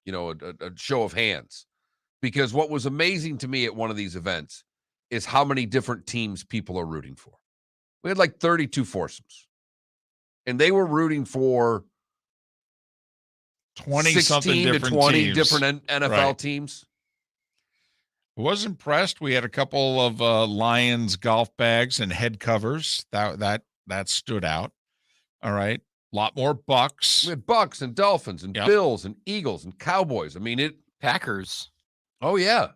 Speaker 3: a show of hands. Because what was amazing to me at one of these events is how many different teams people are rooting for. We had like 32 foursomes. And they were rooting for
Speaker 2: 20-something
Speaker 3: to 20
Speaker 2: teams.
Speaker 3: different NFL teams.
Speaker 2: I was impressed. We had a couple of Lions golf bags and head covers. That stood out. All right. A lot more Bucks.
Speaker 3: We had Bucks and Dolphins and Bills and Eagles and Cowboys. I mean,
Speaker 4: Packers.
Speaker 3: Oh, yeah.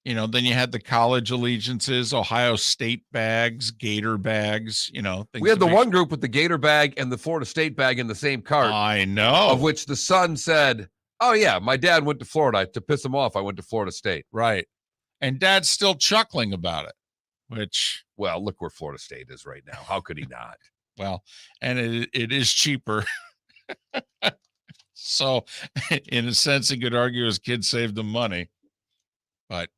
Speaker 2: Then you had the college allegiances, Ohio State bags, Gator bags,
Speaker 3: We had the one group with the Gator bag and the Florida State bag in the same cart.
Speaker 2: I know.
Speaker 3: Of which the son said, oh, yeah, my dad went to Florida. To piss him off, I went to Florida State.
Speaker 2: Right. And Dad's still chuckling about it, which...
Speaker 3: Well, look where Florida State is right now. How could he not?
Speaker 2: Well, and it is cheaper. So, in a sense, he could argue his kids saved him money. But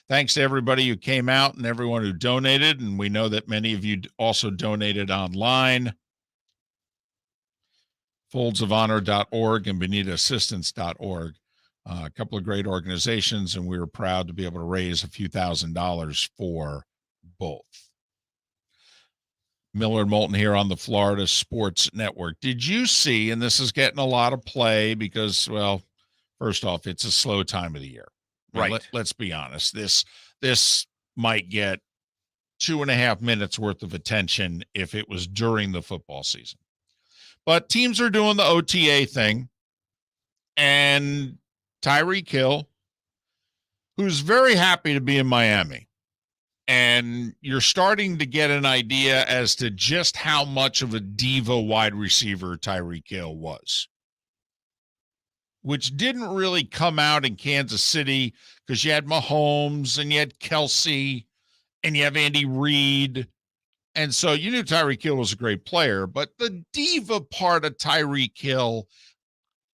Speaker 2: thanks to everybody who came out and everyone who donated. And we know that many of you also donated online. foldsofhonor.org and benitaassistance.org. A couple of great organizations, and we were proud to be able to raise a few $1,000s for both. Miller and Moulton here on the Florida Sports Network. Did you see, and this is getting a lot of play because, well, first off, it's a slow time of the year.
Speaker 3: Right.
Speaker 2: Let's be honest. This might get 2.5 minutes worth of attention if it was during the football season. But teams are doing the OTA thing, and Tyreek Hill, who's very happy to be in Miami, and you're starting to get an idea as to just how much of a diva wide receiver Tyreek Hill was, which didn't really come out in Kansas City because you had Mahomes and you had Kelsey and you have Andy Reid. And so you knew Tyreek Hill was a great player, but the diva part of Tyreek Hill,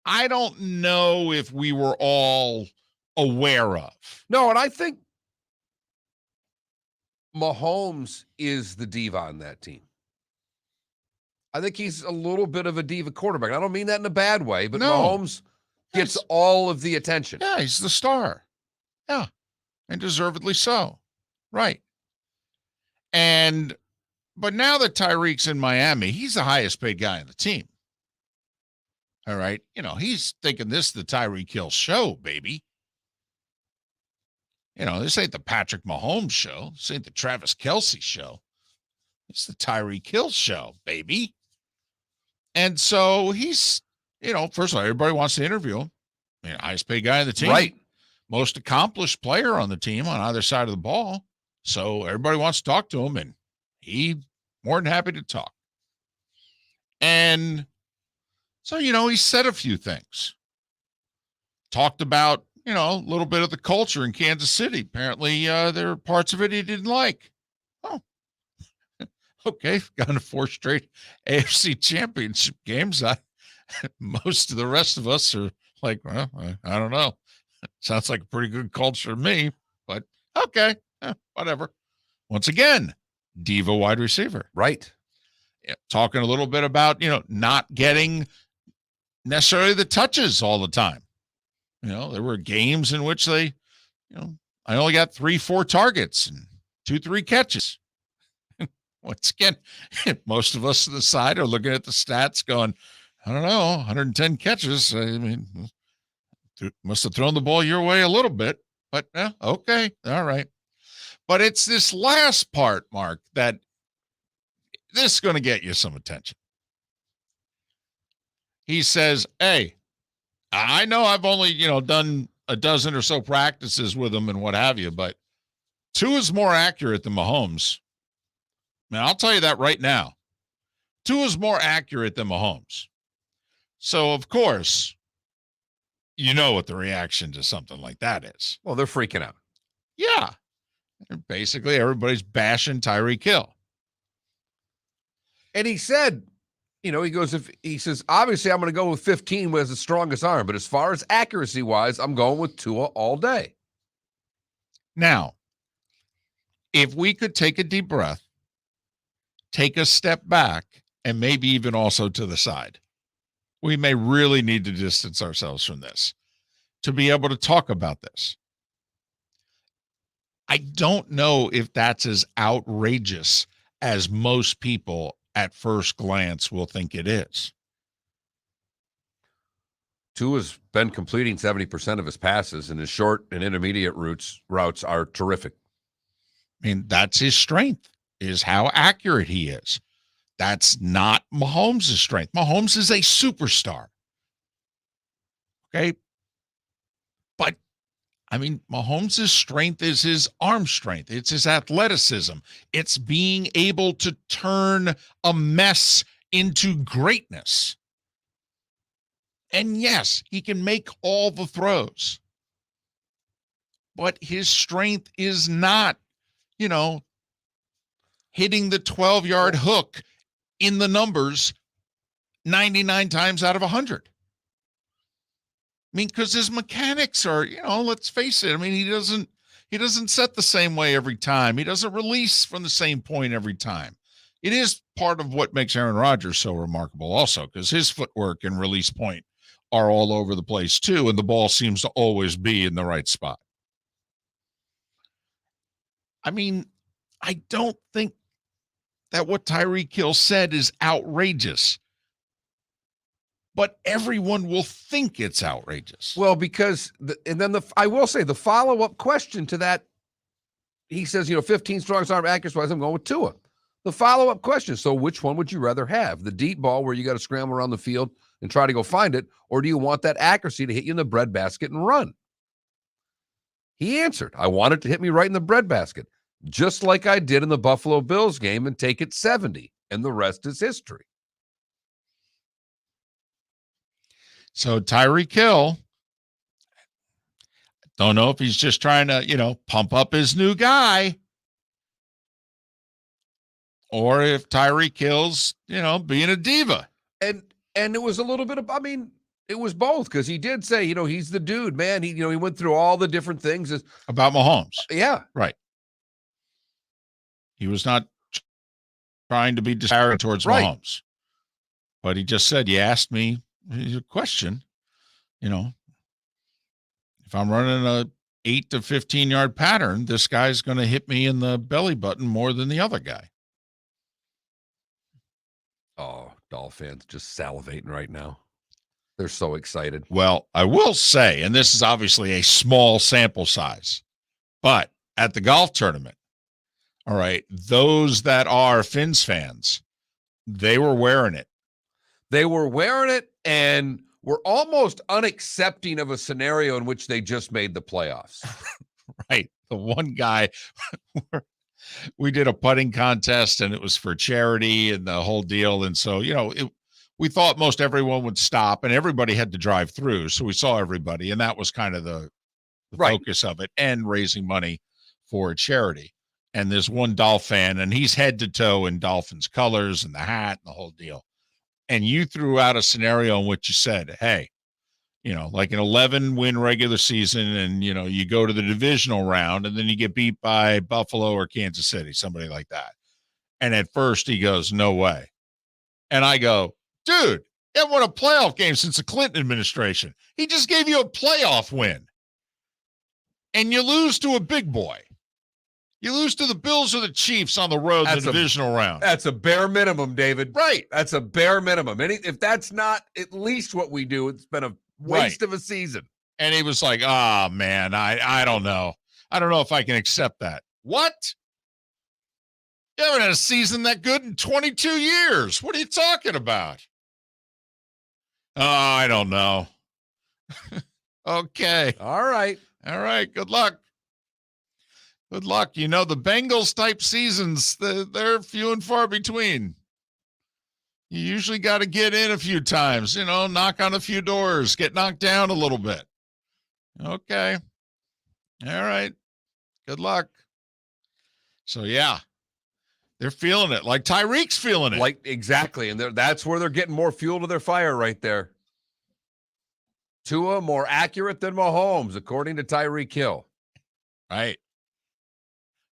Speaker 2: I don't know if we were all aware of.
Speaker 3: No, and I think Mahomes is the diva on that team. I think he's a little bit of a diva quarterback. I don't mean that in a bad way, but
Speaker 2: No.
Speaker 3: Mahomes gets all of the attention.
Speaker 2: Yeah, he's the star. Yeah, and deservedly so. Right. But now that Tyreek's in Miami, he's the highest paid guy on the team. All right. He's thinking this is the Tyreek Hill show, baby. This ain't the Patrick Mahomes show. This ain't the Travis Kelce show. It's the Tyreek Hill show, baby. And so he's, first of all, everybody wants to interview him. Highest paid guy on the team.
Speaker 3: Right.
Speaker 2: Most accomplished player on the team on either side of the ball. So everybody wants to talk to him, and he more than happy to talk. And so, he said a few things. Talked about, a little bit of the culture in Kansas City. Apparently, there are parts of it he didn't like. Oh, okay. Gone to 4 straight AFC championship games. Most of the rest of us are like, well, I don't know. Sounds like a pretty good culture to me, but okay, whatever. Once again, diva wide receiver.
Speaker 3: Right.
Speaker 2: Yeah, talking a little bit about, not getting necessarily the touches all the time. There were games in which I only got 3-4 targets and 2-3 catches. Once again, most of us on the side are looking at the stats going, I don't know, 110 catches. I mean, must have thrown the ball your way a little bit, but okay. All right. But it's this last part, Mark, that this is going to get you some attention. He says, hey, I know I've only, done a dozen or so practices with him and what have you, but Tua is more accurate than Mahomes. Man, I'll tell you that right now. Tua is more accurate than Mahomes. So, of course, what the reaction to something like that is.
Speaker 3: Well, they're freaking out.
Speaker 2: Yeah. Basically, everybody's bashing Tyreek Hill.
Speaker 3: And he said, he says, obviously I'm going to go with 15 who has the strongest arm, but as far as accuracy wise, I'm going with Tua all day.
Speaker 2: Now, if we could take a deep breath, take a step back, and maybe even also to the side, we may really need to distance ourselves from this to be able to talk about this. I don't know if that's as outrageous as most people at first glance will think it is.
Speaker 3: Tua's been completing 70% of his passes, and his short and intermediate routes are terrific.
Speaker 2: I mean, that's his strength, is how accurate he is. That's not Mahomes' strength. Mahomes is a superstar. Okay. But Mahomes' strength is his arm strength. It's his athleticism. It's being able to turn a mess into greatness. And yes, he can make all the throws. But his strength is not, hitting the 12-yard hook in the numbers 99 times out of 100. Because his mechanics are, let's face it. He doesn't set the same way every time. He doesn't release from the same point every time. It is part of what makes Aaron Rodgers so remarkable also, because his footwork and release point are all over the place too, and the ball seems to always be in the right spot. I don't think that what Tyreek Hill said is outrageous, but everyone will think it's outrageous.
Speaker 3: Well, because I will say the follow-up question to that, he says, 15 strongest arm accuracy wise, I'm going with Tua. The follow-up question, so which one would you rather have? The deep ball where you got to scramble around the field and try to go find it, or do you want that accuracy to hit you in the breadbasket and run? He answered, I want it to hit me right in the breadbasket, just like I did in the Buffalo Bills game and take it 70, and the rest is history.
Speaker 2: So Tyreek Hill, don't know if he's just trying to, pump up his new guy, or if Tyreek Hill's, being a diva.
Speaker 3: And it was a little bit of, It was both, because he did say, he's the dude, man. He went through all the different things.
Speaker 2: About Mahomes.
Speaker 3: Yeah.
Speaker 2: Right. He was not trying to be disparaging towards Mahomes. But he just said, you asked me a question, if I'm running a 8 to 15 yard pattern, this guy's going to hit me in the belly button more than the other guy.
Speaker 3: Oh, Dolphin fans just salivating right now. They're so excited.
Speaker 2: Well, I will say, and this is obviously a small sample size, but at the golf tournament, all right, those that are Finns fans, they were wearing it.
Speaker 3: They were wearing it and were almost unaccepting of a scenario in which they just made the playoffs.
Speaker 2: Right. The one guy, we did a putting contest and it was for charity and the whole deal. And so, we thought most everyone would stop and everybody had to drive through. So we saw everybody. And that was kind of the focus of it, and raising money for a charity. And there's one Dolphin fan, and he's head to toe in Dolphins colors and the hat and the whole deal. And you threw out a scenario in which you said, hey, like an 11-win regular season, and, you go to the divisional round and then you get beat by Buffalo or Kansas City, somebody like that. And at first he goes, no way. And I go, dude, you haven't won a playoff game since the Clinton administration. He just gave you a playoff win. And you lose to a big boy. You lose to the Bills or the Chiefs on the road in the divisional round.
Speaker 3: That's a bare minimum, David.
Speaker 2: Right.
Speaker 3: That's a bare minimum. If that's not at least what we do, it's been a waste of a season.
Speaker 2: And he was like, oh, man, I don't know. I don't know if I can accept that. What? You haven't had a season that good in 22 years. What are you talking about? Oh, I don't know. Okay.
Speaker 3: All right.
Speaker 2: Good luck. Good luck. The Bengals type seasons, they're few and far between. You usually got to get in a few times, knock on a few doors, get knocked down a little bit. Okay. All right. Good luck. So, yeah, they're feeling it. Like Tyreek's feeling it.
Speaker 3: Exactly. And that's where they're getting more fuel to their fire right there. Tua more accurate than Mahomes, according to Tyreek Hill.
Speaker 2: Right.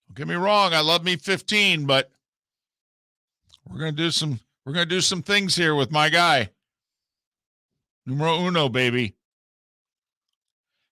Speaker 2: Don't get me wrong, I love me 15, but we're gonna do some things here with my guy. Numero uno, baby.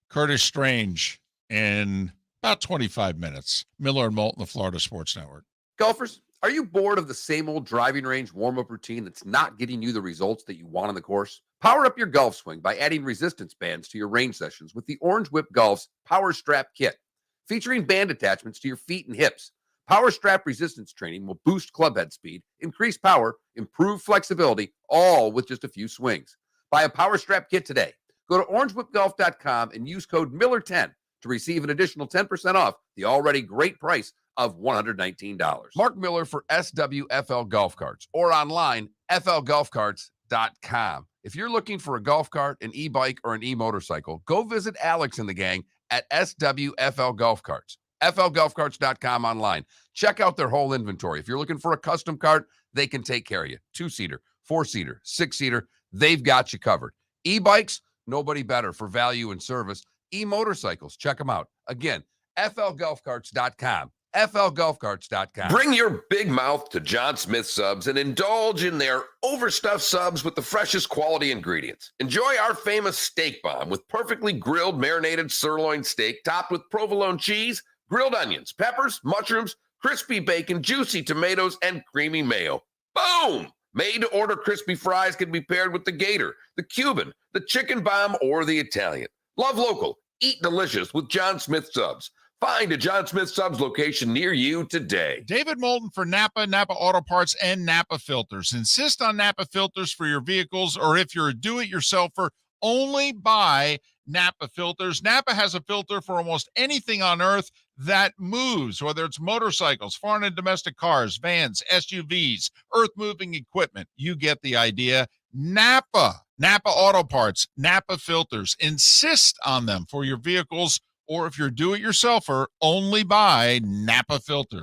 Speaker 2: Curtis Strange in about 25 minutes. Miller and Moulton, the Florida Sports Network.
Speaker 5: Golfers, are you bored of the same old driving range warm-up routine that's not getting you the results that you want on the course? Power up your golf swing by adding resistance bands to your range sessions with the Orange Whip Golf's Power Strap Kit. Featuring band attachments to your feet and hips, Power Strap resistance training will boost clubhead speed, increase power, improve flexibility, all with just a few swings. Buy a Power Strap kit today. Go to orangewhipgolf.com and use code Miller10 to receive an additional 10% off the already great price of $119. Mark Miller for SWFL Golf Carts, or online, flgolfcarts.com. If you're looking for a golf cart, an e-bike, or an e-motorcycle, go visit Alex and the gang at SWFL Golf Carts. flgolfcarts.com online. Check out their whole inventory. If you're looking for a custom cart, they can take care of you. 2-seater, 4-seater, 6-seater, they've got you covered. E-bikes, nobody better for value and service. E-motorcycles, check them out. Again, flgolfcarts.com. flgolfcarts.com.
Speaker 6: Bring your big mouth to John Smith Subs and indulge in their overstuffed subs with the freshest quality ingredients. Enjoy our famous steak bomb with perfectly grilled marinated sirloin steak topped with provolone cheese, grilled onions, peppers, mushrooms, crispy bacon, juicy tomatoes, and creamy mayo. Boom! Made-to-order crispy fries can be paired with the Gator, the Cuban, the chicken bomb, or the Italian. Love local. Eat delicious with John Smith Subs. Find a John Smith Subs location near you today.
Speaker 2: David Moulton for Napa, Napa Auto Parts, and Napa Filters. Insist on Napa filters for your vehicles, or if you're a do-it-yourselfer, only buy Napa filters. Napa has a filter for almost anything on earth that moves, whether it's motorcycles, foreign and domestic cars, vans, SUVs, earth-moving equipment. You get the idea. Napa Auto Parts, Napa filters. Insist on them for your vehicles, or if you're do-it-yourselfer, only buy Napa filters.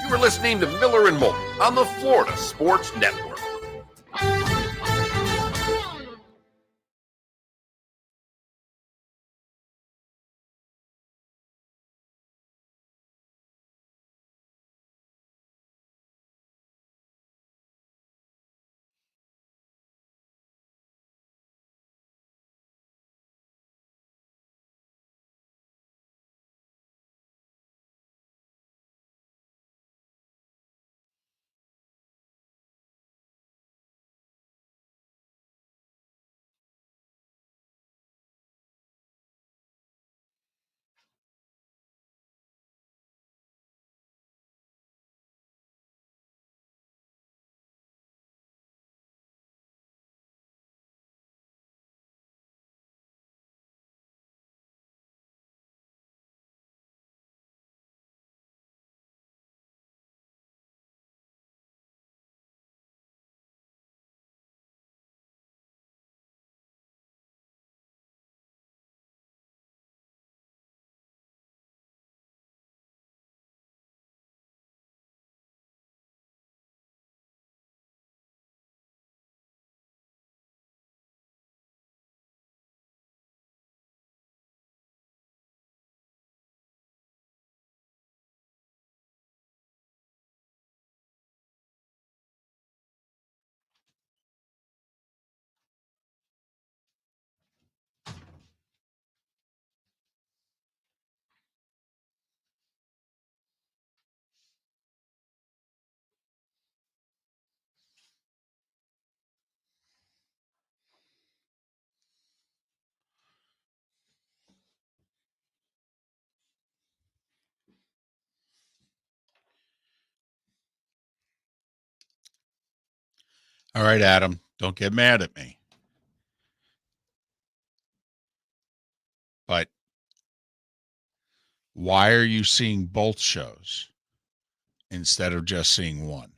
Speaker 5: You are listening to Miller and Moulton on the Florida Sports Network.
Speaker 2: All right, Adam, don't get mad at me. But why are you seeing both shows instead of just seeing one?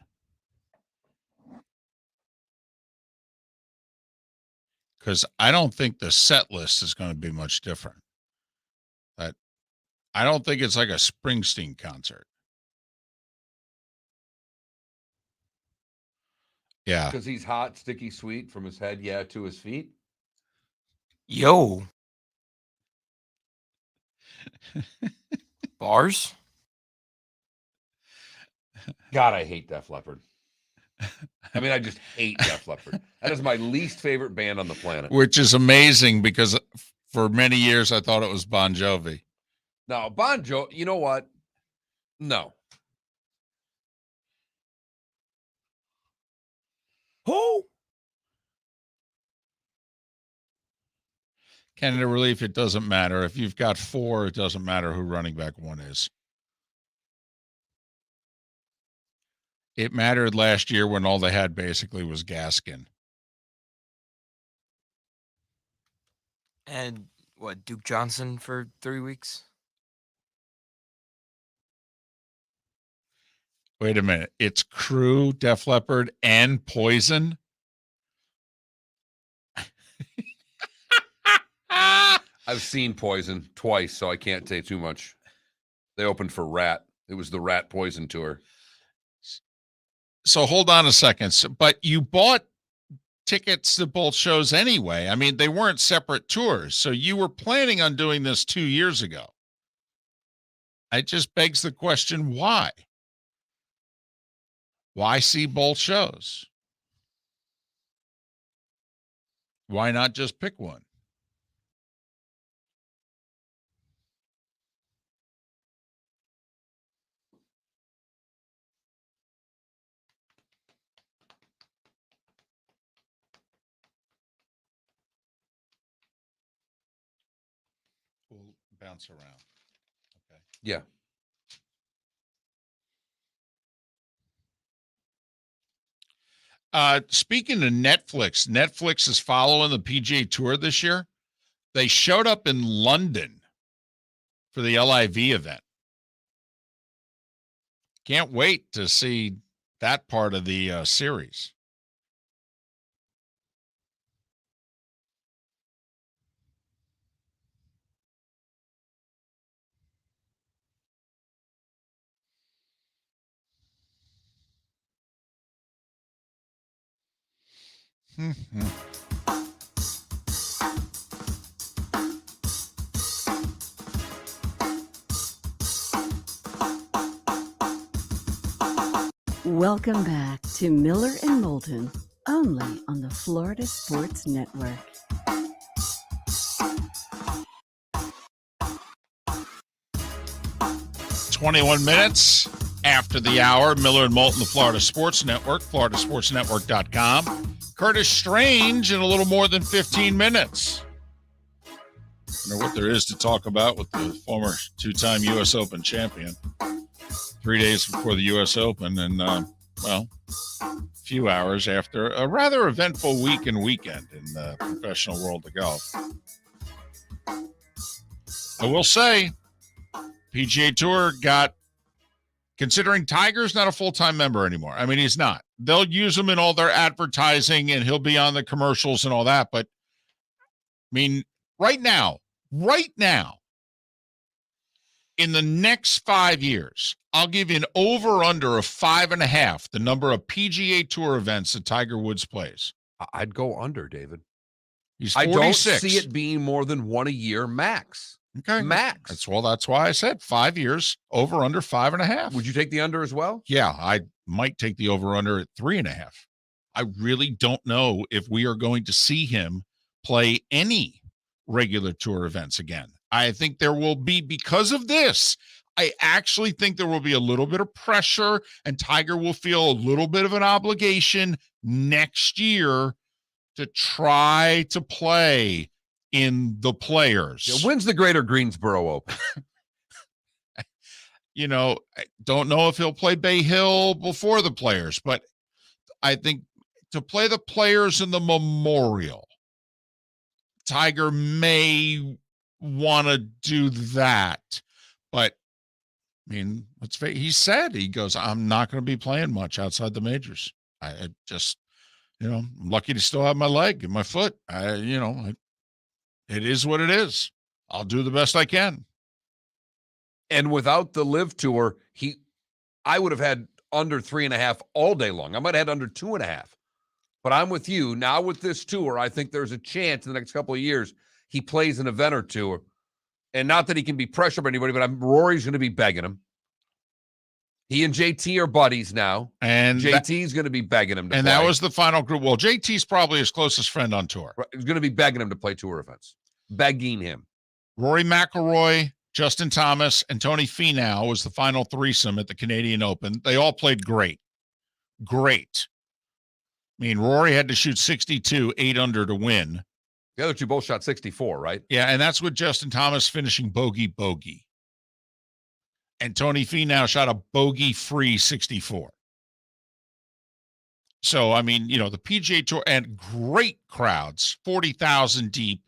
Speaker 2: Because I don't think the set list is going to be much different. But I don't think it's like a Springsteen concert. Yeah.
Speaker 3: Because he's hot, sticky, sweet from his head, to his feet.
Speaker 4: Yo. Bars?
Speaker 3: God, I hate Def Leppard. I mean, I just hate Def Leppard. That is my least favorite band on the planet.
Speaker 2: Which is amazing because for many years I thought it was Bon Jovi.
Speaker 3: No, Bon Jovi, you know what? No. Who?
Speaker 2: Canada Relief, it doesn't matter. If you've got 4, it doesn't matter who running back 1 is. It mattered last year when all they had basically was Gaskin.
Speaker 4: And what, Duke Johnson for 3 weeks?
Speaker 2: Wait a minute. It's Crew, Def Leppard, and Poison?
Speaker 3: I've seen Poison twice, so I can't say too much. They opened for Rat. It was the Rat Poison tour.
Speaker 2: So hold on a second. But you bought tickets to both shows anyway. I mean, they weren't separate tours. So you were planning on doing this 2 years ago. It just begs the question, why? Why see both shows? Why not just pick one? We'll bounce around. Okay.
Speaker 3: Yeah.
Speaker 2: Speaking of Netflix is following the PGA Tour this year. They showed up in London for the LIV event. Can't wait to see that part of the series.
Speaker 1: Welcome back to Miller and Moulton, only on the Florida Sports Network.
Speaker 2: "21 after the hour, Miller and Moulton, the Florida Sports Network, floridasportsnetwork.com. Curtis Strange in a little more than 15 minutes. I wonder what there is to talk about with the former 2-time U.S. Open champion. 3 days before the U.S. Open and, a few hours after a rather eventful week and weekend in the professional world of golf. I will say, PGA Tour got, considering Tiger's not a full-time member anymore. I mean, he's not. They'll use him in all their advertising and he'll be on the commercials and all that. But, I mean, right now, in the next 5 years, I'll give you an over-under of 5.5, the number of PGA Tour events that Tiger Woods plays.
Speaker 3: I'd go under, David.
Speaker 2: He's 46.
Speaker 3: I don't see it being more than one a year max.
Speaker 2: Okay.
Speaker 3: Max.
Speaker 2: That's why I said 5 years, over under 5.5.
Speaker 3: Would you take the under as well?
Speaker 2: Yeah, I might take the over under at 3.5. I really don't know if we are going to see him play any regular tour events again. I think there will be, because of this, I actually think there will be a little bit of pressure and Tiger will feel a little bit of an obligation next year to try to play in the Players.
Speaker 3: Yeah, when's the Greater Greensboro Open?
Speaker 2: I don't know if he'll play Bay Hill before the Players, but I think to play the players in the Memorial, Tiger may want to do that. But, I mean, he said, he goes, I'm not going to be playing much outside the majors. I just, I'm lucky to still have my leg and my foot. It is what it is. I'll do the best I can.
Speaker 3: And without the Live Tour, I would have had under 3.5 all day long. I might have had under 2.5. But I'm with you. Now with this tour, I think there's a chance in the next couple of years he plays an event or two. And not that he can be pressured by anybody, but Rory's going to be begging him. He and JT are buddies now.
Speaker 2: And
Speaker 3: JT's going to be begging him to play.
Speaker 2: And that was the final group. Well, JT's probably his closest friend on tour.
Speaker 3: He's going to be begging him to play tour events. Begging him.
Speaker 2: Rory McIlroy, Justin Thomas, and Tony Finau was the final threesome at the Canadian Open. They all played great. Great. I mean, Rory had to shoot 62, 8 under to win.
Speaker 3: The other two both shot 64, right?
Speaker 2: Yeah, and that's with Justin Thomas finishing bogey. And Tony Finau shot a bogey-free 64. So, I mean, the PGA Tour, and great crowds, 40,000 deep.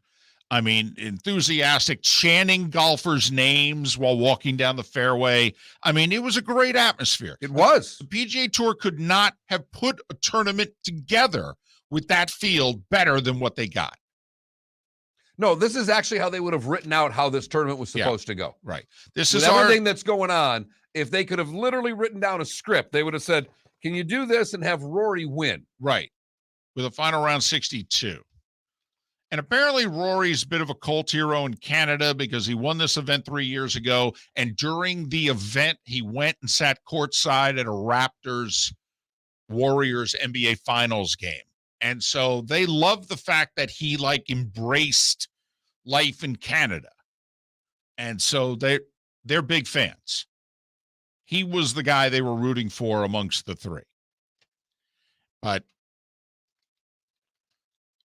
Speaker 2: I mean, enthusiastic, chanting golfers' names while walking down the fairway. I mean, it was a great atmosphere.
Speaker 3: It was.
Speaker 2: The PGA Tour could not have put a tournament together with that field better than what they got.
Speaker 3: No, this is actually how they would have written out how this tournament was supposed to go.
Speaker 2: Right. This
Speaker 3: With
Speaker 2: is
Speaker 3: everything that's going on. If they could have literally written down a script, they would have said, can you do this and have Rory win?
Speaker 2: Right. With a final round 62. And apparently Rory's a bit of a cult hero in Canada because he won this event 3 years ago. And during the event, he went and sat courtside at a Raptors-Warriors NBA Finals game. And so they love the fact that he embraced life in Canada. And so they're big fans. He was the guy they were rooting for amongst the three. But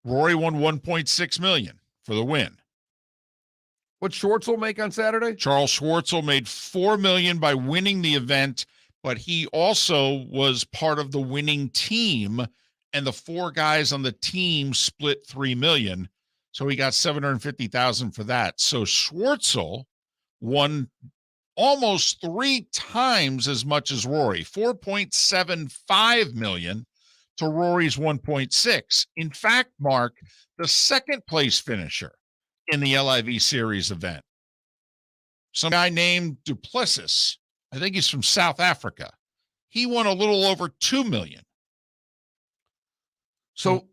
Speaker 2: Rory won $1.6 million for the win.
Speaker 3: What Schwartzel make on Saturday?
Speaker 2: Charles Schwartzel made $4 million by winning the event, but he also was part of the winning team, and the 4 guys on the team split $3 million. So he got $750,000 for that. So Schwartzel won almost 3 times as much as Rory, $4.75 million to Rory's 1.6. In fact, Mark, the second place finisher in the LIV Series event, some guy named Duplessis, I think he's from South Africa, he won a little over $2 million.
Speaker 3: So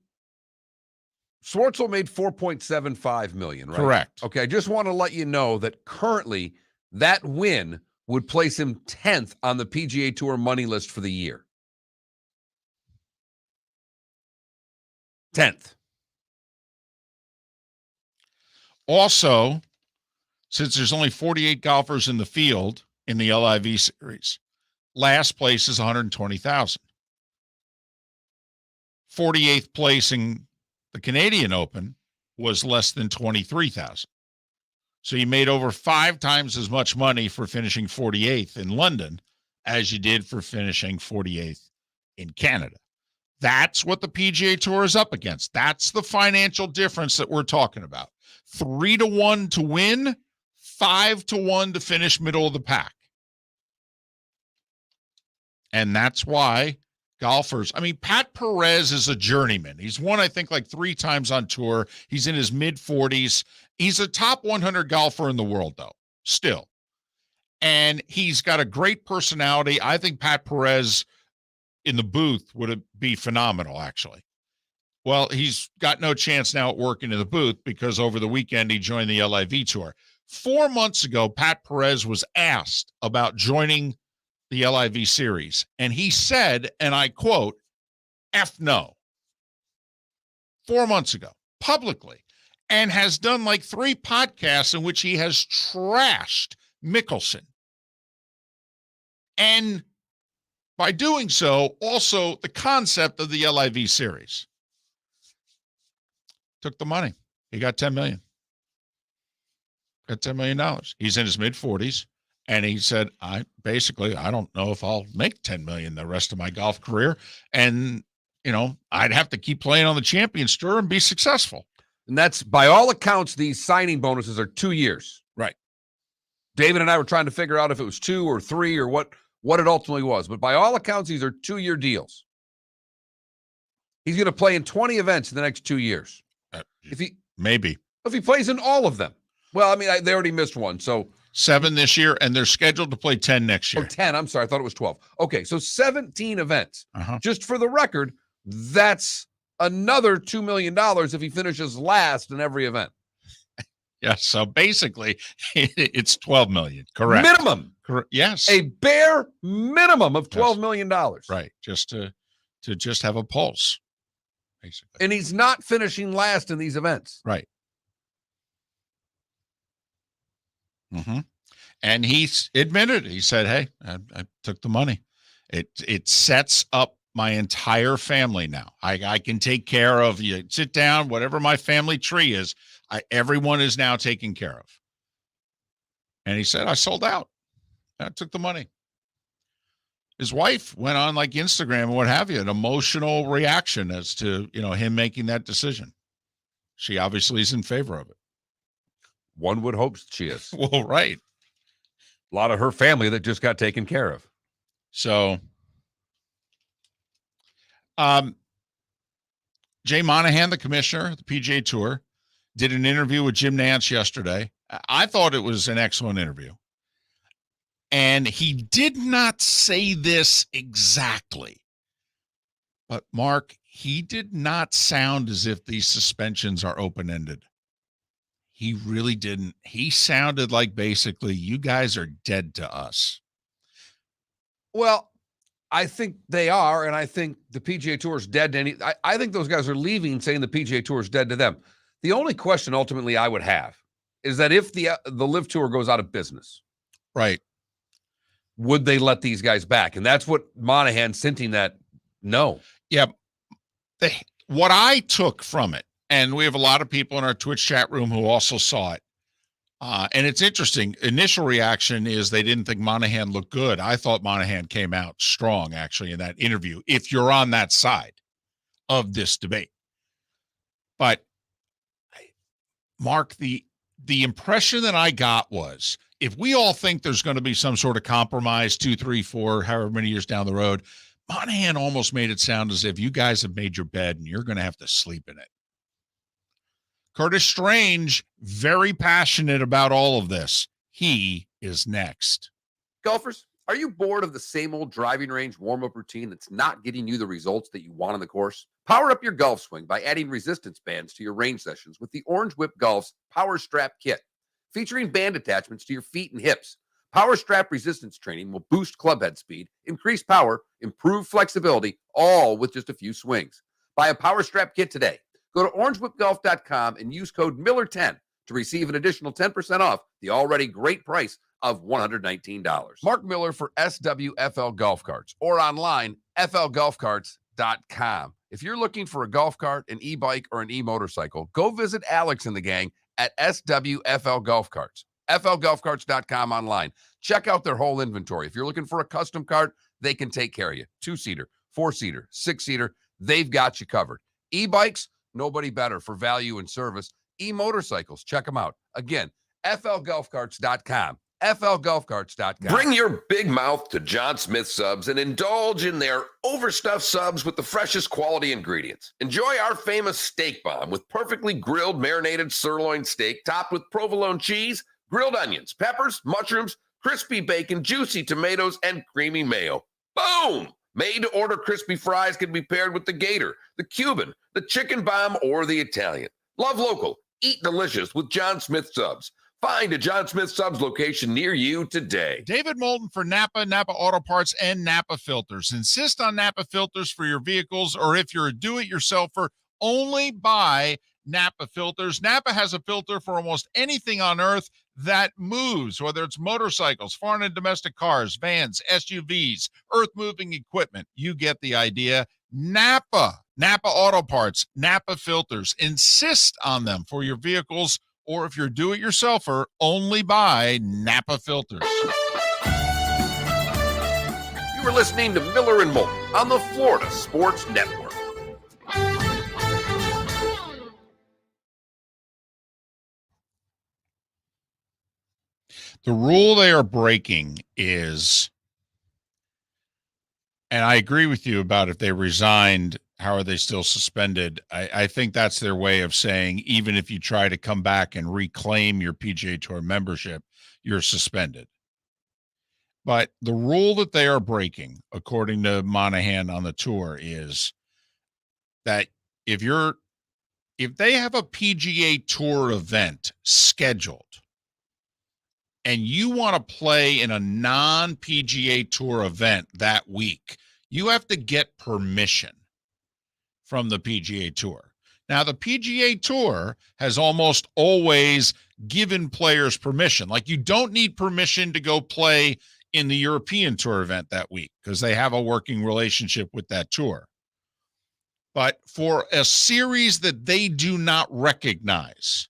Speaker 3: Schwartzel made $4.75 million, right?
Speaker 2: Correct.
Speaker 3: Okay, I just want to let you know that currently that win would place him 10th on the PGA Tour money list for the year. 10th.
Speaker 2: Also, since there's only 48 golfers in the field in the LIV Series, last place is $120,000. 48th place in the Canadian Open was less than $23,000. So you made over 5 times as much money for finishing 48th in London as you did for finishing 48th in Canada. That's what the PGA Tour is up against. That's the financial difference that we're talking about. 3-1 to win, 5-1 to finish middle of the pack. And that's why golfers, I mean, Pat Perez is a journeyman. He's won, I think, 3 times on tour. He's in his mid-40s. He's a top 100 golfer in the world, though, still. And he's got a great personality. I think Pat Perez in the booth would be phenomenal, actually. Well, he's got no chance now at working in the booth because over the weekend he joined the LIV Tour. 4 months ago, Pat Perez was asked about joining the LIV Series, and he said, and I quote, F no. 4 months ago, publicly, and has done 3 podcasts in which he has trashed Mickelson. And by doing so, also the concept of the LIV Series. Took the money. He got $10 million. Got $10 million. He's in his mid-40s. And he said, I don't know if I'll make $10 million the rest of my golf career. And I'd have to keep playing on the Champions Tour and be successful.
Speaker 3: And that's, by all accounts, these signing bonuses are 2 years.
Speaker 2: Right.
Speaker 3: David and I were trying to figure out if it was 2 or 3 or what it ultimately was. But by all accounts, these are 2-year deals. He's going to play in 20 events in the next 2 years. If he plays in all of them. Well, I mean, they already missed one. So
Speaker 2: 7 this year, and they're scheduled to play 10 next year.
Speaker 3: 10. I'm sorry. I thought it was 12. Okay. So 17 events.
Speaker 2: Uh-huh.
Speaker 3: Just for the record, that's another $2 million if he finishes last in every event.
Speaker 2: Yes. So basically, it's $12 million. Correct.
Speaker 3: Minimum.
Speaker 2: Yes.
Speaker 3: A bare minimum of $12 million.
Speaker 2: Right. Just to just have a pulse, basically.
Speaker 3: And he's not finishing last in these events.
Speaker 2: Right. Mm-hmm. And he's admitted, he said, hey, I took the money. It sets up my entire family now. I can take care of you. Sit down, whatever my family tree is, everyone is now taken care of. And he said, I sold out. I took the money. His wife went on like Instagram and what have you, an emotional reaction as to, him making that decision. She obviously is in favor of it.
Speaker 3: One would hope she is.
Speaker 2: Well, right.
Speaker 3: A lot of her family that just got taken care of.
Speaker 2: So, Jay Monahan, the commissioner of the PGA Tour, did an interview with Jim Nantz yesterday. I thought it was an excellent interview. And he did not say this exactly. But, Mark, he did not sound as if these suspensions are open-ended. He really didn't. He sounded like basically, you guys are dead to us.
Speaker 3: Well, I think they are, and I think the PGA Tour is dead to any. I think those guys are leaving saying the PGA Tour is dead to them. The only question ultimately I would have is that if the LIV Tour goes out of business,
Speaker 2: right,
Speaker 3: would they let these guys back? And that's what Monahan's hinting that no.
Speaker 2: Yeah. What I took from it, and we have a lot of people in our Twitch chat room who also saw it. And it's interesting. Initial reaction is they didn't think Monahan looked good. I thought Monahan came out strong, actually, in that interview, if you're on that side of this debate. But, Mark, the impression that I got was, if we all think there's going to be some sort of compromise 2, 3, 4, however many years down the road, Monahan almost made it sound as if you guys have made your bed and you're going to have to sleep in it. Curtis Strange, very passionate about all of this. He is next.
Speaker 5: Golfers, are you bored of the same old driving range warm-up routine that's not getting you the results that you want on the course? Power up your golf swing by adding resistance bands to your range sessions with the Orange Whip Golf's Power Strap Kit. Featuring band attachments to your feet and hips, Power Strap resistance training will boost clubhead speed, increase power, improve flexibility, all with just a few swings. Buy a Power Strap Kit today. Go to orangewhipgolf.com and use code Miller10 to receive an additional 10% off the already great price of $119.
Speaker 3: Mark Miller for SWFL Golf Carts or online, flgolfcarts.com. If you're looking for a golf cart, an e-bike, or an e-motorcycle, go visit Alex and the gang at SWFL Golf Carts. flgolfcarts.com online. Check out their whole inventory. If you're looking for a custom cart, they can take care of you. 2-seater, 4-seater, 6-seater, they've got you covered. E-bikes, nobody better for value and service. E-motorcycles, check them out. Again, flgolfcarts.com. flgolfcarts.com.
Speaker 6: Bring your big mouth to John Smith Subs and indulge in their overstuffed subs with the freshest quality ingredients. Enjoy our famous steak bomb with perfectly grilled marinated sirloin steak topped with provolone cheese, grilled onions, peppers, mushrooms, crispy bacon, juicy tomatoes, and creamy mayo. Boom! Made-to-order crispy fries can be paired with the Gator, the Cuban, the Chicken Bomb, or the Italian. Love local. Eat delicious with John Smith Subs. Find a John Smith Subs location near you today.
Speaker 2: David Moulton for Napa, Napa Auto Parts, and Napa Filters. Insist on Napa filters for your vehicles, or if you're a do-it-yourselfer, only buy Napa filters. Napa has a filter for almost anything on earth that moves, whether it's motorcycles, foreign and domestic cars, vans, SUVs, earth-moving equipment. You get the idea. Napa Auto Parts, Napa filters. Insist on them for your vehicles, or if you're do-it-yourselfer, only buy Napa filters.
Speaker 5: You were listening to Miller and Moulton on the Florida Sports Network.
Speaker 2: The rule they are breaking is, and I agree with you about if they resigned, how are they still suspended? I think that's their way of saying, even if you try to come back and reclaim your PGA Tour membership, you're suspended. But the rule that they are breaking, according to Monahan on the tour, is that if they have a PGA Tour event scheduled and you want to play in a non-PGA Tour event that week, you have to get permission from the PGA Tour. Now, the PGA Tour has almost always given players permission. Like, you don't need permission to go play in the European Tour event that week because they have a working relationship with that tour. But for a series that they do not recognize,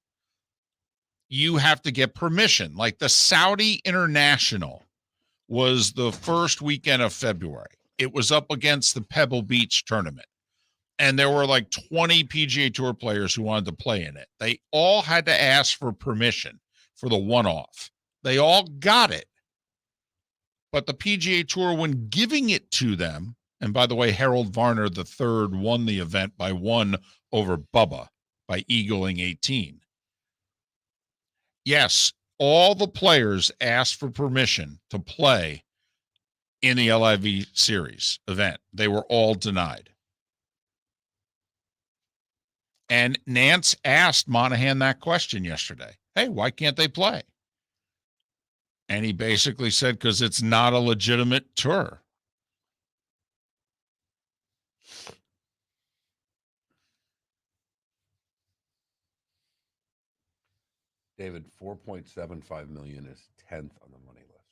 Speaker 2: you have to get permission. Like the Saudi International was the first weekend of February. It was up against the Pebble Beach tournament. And there were like 20 PGA Tour players who wanted to play in it. They all had to ask for permission for the one-off. They all got it. But the PGA Tour, when giving it to them, and by the way, Harold Varner III won the event by 1 over Bubba by eagling 18. Yes, all the players asked for permission to play in the LIV series event. They were all denied. And Nance asked Monahan that question yesterday. Hey, why can't they play? And he basically said, because it's not a legitimate tour.
Speaker 3: David, 4.75 million is 10th on the money list.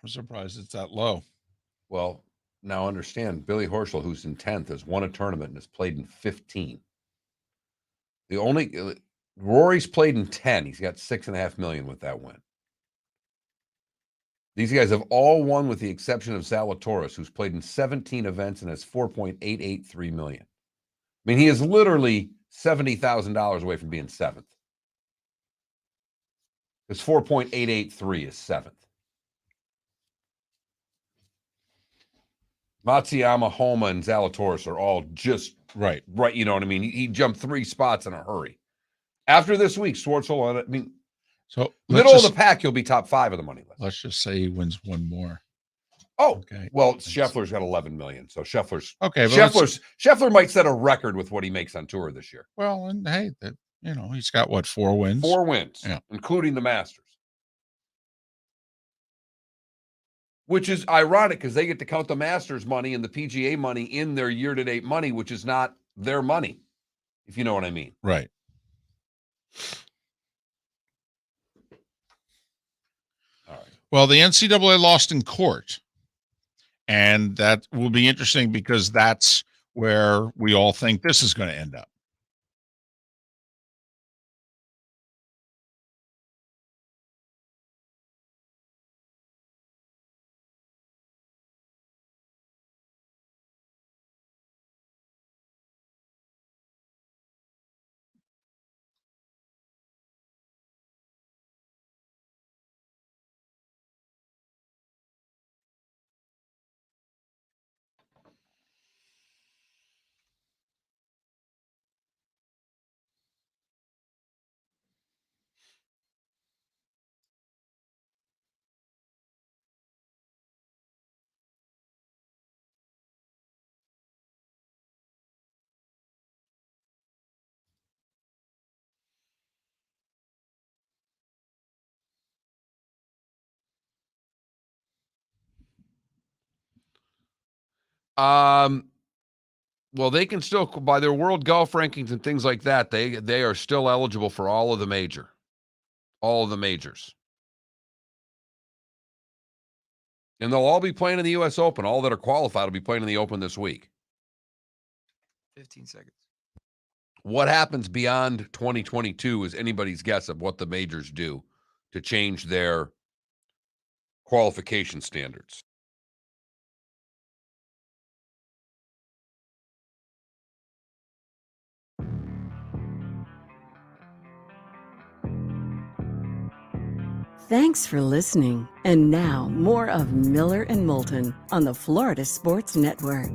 Speaker 2: I'm surprised it's that low.
Speaker 3: Well, now understand, Billy Horschel, who's in 10th, has won a tournament and has played in 15. The only Rory's played in 10. He's got 6.5 million with that win. These guys have all won with the exception of Zalatoris, who's played in 17 events and has 4.883 million. I mean, he is literally $70,000 away from being seventh. Because 4.883 is seventh. Matsuyama, Homa, and Zalatoris are all just right. You know what I mean? He jumped 3 spots in a hurry. After this week, Schwartzel, I mean,
Speaker 2: so
Speaker 3: middle of the pack, he'll be top 5 of the money list.
Speaker 2: Let's just say he wins one more.
Speaker 3: Oh,
Speaker 2: okay.
Speaker 3: Well, Scheffler's got 11 million, so Scheffler's
Speaker 2: okay.
Speaker 3: Scheffler might set a record with what he makes on tour this year.
Speaker 2: Well, and hey, he's got what, 4 wins?
Speaker 3: 4 wins,
Speaker 2: yeah,
Speaker 3: including the Masters. Which is ironic because they get to count the Masters money and the PGA money in their year-to-date money, which is not their money, if you know what I mean.
Speaker 2: Right.
Speaker 3: All right.
Speaker 2: Well, the NCAA lost in court, and that will be interesting because that's where we all think this is going to end up.
Speaker 3: Well, they can still, by their world golf rankings and things like that, they are still eligible for all of the majors. And they'll all be playing in the U.S. Open. All that are qualified will be playing in the Open this week.
Speaker 4: 15 seconds.
Speaker 3: What happens beyond 2022 is anybody's guess of what the majors do to change their qualification standards.
Speaker 1: Thanks for listening. And now, more of Miller and Moulton on the Florida Sports Network.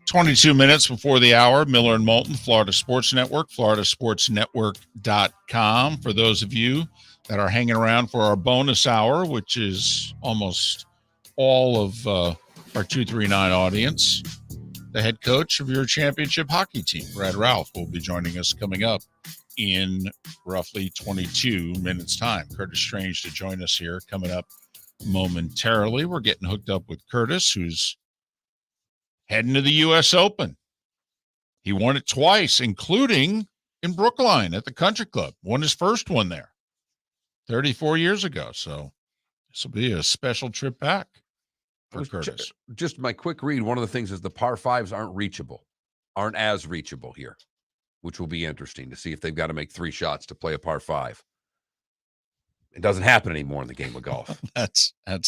Speaker 2: 22 minutes before the hour, Miller and Moulton, Florida Sports Network, floridasportsnetwork.com. For those of you that are hanging around for our bonus hour, which is almost all of our 239 audience, the head coach of your championship hockey team, Brad Ralph, will be joining us coming up in roughly 22 minutes' time. Curtis Strange to join us here coming up momentarily. We're getting hooked up with Curtis, who's heading to the U.S. Open. He won it twice, including in Brookline at the Country Club. Won his first one there 34 years ago. So this will be a special trip back for Curtis.
Speaker 3: Just my quick read. One of the things is the par fives aren't as reachable here, which will be interesting to see if they've got to make 3 shots to play a par 5. It doesn't happen anymore in the game of golf.
Speaker 2: That's a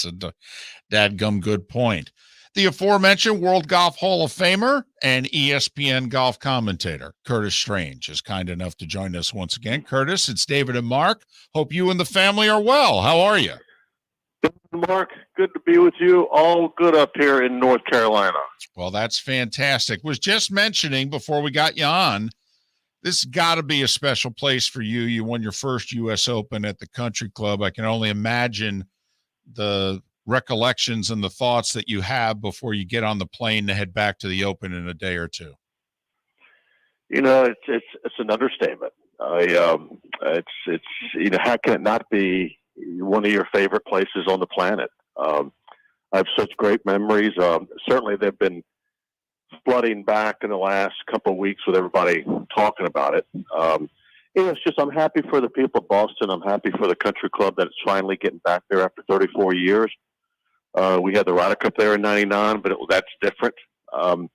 Speaker 2: dadgum good point. The aforementioned World Golf Hall of Famer and ESPN golf commentator, Curtis Strange, is kind enough to join us once again. Curtis, it's David and Mark. Hope you and the family are well. How are you?
Speaker 9: Mark, good to be with you. All good up here in North Carolina.
Speaker 2: Well, that's fantastic. Was just mentioning before we got you on, this has got to be a special place for you. You won your first U.S. Open at the Country Club. I can only imagine the recollections and the thoughts that you have before you get on the plane to head back to the Open in a day or two.
Speaker 9: You know, it's an understatement. It's how can it not be one of your favorite places on the planet? I have such great memories. Certainly, they've been flooding back in the last couple of weeks with everybody talking about it. It's just I'm happy for the people of Boston. I'm happy for the Country Club that it's finally getting back there after 34 years. We had the Ryder Cup there in '99, but that's different. I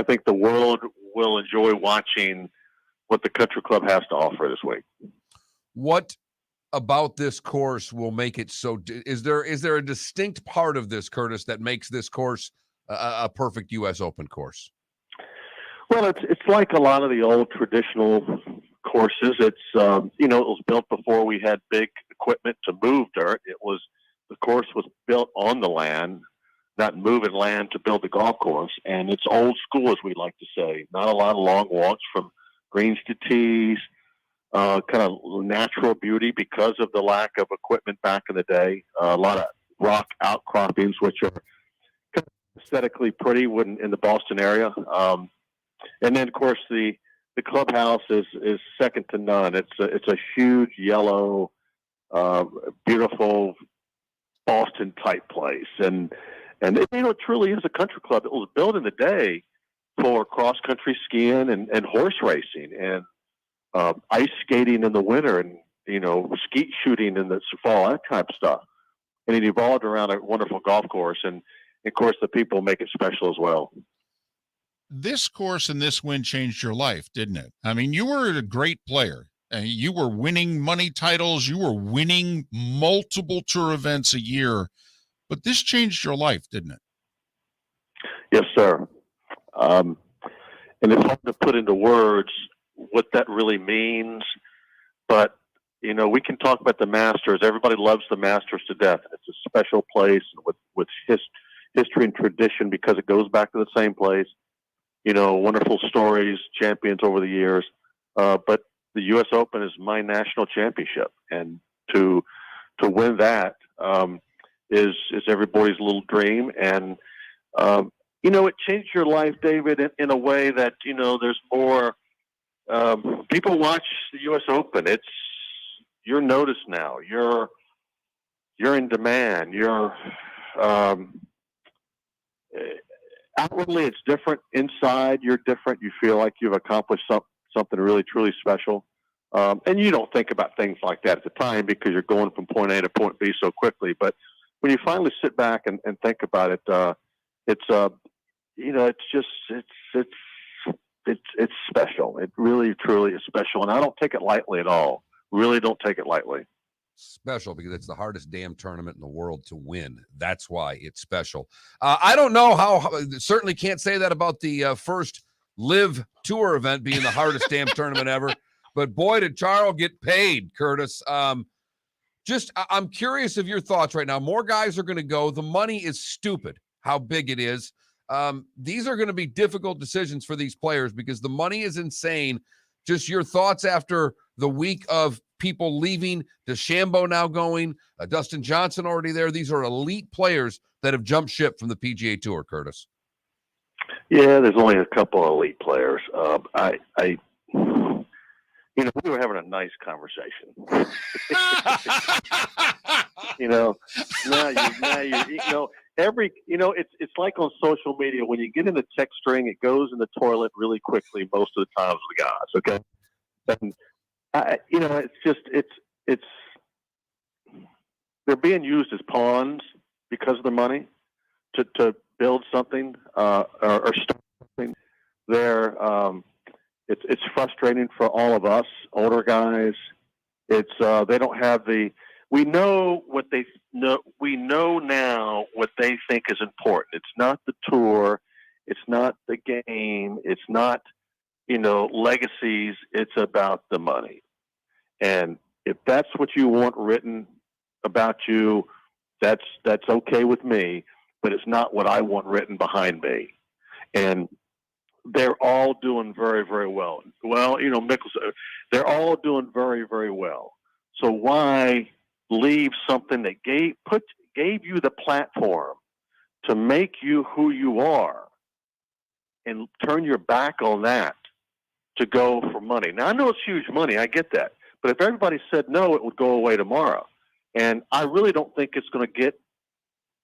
Speaker 9: think the world will enjoy watching what the Country Club has to offer this week.
Speaker 3: What about this course will make it so? Is there a distinct part of this, Curtis, that makes this course a perfect U.S. Open course?
Speaker 9: Well, it's like a lot of the old traditional courses. It was built before we had big equipment to move dirt. The course was built on the land, not moving land to build the golf course. And it's old school, as we like to say. Not a lot of long walks from greens to tees, kind of natural beauty because of the lack of equipment back in the day. A lot of rock outcroppings, which are kind of aesthetically pretty in the Boston area. And then, of course, the clubhouse is second to none. It's a huge yellow, beautiful Boston type place, and it truly is a country club. It was built in the day for cross country skiing and horse racing and ice skating in the winter and skeet shooting in the fall, that type of stuff. And it evolved around a wonderful golf course, and of course the people make it special as well.
Speaker 2: This course and this win changed your life, didn't it? I mean, you were a great player. You were winning money titles. You were winning multiple tour events a year. But this changed your life, didn't it?
Speaker 9: Yes, sir. And it's hard to put into words what that really means. But, we can talk about the Masters. Everybody loves the Masters to death. It's a special place with history and tradition because it goes back to the same place. Wonderful stories, champions over the years. But the U.S. Open is my national championship, and to win that is everybody's little dream. And it changed your life, David, in a way that there's more people watch the U.S. Open. You're noticed now. You're in demand. You're outwardly it's different. Inside, you're different. You feel like you've accomplished something really, truly special. And you don't think about things like that at the time because you're going from point A to point B so quickly. But when you finally sit back and think about it, it's special. It really, truly is special. And I don't take it lightly at all. Really don't take it lightly.
Speaker 3: Special because it's the hardest damn tournament in the world to win. That's why it's special. I don't know how certainly can't say that about the first live tour event being the hardest damn tournament ever. But boy, did Charles get paid, Curtis. I'm curious of your thoughts right now. More guys are going to go. The money is stupid, how big it is. These are going to be difficult decisions for these players because the money is insane. Just your thoughts after the week of people leaving, DeChambeau now going, Dustin Johnson already there. These are elite players that have jumped ship from the PGA Tour, Curtis.
Speaker 9: Yeah, there's only a couple of elite players. We were having a nice conversation. It's like on social media, when you get in the text string, it goes in the toilet really quickly most of the times with the guys. Okay. And it's they're being used as pawns because of the money to build something, or start something. It's frustrating for all of us older guys. It's they don't have we know now what they think is important. It's not the tour, it's not the game, it's not legacies. It's about the money. And if that's what you want written about you, that's okay with me, but it's not what I want written behind me. And they're all doing very, very well. Well, Mickelson, they're all doing very, very well. So why leave something that gave you the platform to make you who you are and turn your back on that to go for money? Now, I know it's huge money. I get that. But if everybody said no, it would go away tomorrow. And I really don't think it's going to get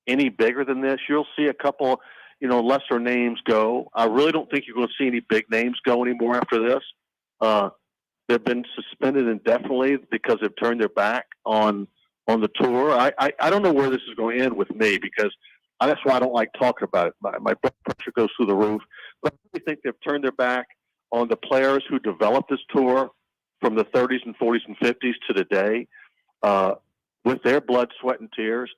Speaker 9: any bigger than this. You'll see a couple, lesser names go. I really don't think you're going to see any big names go anymore after this. They've been suspended indefinitely because they've turned their back on the tour. I don't know where this is going to end with me, because that's why I don't like talking about it. My blood pressure goes through the roof. But I really think they've turned their back on the players who developed this tour from the 30s and 40s and 50s to today, with their blood, sweat, and tears.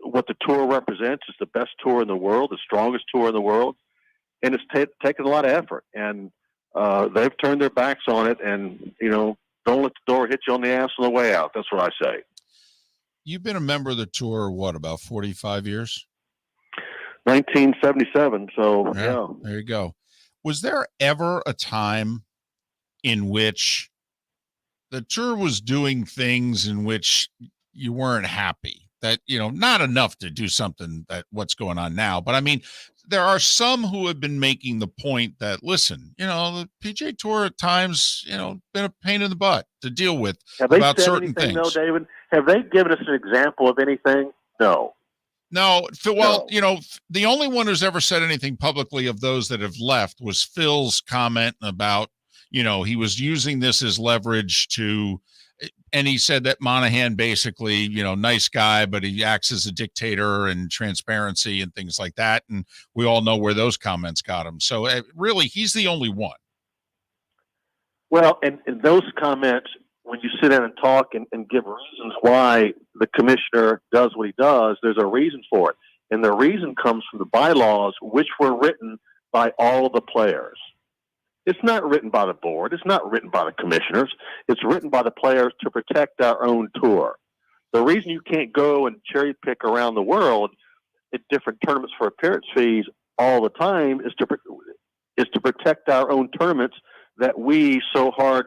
Speaker 9: What the tour represents is the best tour in the world, the strongest tour in the world, and it's taken a lot of effort. And they've turned their backs on it, and, don't let the door hit you on the ass on the way out. That's what I say.
Speaker 2: You've been a member of the tour, what, about 45 years?
Speaker 9: 1977, so, yeah.
Speaker 2: There you go. Was there ever a time in which the tour was doing things in which you weren't happy? That, not enough to do something that what's going on now. But I mean, there are some who have been making the point that, listen, the PGA Tour at times, been a pain in the butt to deal with about certain things.
Speaker 9: No, David, have they given us an example of anything? No.
Speaker 2: No. Well, the only one who's ever said anything publicly of those that have left was Phil's comment about, he was using this as leverage and he said that Monahan basically, nice guy, but he acts as a dictator and transparency and things like that. And we all know where those comments got him. So really, he's the only one.
Speaker 9: Well, and those comments, when you sit down and talk and give reasons why the commissioner does what he does, there's a reason for it. And the reason comes from the bylaws, which were written by all of the players. It's not written by the board. It's not written by the commissioners. It's written by the players to protect our own tour. The reason you can't go and cherry pick around the world at different tournaments for appearance fees all the time is to protect our own tournaments that we so hard,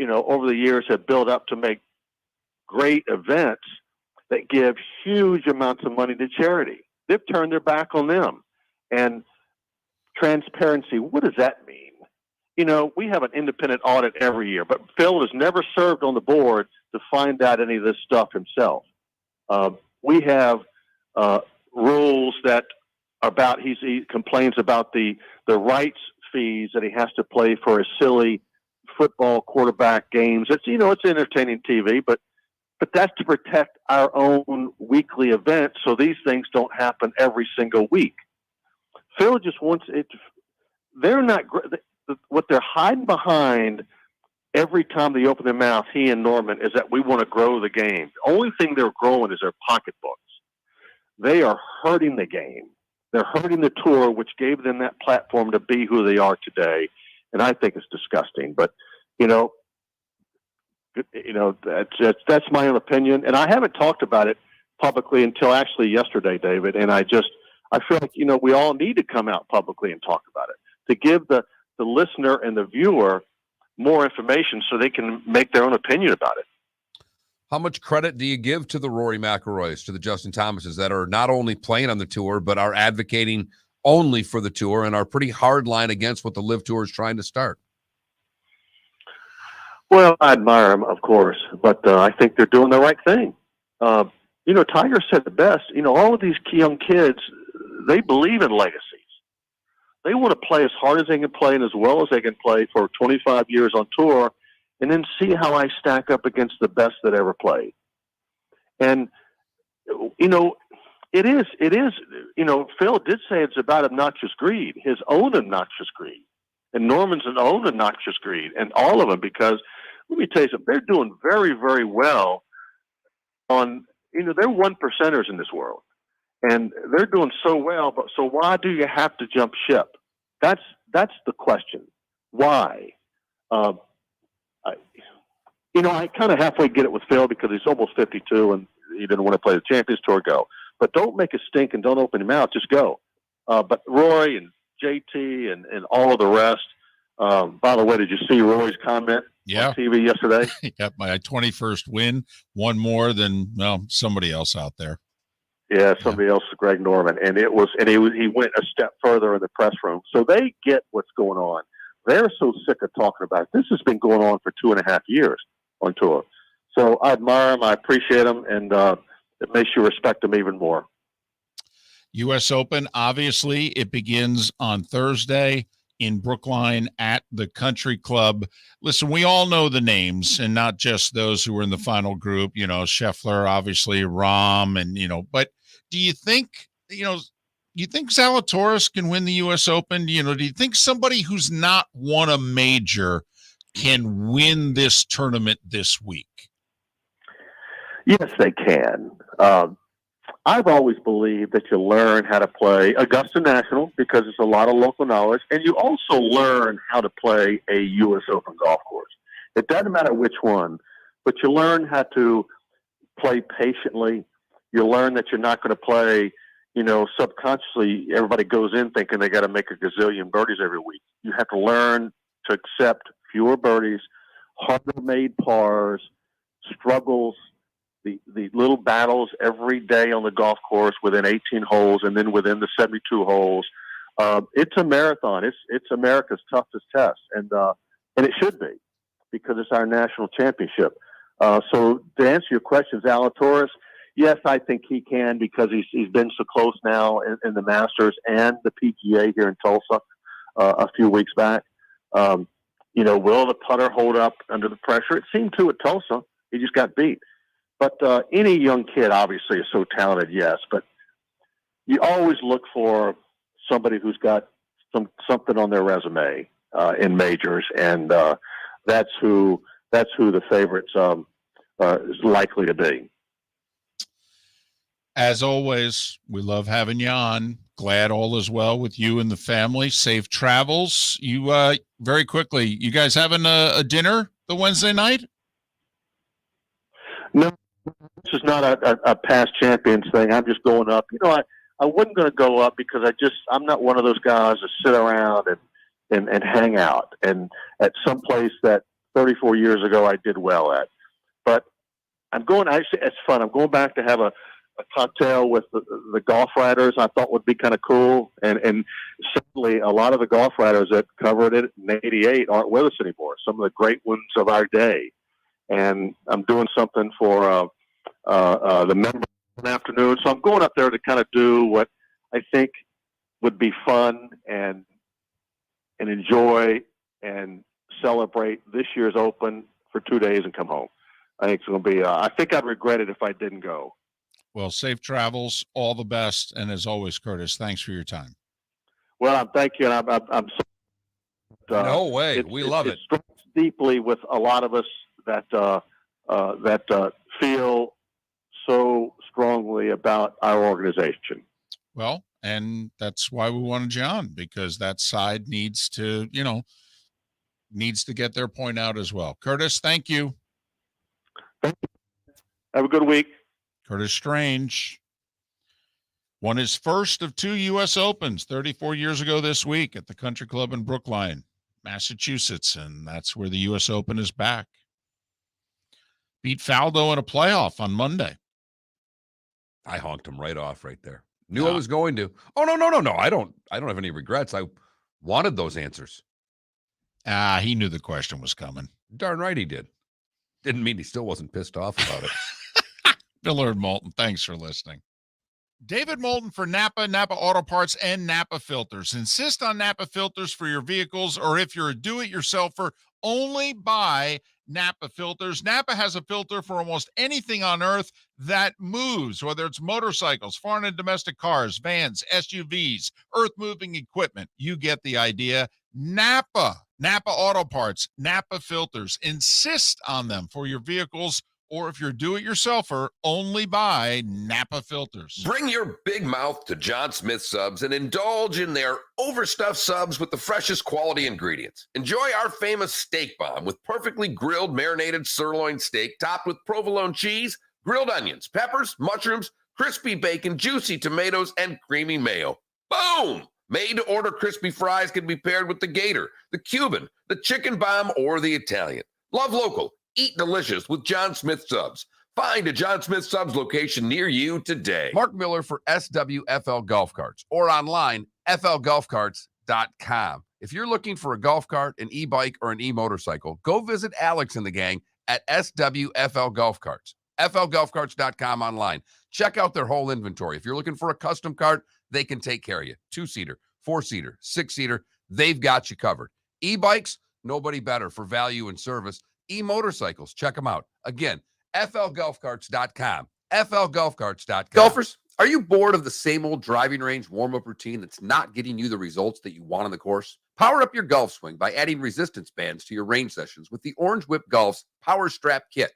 Speaker 9: over the years have built up to make great events that give huge amounts of money to charity. They've turned their back on them. And transparency, what does that mean? We have an independent audit every year, but Phil has never served on the board to find out any of this stuff himself. We have rules that he complains about the rights fees that he has to play for his silly football quarterback games. It's entertaining TV, but that's to protect our own weekly events so these things don't happen every single week. Phil just wants it. They're not. What they're hiding behind every time they open their mouth, he and Norman, is that we want to grow the game. The only thing they're growing is their pocketbooks. They are hurting the game. They're hurting the tour, which gave them that platform to be who they are today. And I think it's disgusting. But, that's my own opinion. And I haven't talked about it publicly until actually yesterday, David. And I feel like, we all need to come out publicly and talk about it to give the listener and the viewer more information so they can make their own opinion about it.
Speaker 3: How much credit do you give to the Rory McIlroys, to the Justin Thomases that are not only playing on the tour, but are advocating only for the tour and are pretty hard line against what the Live Tour is trying to start?
Speaker 9: Well, I admire them, of course, but I think they're doing the right thing. Tiger said the best. All of these young kids, they believe in legacies. They want to play as hard as they can play and as well as they can play for 25 years on tour, and then see how I stack up against the best that ever played. And, it is, Phil did say it's about obnoxious greed, his own obnoxious greed. And Norman's own obnoxious greed, and all of them, because let me tell you something, they're doing very, very well on, they're one percenters in this world. And they're doing so well, but so why do you have to jump ship? That's the question. Why? I kind of halfway get it with Phil because he's almost 52 and he didn't want to play the Champions Tour. Go, but don't make a stink and don't open your mouth. Just go. But Roy and JT and all of the rest. By the way, did you see Roy's comment on TV yesterday?
Speaker 2: Yep, my 21st win, one more than somebody else out there.
Speaker 9: Yeah, somebody else, Greg Norman, and he went a step further in the press room. So they get what's going on. They're so sick of talking about it. This has been going on for 2.5 years on tour. So I admire them, I appreciate them, and it makes you respect them even more.
Speaker 2: U.S. Open, obviously, it begins on Thursday in Brookline at the Country Club. Listen, we all know the names, and not just those who were in the final group, Scheffler, obviously, Rahm, and, but do you think, you think Zalatoris can win the U.S. Open? Do you think somebody who's not won a major can win this tournament this week?
Speaker 9: Yes, they can. I've always believed that you learn how to play Augusta National because it's a lot of local knowledge, and you also learn how to play a U.S. Open golf course. It doesn't matter which one, but you learn how to play patiently. You learn that you're not going to play, subconsciously everybody goes in thinking they got to make a gazillion birdies every week. You have to learn to accept fewer birdies, harder-made pars, struggles, the little battles every day on the golf course within 18 holes and then within the 72 holes. It's a marathon. It's America's toughest test, and it should be because it's our national championship. So to answer your question, Zalatoris, yes, I think he can because he's been so close now in the Masters and the PGA here in Tulsa a few weeks back. Will the putter hold up under the pressure? It seemed to at Tulsa. He just got beat. But any young kid obviously is so talented, yes. But you always look for somebody who's got something on their resume in majors, and that's who the favorites is likely to be.
Speaker 2: As always, we love having you on. Glad all is well with you and the family. Safe travels. You very quickly, you guys having a dinner the Wednesday night?
Speaker 9: No, this is not a past champions thing. I'm just going up. I wasn't going to go up because I'm not one of those guys that sit around and hang out and at some place that 34 years ago I did well at. But I'm going, actually, it's fun. I'm going back to have a cocktail with the golf writers I thought would be kind of cool. And certainly a lot of the golf writers that covered it in 88 aren't with us anymore. Some of the great ones of our day. And I'm doing something for the members afternoon. So I'm going up there to kind of do what I think would be fun and enjoy and celebrate this year's Open for 2 days and come home. I think it's going to be, I think I'd regret it if I didn't go.
Speaker 2: Well, safe travels, all the best. And as always, Curtis, thanks for your time.
Speaker 9: Well, thank you. And I'm so,
Speaker 3: no way. We love it.
Speaker 9: It strikes deeply with a lot of us that feel so strongly about our organization.
Speaker 2: Well, And that's why we wanted you on, because that side needs to get their point out as well. Curtis, thank you.
Speaker 9: Have a good week.
Speaker 2: Curtis Strange won his first of 2 U.S. Opens 34 years ago this week at the Country Club in Brookline, Massachusetts, and that's where the U.S. Open is back. Beat Faldo in a playoff on Monday.
Speaker 3: I honked him right off right there. Knew I was going to. Oh, no. I don't have any regrets. I wanted those answers.
Speaker 2: He knew the question was coming.
Speaker 3: Darn right he did. Didn't mean he still wasn't pissed off about it.
Speaker 2: Miller and Moulton, thanks for listening. David Moulton for Napa, Napa Auto Parts, and Napa Filters. Insist on Napa filters for your vehicles, or if you're a do-it-yourselfer, only buy Napa filters. Napa has a filter for almost anything on earth that moves, whether it's motorcycles, foreign and domestic cars, vans, SUVs, earth-moving equipment. You get the idea. Napa Auto Parts, Napa filters. Insist on them for your vehicles, or if you're a do-it-yourselfer, only buy Napa filters.
Speaker 6: Bring your big mouth to John Smith Subs and indulge in their overstuffed subs with the freshest quality ingredients. Enjoy our famous steak bomb with perfectly grilled marinated sirloin steak topped with provolone cheese, grilled onions, peppers, mushrooms, crispy bacon, juicy tomatoes, and creamy mayo. Boom! Made-to-order crispy fries can be paired with the Gator, the Cuban, the Chicken Bomb, or the Italian. Love local. Eat delicious with John Smith Subs. Find a John Smith Subs location near you today.
Speaker 3: Mark Miller for SWFL Golf Carts, or online, flgolfcarts.com. If you're looking for a golf cart, an e-bike, or an e-motorcycle, go visit Alex and the gang at SWFL Golf Carts. flgolfcarts.com online. Check out their whole inventory. If you're looking for a custom cart, they can take care of you. 2-seater, 4-seater, 6-seater, they've got you covered. E-bikes, nobody better for value and service. E-motorcycles, check them out. Again, flgolfcarts.com. flgolfcarts.com.
Speaker 5: Golfers, are you bored of the same old driving range warm-up routine that's not getting you the results that you want on the course? Power up your golf swing by adding resistance bands to your range sessions with the Orange Whip Golf's Power Strap Kit.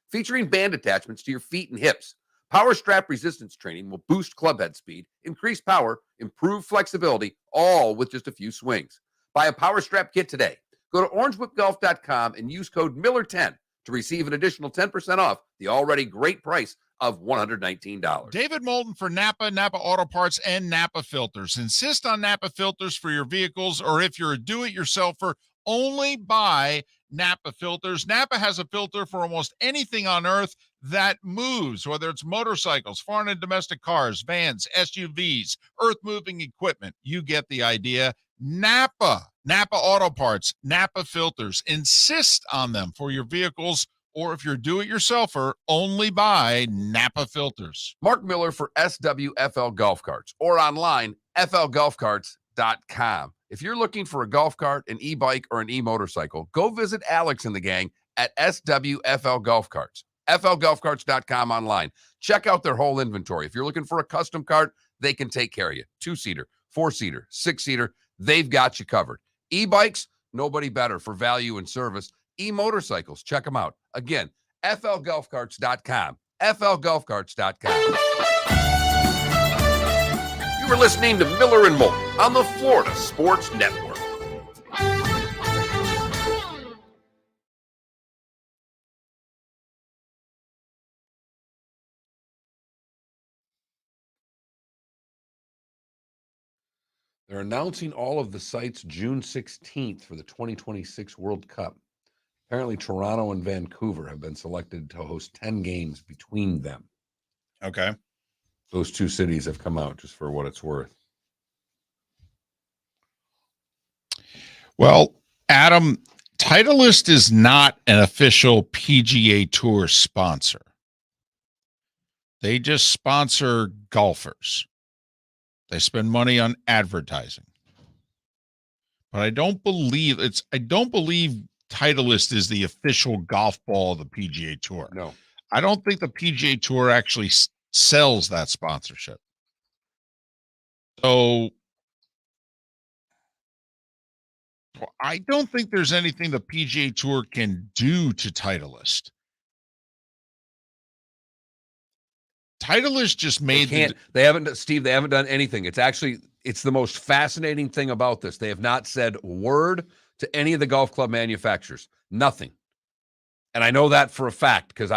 Speaker 5: Featuring band attachments to your feet and hips, Power Strap resistance training will boost clubhead speed, increase power, improve flexibility, all with just a few swings. Buy a Power Strap Kit today. Go to orangewhipgolf.com and use code Miller10 to receive an additional 10% off the already great price of $119.
Speaker 2: David Moulton for Napa, Napa Auto Parts, and Napa Filters. Insist on Napa filters for your vehicles, or if you're a do-it-yourselfer, only buy Napa filters. Napa has a filter for almost anything on earth that moves, whether it's motorcycles, foreign and domestic cars, vans, SUVs, earth-moving equipment. You get the idea. Napa Auto Parts, Napa filters. Insist on them for your vehicles, or if you're do-it-yourselfer, only buy Napa filters.
Speaker 3: Mark Miller for SWFL Golf Carts, or online, flgolfcarts.com. If you're looking for a golf cart, an e-bike, or an e-motorcycle, go visit Alex and the gang at SWFL Golf Carts. flgolfcarts.com online. Check out their whole inventory. If you're looking for a custom cart, they can take care of you. 2-seater, 4-seater, 6-seater, they've got you covered. E-bikes, nobody better for value and service. E-motorcycles, check them out. Again, flgolfcarts.com. flgolfcarts.com.
Speaker 5: You were listening to Miller and Moulton on the Florida Sports Network.
Speaker 3: They're announcing all of the sites June 16th for the 2026 World Cup. Apparently, Toronto and Vancouver have been selected to host 10 games between them.
Speaker 2: Okay.
Speaker 3: Those two cities have come out, just for what it's worth.
Speaker 2: Well, Adam, Titleist is not an official PGA Tour sponsor. They just sponsor golfers. They spend money on advertising. But I don't believe Titleist is the official golf ball of the PGA Tour.
Speaker 3: No.
Speaker 2: I don't think the PGA Tour actually sells that sponsorship. So I don't think there's anything the PGA Tour can do to Titleist. Titleist just made
Speaker 3: they haven't, Steve, they haven't done anything. It's the most fascinating thing about this. They have not said a word to any of the golf club manufacturers. Nothing. And I know that for a fact because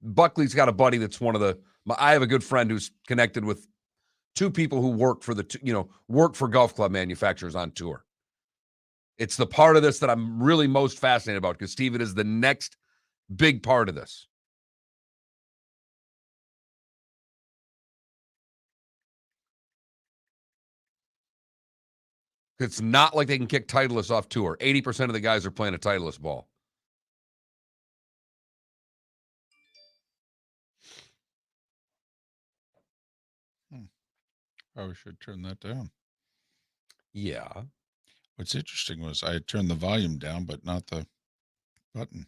Speaker 3: Buckley's got a buddy that's I have a good friend who's connected with two people who work for golf club manufacturers on tour. It's the part of this that I'm really most fascinated about because, Steve, it is the next big part of this. It's not like they can kick Titleist off tour. 80% of the guys are playing a Titleist ball.
Speaker 2: Probably should turn that down.
Speaker 3: Yeah.
Speaker 2: What's interesting was I turned the volume down, but not the button.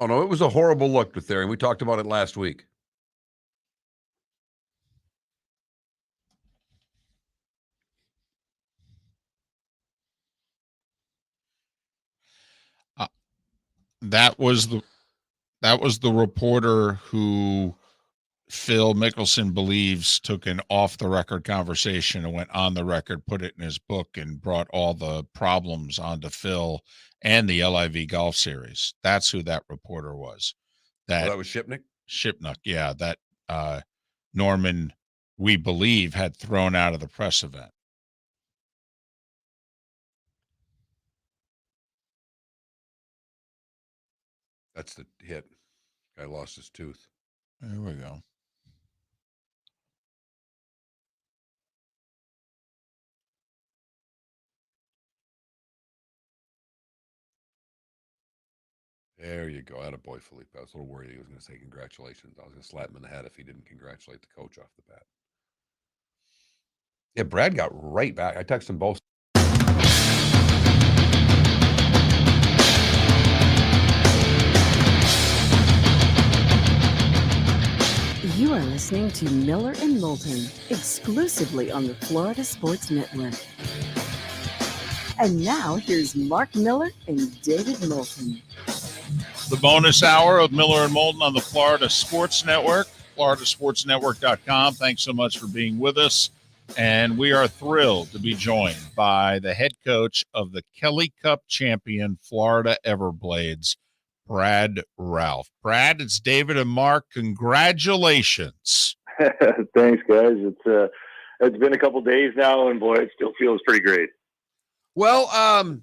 Speaker 3: Oh, no, it was a horrible look with there, and we talked about it last week.
Speaker 2: That was the reporter who Phil Mickelson believes took an off-the-record conversation and went on the record, put it in his book, and brought all the problems onto Phil and the LIV Golf Series. That's who that reporter was.
Speaker 3: That was Shipnuck?
Speaker 2: Shipnuck, yeah. That Norman, we believe, had thrown out of the press event.
Speaker 3: That's the hit. Guy lost his tooth.
Speaker 2: There we go.
Speaker 3: There you go. Attaboy, Felipe. I was a little worried he was going to say congratulations. I was going to slap him in the head if he didn't congratulate the coach off the bat. Yeah, Brad got right back. I texted them both.
Speaker 1: You are listening to Miller and Moulton, exclusively on the Florida Sports Network. And now, here's Mark Miller and David Moulton.
Speaker 2: The bonus hour of Miller and Moulton on the Florida Sports Network, floridasportsnetwork.com. Thanks so much for being with us. And we are thrilled to be joined by the head coach of the Kelly Cup champion Florida Everblades, Brad Ralph. Brad, it's David and Mark. Congratulations.
Speaker 9: Thanks, guys. It's been a couple days now, and boy, it still feels pretty great.
Speaker 3: Well,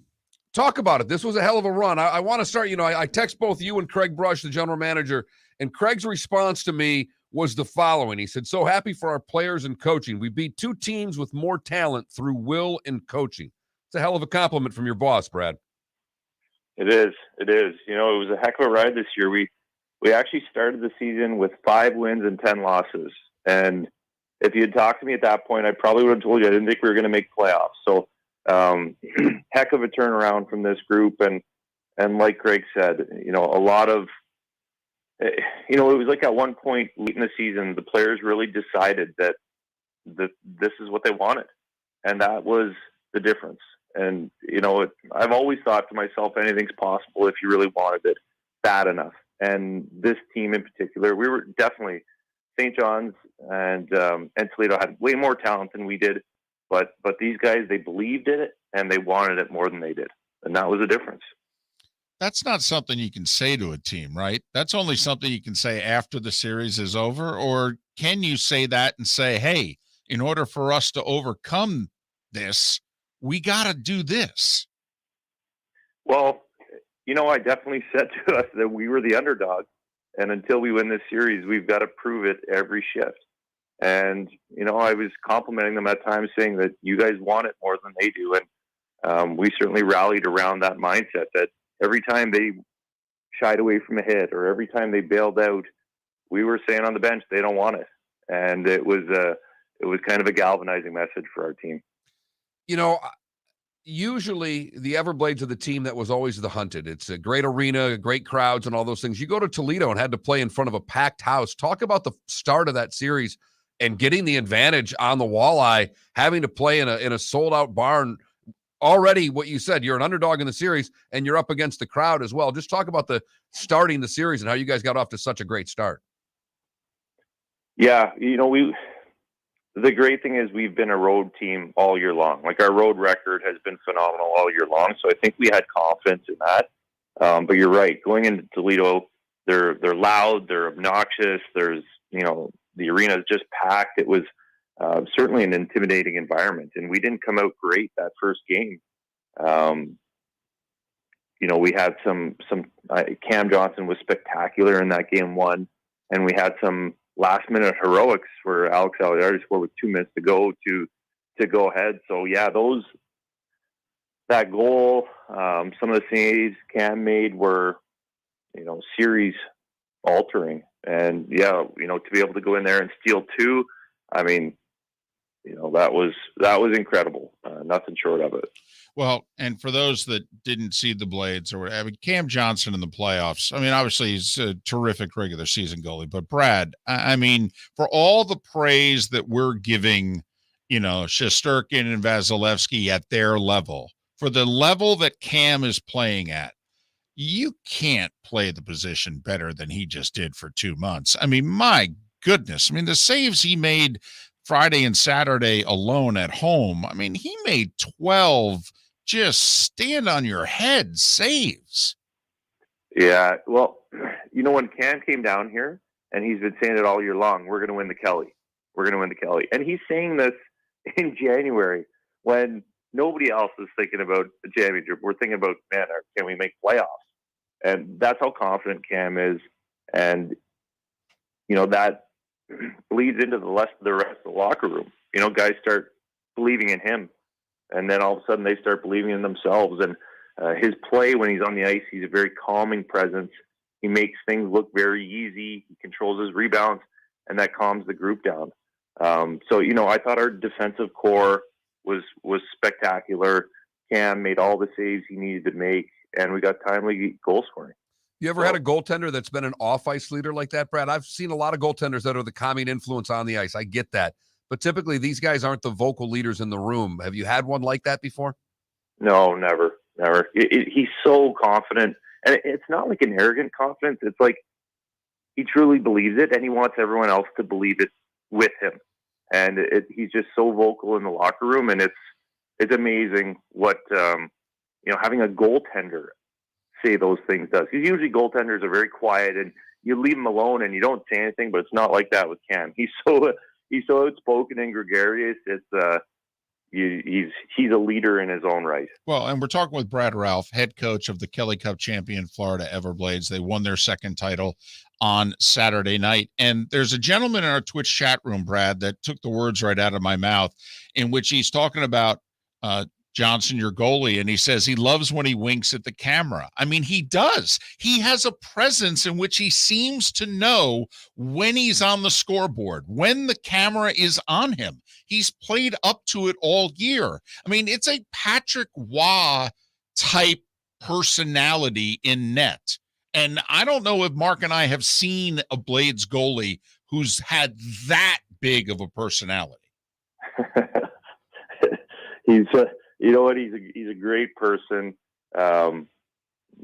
Speaker 3: talk about it. This was a hell of a run. I want to start, I text both you and Craig Brush, the general manager, and Craig's response to me was the following. He said, "So happy for our players and coaching. We beat two teams with more talent through will and coaching." It's a hell of a compliment from your boss, Brad.
Speaker 8: It is. It was a heck of a ride this year. We actually started the season with 5 wins and 10 losses. And if you had talked to me at that point, I probably would have told you I didn't think we were going to make playoffs. So heck of a turnaround from this group. And like Greg said, a lot of, it was like at one point late in the season, the players really decided that this is what they wanted. And that was the difference. And, I've always thought to myself, anything's possible if you really wanted it bad enough. And this team in particular, we were definitely, St. John's and Toledo had way more talent than we did. But these guys, they believed in it and they wanted it more than they did. And that was the difference.
Speaker 2: That's not something you can say to a team, right? That's only something you can say after the series is over. Or can you say that and say, hey, in order for us to overcome this, we got to do this?
Speaker 8: Well, I definitely said to us that we were the underdog. And until we win this series, we've got to prove it every shift. And, I was complimenting them at times saying that you guys want it more than they do. And we certainly rallied around that mindset that every time they shied away from a hit or every time they bailed out, we were saying on the bench, they don't want it. And it was kind of a galvanizing message for our team.
Speaker 3: Usually the Everblades are the team that was always the hunted. It's a great arena, great crowds, and all those things. You go to Toledo and had to play in front of a packed house. Talk about the start of that series and getting the advantage on the walleye, having to play in a sold-out barn. Already, what you said, you're an underdog in the series, and you're up against the crowd as well. Just talk about the starting the series and how you guys got off to such a great start.
Speaker 8: Yeah, the great thing is we've been a road team all year long. Like our road record has been phenomenal all year long. So I think we had confidence in that. But you're right. Going into Toledo, they're loud, they're obnoxious. There's, the arena is just packed. It was certainly an intimidating environment, and we didn't come out great that first game. We had some Cam Johnson was spectacular in that game one, and we had some last minute heroics where Alex Aliardi scored with 2 minutes to go to go ahead. So yeah, that goal, some of the saves Cam made were, series altering. And yeah, to be able to go in there and steal 2, I mean, that was incredible. Nothing short of it.
Speaker 2: Well, and for those that didn't see the Blades Cam Johnson in the playoffs, obviously he's a terrific regular season goalie, but Brad, for all the praise that we're giving, Shesterkin and Vasilevsky at their level, for the level that Cam is playing at, you can't play the position better than he just did for 2 months. My goodness. The saves he made Friday and Saturday alone at home, he made 12 just stand on your head saves.
Speaker 8: Yeah. Well, when Cam came down here, and he's been saying it all year long, we're going to win the Kelly. We're going to win the Kelly. And he's saying this in January when nobody else is thinking about the championship. We're thinking about, man, can we make playoffs? And that's how confident Cam is. And, that bleeds into the rest of the locker room. Guys start believing in him. And then all of a sudden they start believing in themselves. And his play when he's on the ice, he's a very calming presence. He makes things look very easy. He controls his rebounds, and that calms the group down. So, I thought our defensive core was spectacular. Cam made all the saves he needed to make, and we got timely goal scoring.
Speaker 3: You ever had a goaltender that's been an off-ice leader like that, Brad? I've seen a lot of goaltenders that are the calming influence on the ice. I get that. But typically, these guys aren't the vocal leaders in the room. Have you had one like that before?
Speaker 8: No, never. He's so confident. And it's not like an arrogant confidence. It's like he truly believes it, and he wants everyone else to believe it with him. And he's just so vocal in the locker room, and it's amazing what, having a goaltender say those things does. Because usually goaltenders are very quiet, and you leave them alone, and you don't say anything, but it's not like that with Cam. He's so outspoken and gregarious. He's a leader in his own right.
Speaker 2: Well, and we're talking with Brad Ralph, head coach of the Kelly Cup champion Florida Everblades. They won their second title on Saturday night. And there's a gentleman in our Twitch chat room, Brad, that took the words right out of my mouth, in which he's talking about Johnson, your goalie, and he says he loves when he winks at the camera. He does. He has a presence in which he seems to know when he's on the scoreboard, when the camera is on him. He's played up to it all year. It's a Patrick Waugh type personality in net. And I don't know if Mark and I have seen a Blades goalie who's had that big of a personality.
Speaker 8: He's a great person.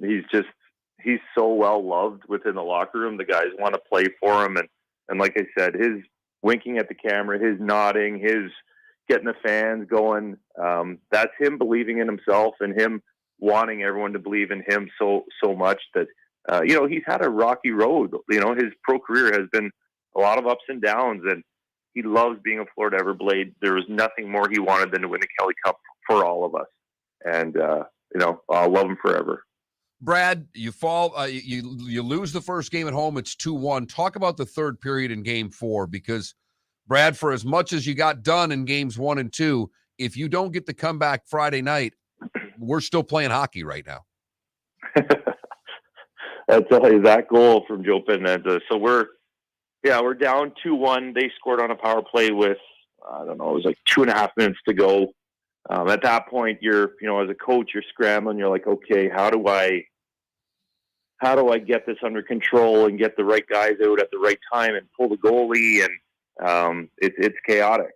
Speaker 8: He's so well loved within the locker room. The guys want to play for him. And like I said, his winking at the camera, his nodding, his getting the fans going, that's him believing in himself and him wanting everyone to believe in him so much that, he's had a rocky road. His pro career has been a lot of ups and downs, and he loves being a Florida Everblade. There was nothing more he wanted than to win the Kelly Cup for all of us. And, I'll love him forever.
Speaker 3: Brad, you fall, you lose the first game at home. It's 2-1. Talk about the third period in game 4, because Brad, for as much as you got done in games 1 and 2, if you don't get the comeback Friday night, we're still playing hockey right now.
Speaker 9: I'll tell you, that goal from Joe Pendenza. So we're down 2-1. They scored on a power play with, I don't know, it was like 2.5 minutes to go. At that point, you're, as a coach, you're scrambling. You're like, okay, how do I get this under control and get the right guys out at the right time and pull the goalie? And it's chaotic.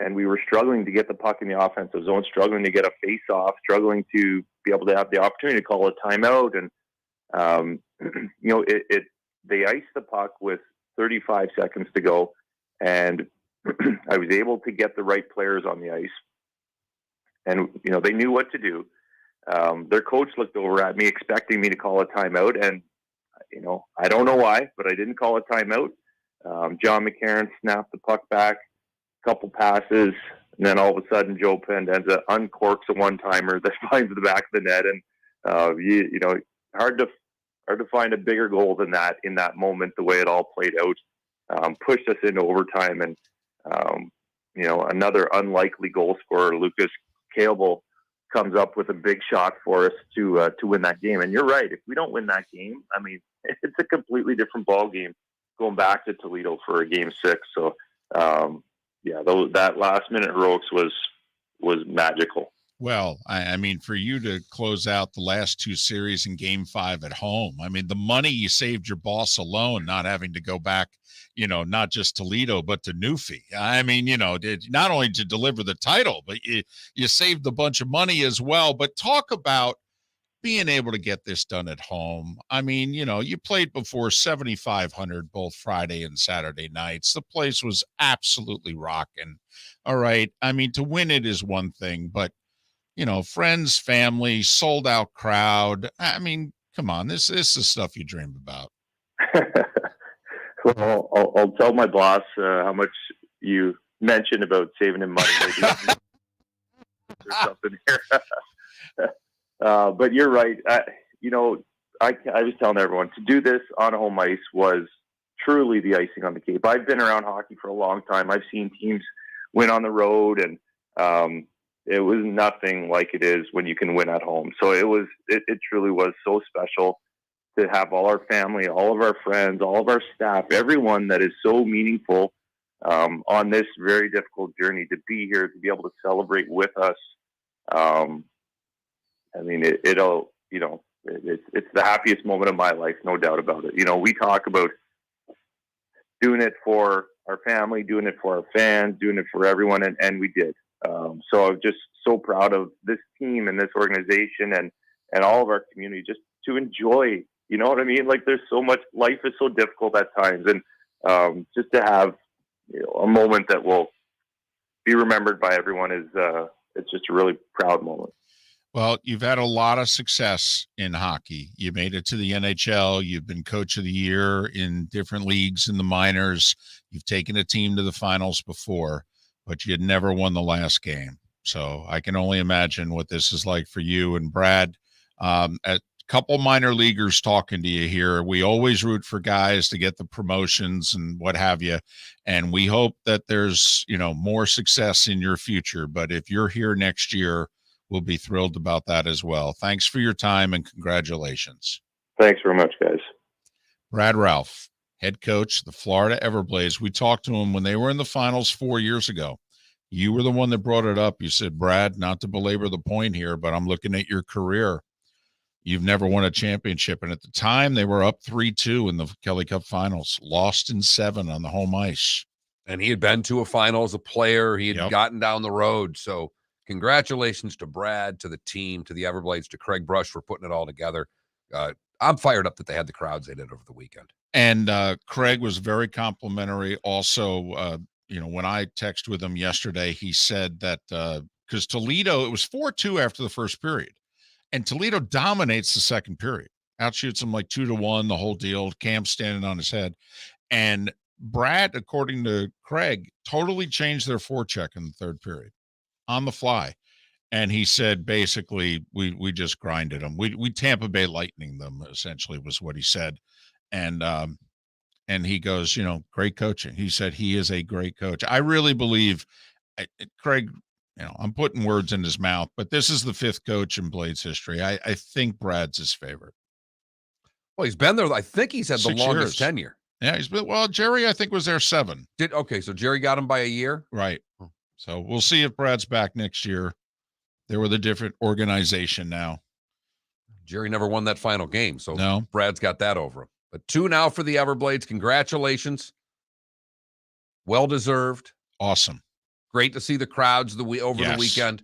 Speaker 9: And we were struggling to get the puck in the offensive zone, struggling to get a face-off, struggling to be able to have the opportunity to call a timeout. And, they iced the puck with 35 seconds to go. And I was able to get the right players on the ice. And, they knew what to do. Their coach looked over at me expecting me to call a timeout. And, I don't know why, but I didn't call a timeout. John McCarron snapped the puck back, a couple passes, and then all of a sudden Joe Pendenza uncorks a one-timer that finds the back of the net. And, hard to find a bigger goal than that in that moment, the way it all played out. Pushed us into overtime. And, another unlikely goal scorer, Lucas Campbell, comes up with a big shot for us to win that game. And you're right. If we don't win that game, I mean, it's a completely different ball game going back to Toledo for a game 6. So, that last minute heroics was magical.
Speaker 2: Well, I mean, for you to close out the last 2 series in game 5 at home, I mean, the money you saved your boss alone, not having to go back, not just Toledo, but to Newfie. I mean, not only to deliver the title, but you saved a bunch of money as well. But talk about being able to get this done at home. I mean, you played before 7,500 both Friday and Saturday nights. The place was absolutely rocking. All right. I mean, to win it is one thing, but friends, family, sold out crowd. I mean, come on, this is the stuff you dream about.
Speaker 9: Well, I'll tell my boss how much you mentioned about saving him money. There's something here. But you're right. I was telling everyone to do this on home ice was truly the icing on the cake. I've been around hockey for a long time. I've seen teams win on the road, and it was nothing like it is when you can win at home. So it truly was so special to have all our family, all of our friends, all of our staff, everyone that is so meaningful on this very difficult journey, to be here, to be able to celebrate with us. I mean, it's the happiest moment of my life, no doubt about it. We talk about doing it for our family, doing it for our fans, doing it for everyone, and we did. So I'm just so proud of this team and this organization and all of our community, just to enjoy, you know what I mean? Like, there's so much, life is so difficult at times. And just to have a moment that will be remembered by everyone it's just a really proud moment.
Speaker 2: Well, you've had a lot of success in hockey. You made it to the NHL. You've been coach of the year in different leagues in the minors. You've taken a team to the finals before, but you had never won the last game. So I can only imagine what this is like for you and Brad. A couple minor leaguers talking to you here. We always root for guys to get the promotions and what have you. And we hope that there's, more success in your future. But if you're here next year, we'll be thrilled about that as well. Thanks for your time and congratulations.
Speaker 9: Thanks very much, guys.
Speaker 2: Brad Ralph, head coach, the Florida Everblades. We talked to him when they were in the finals 4 years ago. You were the one that brought it up. You said, Brad, not to belabor the point here, but I'm looking at your career. You've never won a championship. And at the time, they were up 3-2 in the Kelly Cup finals, lost in 7 on the home ice.
Speaker 3: And he had been to a final as a player. He had gotten down the road. So congratulations to Brad, to the team, to the Everblades, to Craig Brush for putting it all together. I'm fired up that they had the crowds they did over the weekend.
Speaker 2: And Craig was very complimentary. Also, when I texted with him yesterday, he said that because Toledo, it was 4-2 after the first period, and Toledo dominates the second period, outshoots them like 2-1, the whole deal. Cam standing on his head. And Brad, according to Craig, totally changed their forecheck in the third period on the fly. And he said, basically, we just grinded them. We Tampa Bay Lightning them, essentially, was what he said. And he goes, great coaching. He said he is a great coach. I really believe, Craig, I'm putting words in his mouth, but this is the 5th coach in Blades history. I think Brad's his favorite.
Speaker 3: Well, he's been there. I think he's had the
Speaker 2: 6
Speaker 3: longest
Speaker 2: years.
Speaker 3: tenure.
Speaker 2: Yeah, he's been, well, Jerry, I think, was there 7.
Speaker 3: Okay, so Jerry got him by a year?
Speaker 2: Right. So we'll see if Brad's back next year. They're with a different organization now.
Speaker 3: Jerry never won that final game, so
Speaker 2: no.
Speaker 3: Brad's got that over him. But 2 now for the Everblades. Congratulations. Well-deserved.
Speaker 2: Awesome.
Speaker 3: Great to see the crowds the weekend.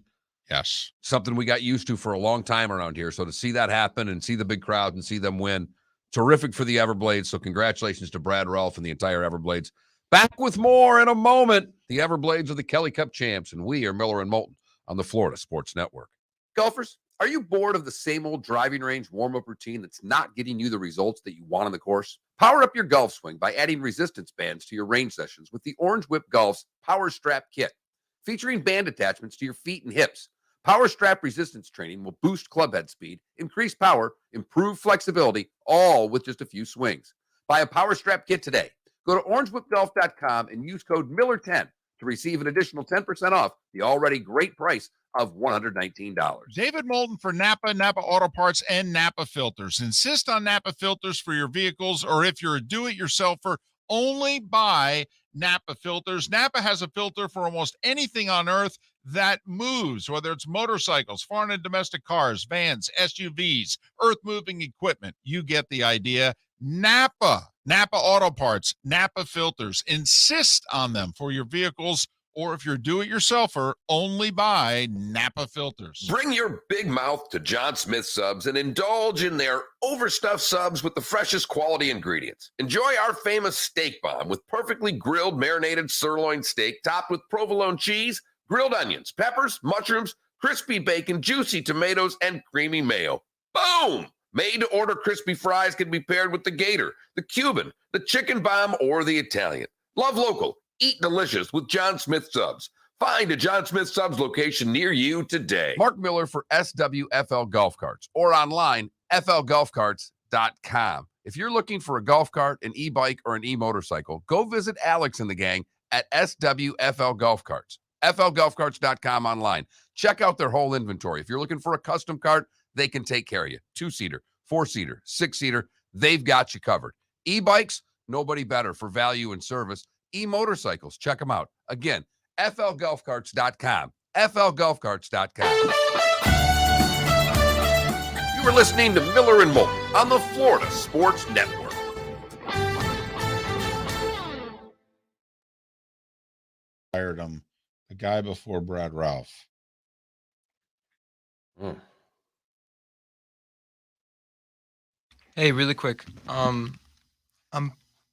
Speaker 2: Yes.
Speaker 3: Something we got used to for a long time around here. So to see that happen and see the big crowd and see them win, terrific for the Everblades. So congratulations to Brad Ralph and the entire Everblades. Back with more in a moment. The Everblades are the Kelly Cup champs, and we are Miller and Moulton on the Florida Sports Network.
Speaker 5: Golfers, are you bored of the same old driving range warm-up routine that's not getting you the results that you want on the course? Power up your golf swing by adding resistance bands to your range sessions with the Orange Whip Golf's Power Strap Kit. Featuring band attachments to your feet and hips, Power Strap resistance training will boost club head speed, increase power, improve flexibility, all with just a few swings. Buy a Power Strap Kit today. Go to orangewhipgolf.com and use code Miller10 to receive an additional 10% off the already great price of $119.
Speaker 2: David Moulton for Napa Auto Parts, and Napa Filters. Insist on Napa Filters for your vehicles, or if you're a do-it-yourselfer, only buy Napa Filters. Napa has a filter for almost anything on earth that moves, whether it's motorcycles, foreign and domestic cars, vans, SUVs, earth-moving equipment. You get the idea. Napa Auto Parts, Napa Filters. Insist on them for your vehicles, or if you're do-it-yourselfer, only buy Napa Filters.
Speaker 6: Bring your big mouth to John Smith Subs and indulge in their overstuffed subs with the freshest quality ingredients. Enjoy our famous steak bomb with perfectly grilled marinated sirloin steak topped with provolone cheese, grilled onions, peppers, mushrooms, crispy bacon, juicy tomatoes, and creamy mayo. Boom! Made-to-order crispy fries can be paired with the Gator, the Cuban, the chicken bomb, or the Italian. Love local. Eat delicious with John Smith Subs. Find a John Smith Subs location near you today.
Speaker 3: Mark Miller for SWFL Golf Carts, or online, flgolfcarts.com. If you're looking for a golf cart, an e-bike, or an e-motorcycle, go visit Alex and the gang at SWFL Golf Carts. flgolfcarts.com online. Check out their whole inventory. If you're looking for a custom cart, they can take care of you. 2-seater, 4-seater, 6-seater, they've got you covered. E-bikes, nobody better for value and service. E-motorcycles, check them out. Again, flgolfcarts.com. flgolfcarts.com.
Speaker 5: You are listening to Miller and Moulton on the Florida Sports Network.
Speaker 2: Hired him, the guy before Brad Ralph.
Speaker 4: Hey, really quick. I'm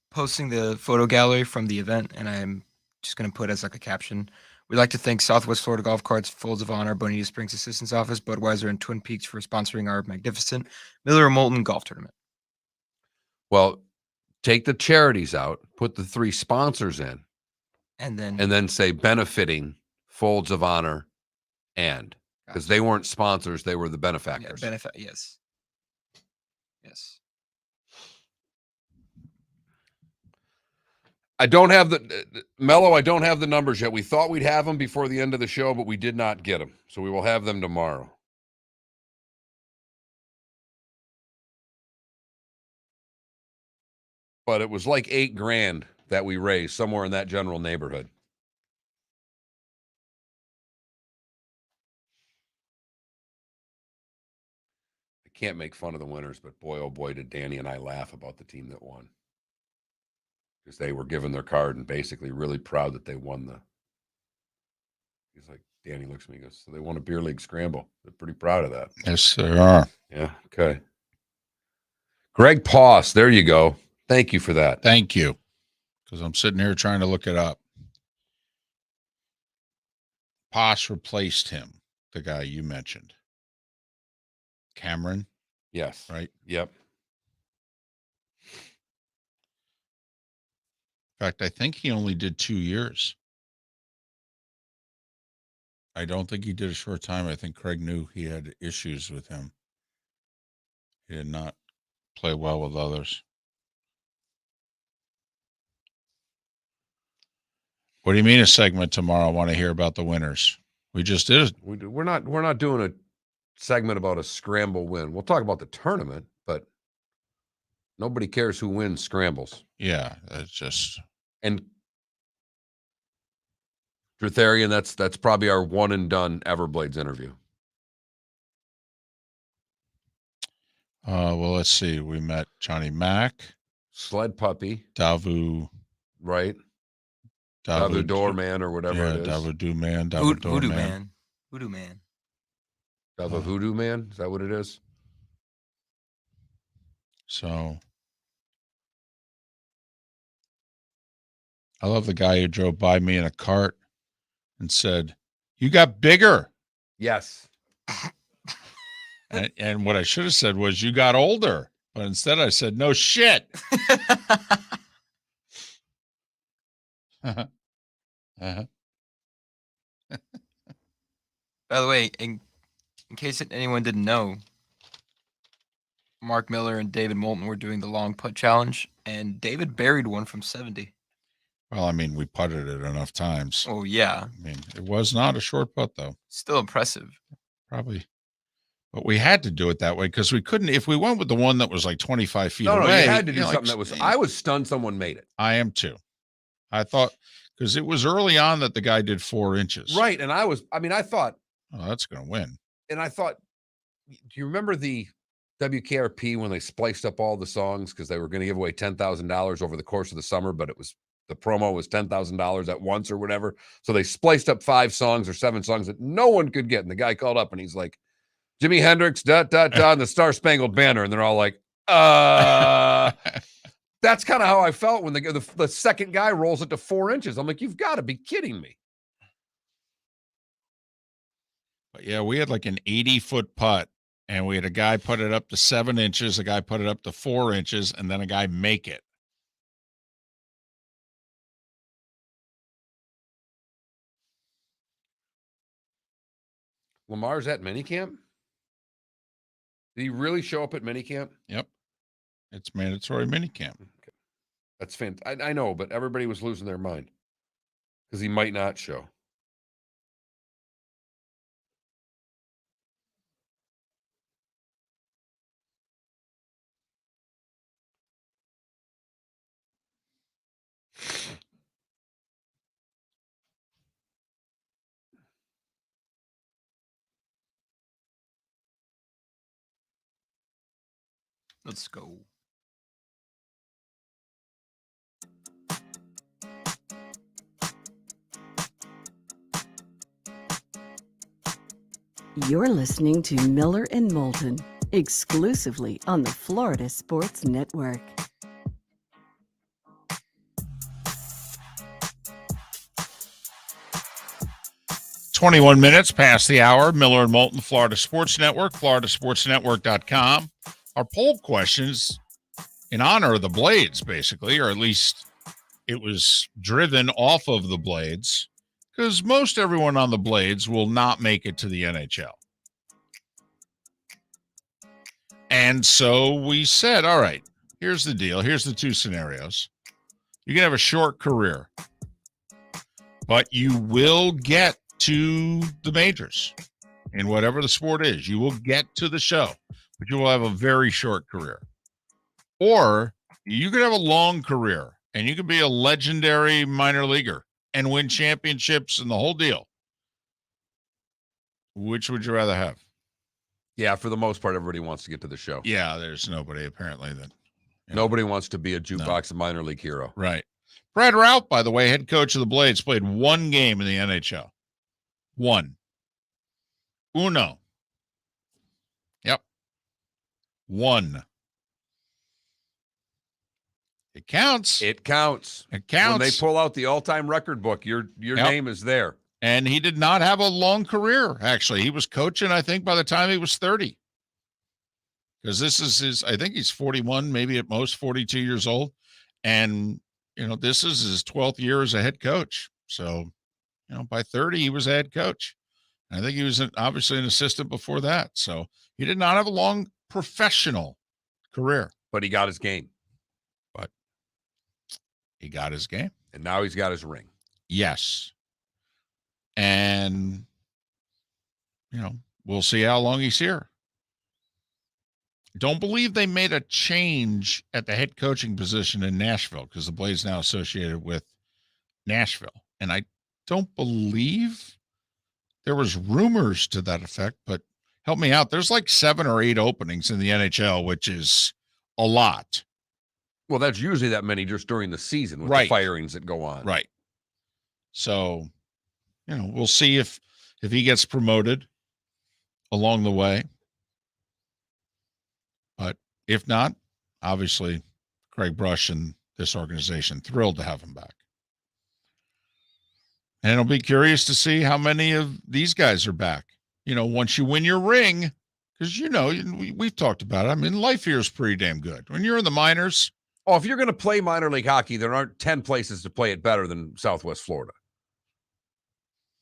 Speaker 4: posting the photo gallery from the event, and I'm just going to put as like a caption. We'd like to thank Southwest Florida Golf Carts, Folds of Honor, Bonita Springs Assistance Office, Budweiser, and Twin Peaks for sponsoring our magnificent Miller and Moulton golf tournament.
Speaker 3: Well, take the charities out, put the 3 sponsors in,
Speaker 4: and
Speaker 3: then say benefiting Folds of Honor, and because they weren't sponsors, they were the benefactors.
Speaker 4: Yes.
Speaker 3: I don't have Mello. I don't have the numbers yet. We thought we'd have them before the end of the show, but we did not get them. So we will have them tomorrow. But it was like $8,000 that we raised, somewhere in that general neighborhood. I can't make fun of the winners, but boy, oh boy, did Danny and I laugh about the team that won. Because they were given their card and basically really proud that they won he's like, Danny looks at me and goes, so they won a beer league scramble. They're pretty proud of that.
Speaker 2: Yes, they are.
Speaker 3: Yeah, okay. Greg Poss, there you go. Thank you for that.
Speaker 2: Thank you. Because I'm sitting here trying to look it up. Poss replaced him, the guy you mentioned. Cameron?
Speaker 3: Yes.
Speaker 2: Right?
Speaker 3: Yep.
Speaker 2: In fact, I think he only did 2 years. I don't think he did a short time. I think Craig knew he had issues with him. He did not play well with others. What do you mean a segment tomorrow? I want to hear about the winners. We just did it.
Speaker 3: We're not doing a segment about a scramble win. We'll talk about the tournament, but nobody cares who wins scrambles.
Speaker 2: Yeah, that's just.
Speaker 3: And Drutharian, that's probably our one and done Everblades interview.
Speaker 2: Well, let's see. We met Johnny Mack,
Speaker 3: Sled Puppy,
Speaker 2: Davu,
Speaker 3: right? Davu Doorman or whatever it is.
Speaker 2: Davu Dooman,
Speaker 4: Voodoo Man. Voodoo Man.
Speaker 3: Davu Voodoo Man? Is that what it is?
Speaker 2: So I love the guy who drove by me in a cart and said, "You got bigger."
Speaker 3: Yes.
Speaker 2: And what I should have said was, "You got older." But instead I said, "No shit."
Speaker 4: By the way, in case anyone didn't know, Mark Miller and David Moulton were doing the long putt challenge, and David buried one from 70.
Speaker 2: Well, I mean, we putted it enough times.
Speaker 4: Oh, yeah.
Speaker 2: I mean, it was not a short putt, though.
Speaker 4: Still impressive.
Speaker 2: Probably. But we had to do it that way because we couldn't. If we went with the one that was like 25 feet away.
Speaker 3: No, you had to do something that was. I was stunned someone made it.
Speaker 2: I am too. I thought, because it was early on that the guy did 4 inches.
Speaker 3: Right. And I thought.
Speaker 2: Oh, that's going to win.
Speaker 3: And I thought, do you remember the WKRP when they spliced up all the songs because they were going to give away $10,000 over the course of the summer, but the promo was $10,000 at once or whatever. So they spliced up 5 songs or 7 songs that no one could get. And the guy called up and he's like, Jimi Hendrix, and the Star Spangled Banner. And they're all like, that's kind of how I felt when the second guy rolls it to 4 inches. I'm like, you've got to be kidding me.
Speaker 2: But yeah, we had like an 80-foot putt, and we had a guy put it up to 7 inches, a guy put it up to 4 inches, and then a guy make it.
Speaker 3: Lamar's at minicamp? Did he really show up at minicamp?
Speaker 2: Yep. It's mandatory minicamp.
Speaker 3: Okay. That's fantastic. I know, but everybody was losing their mind because he might not show.
Speaker 4: Let's go.
Speaker 1: You're listening to Miller and Moulton, exclusively on the Florida Sports Network.
Speaker 2: "21 minutes past the hour. Miller and Moulton, Florida Sports Network, floridasportsnetwork.com. Our poll questions in honor of the Blades, basically, or at least it was driven off of the Blades, because most everyone on the Blades will not make it to the NHL. And so we said, all right, here's the deal. Here's the 2 scenarios. You can have a short career, but you will get to the majors in whatever the sport is. You will get to the show, but you will have a very short career. Or you could have a long career and you could be a legendary minor leaguer and win championships and the whole deal. Which would you rather have?
Speaker 3: Yeah, for the most part, everybody wants to get to the show.
Speaker 2: Yeah, there's nobody apparently that.
Speaker 3: Nobody wants to be a jukebox minor league hero.
Speaker 2: Right. Brad Raup, by the way, head coach of the Blades, played 1 game in the NHL. 1. Uno. Yep. 1. It counts.
Speaker 3: It counts.
Speaker 2: It counts.
Speaker 3: When they pull out the all-time record book, your name is there.
Speaker 2: And he did not have a long career, actually. He was coaching, I think, by the time he was 30. Because this is I think he's 41, maybe at most 42 years old. And, this is his 12th year as a head coach. So, by 30, he was a head coach. I think he was obviously an assistant before that. So he did not have a long professional career.
Speaker 3: But he got his game.
Speaker 2: He got his game.
Speaker 3: And now he's got his ring.
Speaker 2: Yes. And, we'll see how long he's here. Don't believe they made a change at the head coaching position in Nashville because the Blades now associated with Nashville. And I don't believe there was rumors to that effect, but help me out. There's like 7 or 8 openings in the NHL, which is a lot.
Speaker 3: Well, that's usually that many just during the season with the firings that go on.
Speaker 2: Right. So, we'll see if he gets promoted along the way. But if not, obviously, Craig Brush and this organization thrilled to have him back. And it'll be curious to see how many of these guys are back. Once you win your ring, because, we've talked about it. I mean, life here is pretty damn good. When you're in the minors.
Speaker 3: Oh, if you're going to play minor league hockey, there aren't 10 places to play it better than Southwest Florida.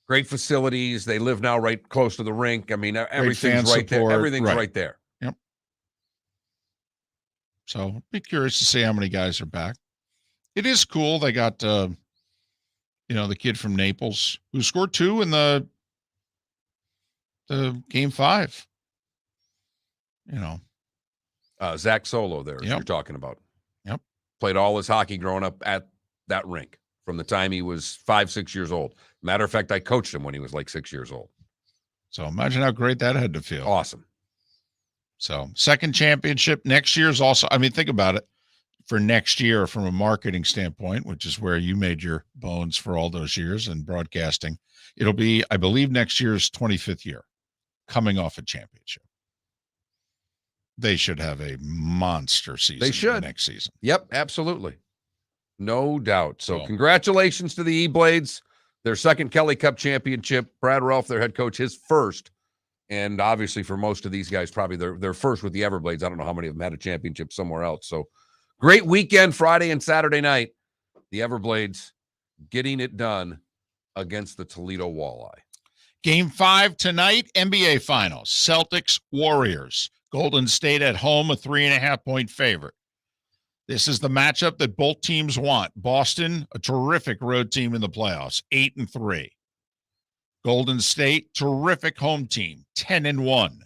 Speaker 3: Great facilities. They live now right close to the rink. I mean, everything's right there. Everything's right there.
Speaker 2: Yep. So be curious to see how many guys are back. It is cool. They got, the kid from Naples who scored 2 in the game 5.
Speaker 3: Zach Solo there, you're talking about.
Speaker 2: Yep.
Speaker 3: Played all his hockey growing up at that rink from the time he was 5-6 years old. Matter of fact, I coached him when he was like 6 years old.
Speaker 2: So imagine how great that had to feel.
Speaker 3: Awesome.
Speaker 2: So second championship next year is also, think about it, for next year from a marketing standpoint, which is where you made your bones for all those years in broadcasting. It'll be, I believe, next year's 25th year coming off a championship. They should have a monster season.
Speaker 3: They should.
Speaker 2: Next season.
Speaker 3: Yep, absolutely. No doubt. So congratulations to the E-Blades, their second Kelly Cup championship. Brad Ralph, their head coach, his first. And obviously for most of these guys, probably their first with the Everblades. I don't know how many of them had a championship somewhere else. So great weekend, Friday and Saturday night. The Everblades getting it done against the Toledo Walleye.
Speaker 2: Game 5 tonight, NBA Finals. Celtics, Warriors. Golden State at home, a 3.5-point favorite. This is the matchup that both teams want. Boston, a terrific road team in the playoffs, 8-3. Golden State, terrific home team, 10-1.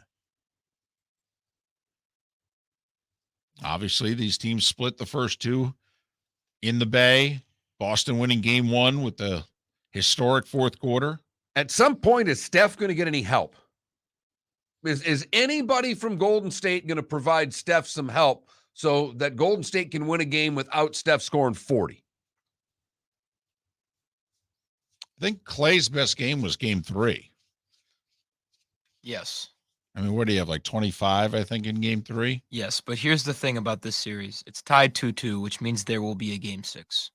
Speaker 2: Obviously, these teams split the first 2 in the Bay. Boston winning game 1 with the historic fourth quarter.
Speaker 3: At some point, is Steph going to get any help? Is anybody from Golden State going to provide Steph some help so that Golden State can win a game without Steph scoring 40?
Speaker 2: I think Clay's best game was game 3.
Speaker 4: Yes.
Speaker 2: What do you have, like 25, I think, in game 3?
Speaker 4: Yes, but here's the thing about this series. It's tied 2-2, which means there will be a game 6.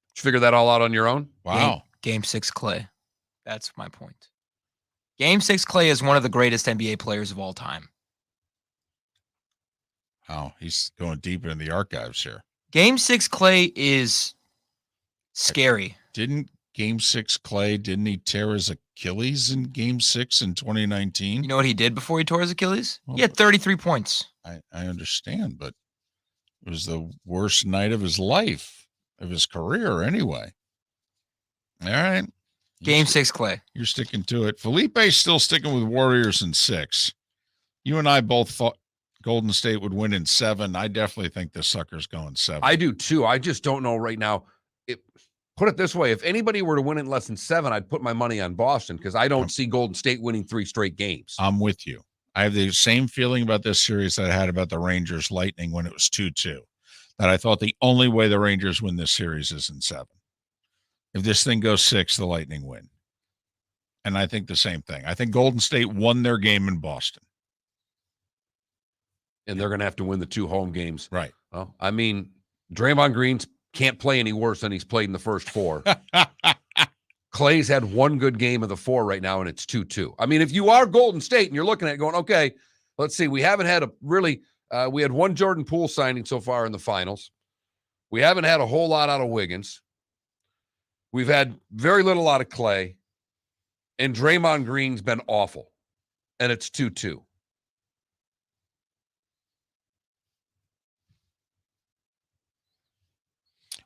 Speaker 3: Did you figure that all out on your own?
Speaker 2: Wow.
Speaker 4: Game 6 Clay. That's my point. Game 6 Clay is one of the greatest NBA players of all time.
Speaker 2: Oh, he's going deeper in the archives here.
Speaker 4: Game 6 Clay is scary.
Speaker 2: Didn't Game 6 Clay, didn't he tear his Achilles in Game 6 in 2019?
Speaker 4: You know what he did before he tore his Achilles?
Speaker 2: Well,
Speaker 4: he had 33 points.
Speaker 2: I understand, but it was the worst night of his life, of his career anyway. All right.
Speaker 4: Game 6 Clay.
Speaker 2: You're sticking to it. Felipe's still sticking with Warriors in 6. You and I both thought Golden State would win in 7. I definitely think this sucker's going 7.
Speaker 3: I do too. I just don't know right now. Put it this way. If anybody were to win in less than 7, I'd put my money on Boston because I don't see Golden State winning 3 straight games.
Speaker 2: I'm with you. I have the same feeling about this series that I had about the Rangers Lightning when it was 2-2, that I thought the only way the Rangers win this series is in 7. If this thing goes 6, the Lightning win. And I think the same thing. I think Golden State won their game in Boston.
Speaker 3: And they're going to have to win the 2 home games.
Speaker 2: Right.
Speaker 3: Well, Draymond Green can't play any worse than he's played in the first 4. Clay's had 1 good game of the 4 right now, and it's 2-2. If you are Golden State and you're looking at it going, okay, let's see. We haven't had we had 1 Jordan Poole signing so far in the finals. We haven't had a whole lot out of Wiggins. We've had very little out of Clay. And Draymond Green's been awful. And it's 2-2.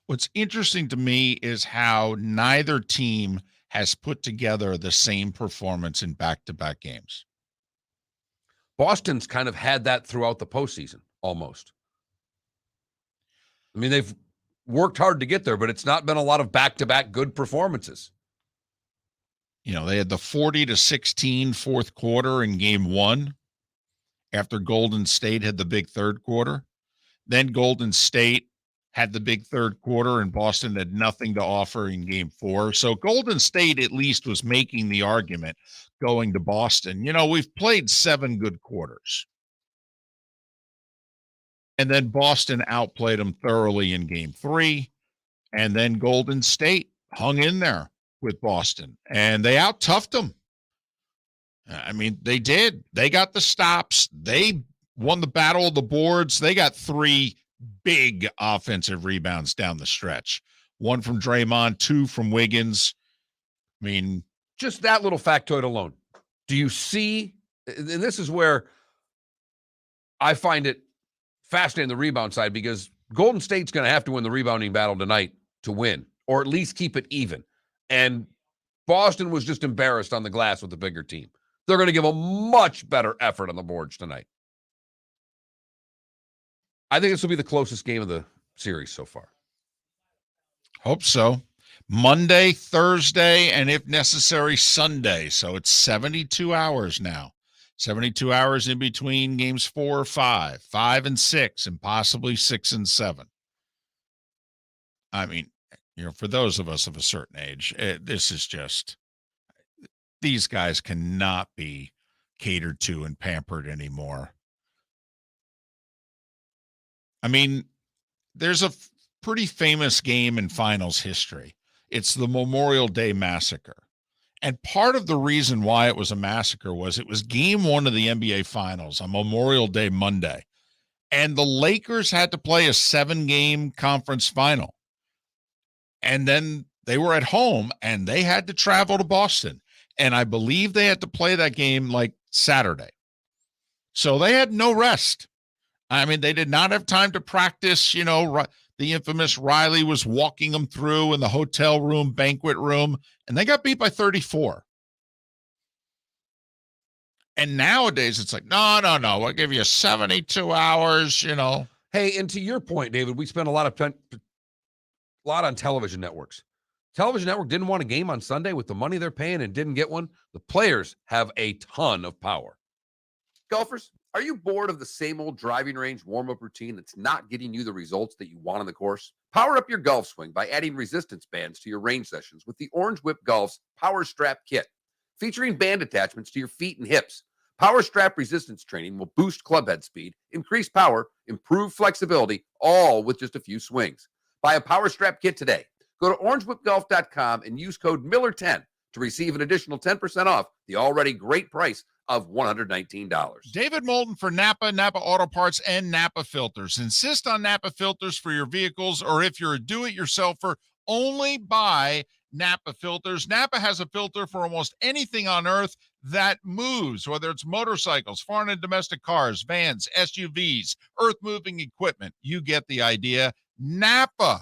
Speaker 2: What's interesting to me is how neither team has put together the same performance in back-to-back games.
Speaker 3: Boston's kind of had that throughout the postseason, almost. I mean, they've worked hard to get there, but it's not been a lot of back-to-back good performances.
Speaker 2: You know, they had the 40-16 fourth quarter in game one after Golden State had the big third quarter. Then Golden State had the big third quarter and Boston had nothing to offer in game four. So Golden State at least was making the argument going to Boston. You know, we've played 7 good quarters. And then Boston outplayed them thoroughly in game 3. And then Golden State hung in there with Boston and they out-toughed them. I mean, they did. They got the stops. They won the battle of the boards. They got 3 big offensive rebounds down the stretch. 1 from Draymond, 2 from Wiggins. I mean,
Speaker 3: just that little factoid alone. Do you see, and this is where I find it fascinating, the rebound side, because Golden State's going to have to win the rebounding battle tonight to win, or at least keep it even. And Boston was just embarrassed on the glass with the bigger team. They're going to give a much better effort on the boards tonight. I think this will be the closest game of the series so far.
Speaker 2: Hope so. Monday, Thursday, and if necessary, Sunday. So it's 72 hours now. 72 hours in between games 4 or 5, 5 and 6, and possibly 6 and 7. I mean, you know, for those of us of a certain age, this is just, these guys cannot be catered to and pampered anymore. I mean, there's a pretty famous game in finals history. It's the Memorial Day Massacre. And part of the reason why it was a massacre was it was game 1 of the NBA Finals on Memorial Day Monday. And the Lakers had to play a 7-game conference final. And then they were at home and they had to travel to Boston. And I believe they had to play that game like Saturday. So they had no rest. I mean, they did not have time to practice. You know, the infamous Riley was walking them through in the hotel room, banquet room, and they got beat by 34. And nowadays it's like, no, I'll give you 72 hours, you know.
Speaker 3: Hey, and to your point, David, we spent a lot on television networks. Television network didn't want a game on Sunday with the money they're paying and didn't get one. The players have a ton of power.
Speaker 5: Golfers, are you bored of the same old driving range warm-up routine that's not getting you the results that you want on the course? Power up your golf swing by adding resistance bands to your range sessions with the Orange Whip Golf's Power Strap Kit. Featuring band attachments to your feet and hips, Power Strap resistance training will boost clubhead speed, increase power, improve flexibility, all with just a few swings. Buy a Power Strap Kit today. Go to orangewhipgolf.com and use code Miller10 to receive an additional 10% off the already great price of $119.
Speaker 2: David Moulton for Napa Auto Parts, and Napa Filters. Insist on Napa Filters for your vehicles, or if you're a do-it-yourselfer, only buy Napa Filters. Napa has a filter for almost anything on earth that moves, whether it's motorcycles, foreign and domestic cars, vans, SUVs, earth-moving equipment. You get the idea. Napa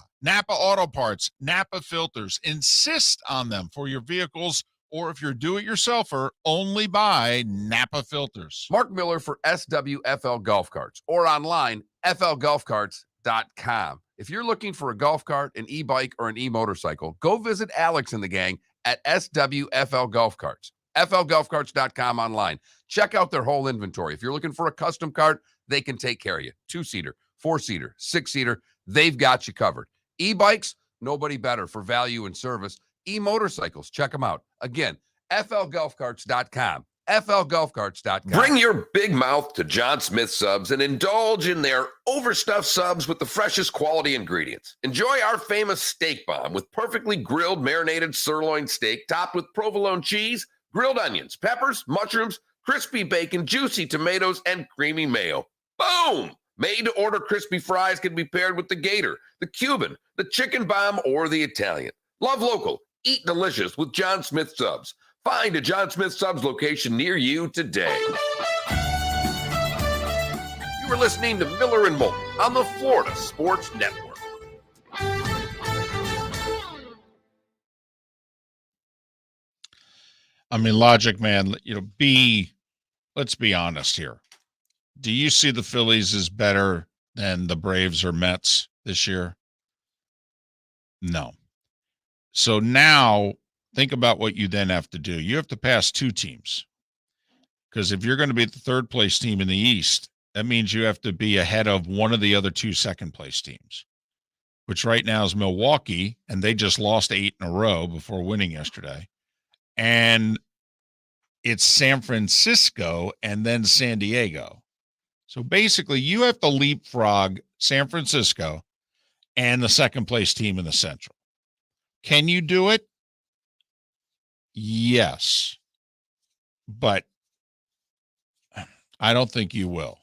Speaker 2: Auto Parts, Napa Filters. Insist on them for your vehicles, or if you're do-it-yourselfer, only buy Napa Filters.
Speaker 3: Mark Miller for SWFL Golf Carts, or online, flgolfcarts.com. If you're looking for a golf cart, an e-bike, or an e-motorcycle, go visit Alex and the gang at SWFL Golf Carts. flgolfcarts.com online. Check out their whole inventory. If you're looking for a custom cart, they can take care of you. 2-seater, 4-seater, 6-seater, they've got you covered. E-bikes, nobody better for value and service. E-motorcycles, check them out. Again, flgolfcarts.com. flgolfcarts.com.
Speaker 6: Bring your big mouth to John Smith Subs and indulge in their overstuffed subs with the freshest quality ingredients. Enjoy our famous steak bomb with perfectly grilled marinated sirloin steak topped with provolone cheese, grilled onions, peppers, mushrooms, crispy bacon, juicy tomatoes, and creamy mayo. Boom! Made-to-order crispy fries can be paired with the Gator, the Cuban, the chicken bomb, or the Italian. Love local. Eat delicious with John Smith Subs. Find a John Smith Subs location near you today. You are listening to Miller and Moulton on the Florida Sports Network.
Speaker 2: I mean, Logic Man, let's be honest here. Do you see the Phillies as better than the Braves or Mets this year? No. So now think about what you then have to do. You have to pass two teams. Because if you're going to be the third place team in the East, that means you have to be ahead of one of the other two second place teams, which right now is Milwaukee, and they just lost 8 in a row before winning yesterday. And it's San Francisco and then San Diego. So basically, you have to leapfrog San Francisco and the second place team in the Central. Can you do it? Yes. But I don't think you will.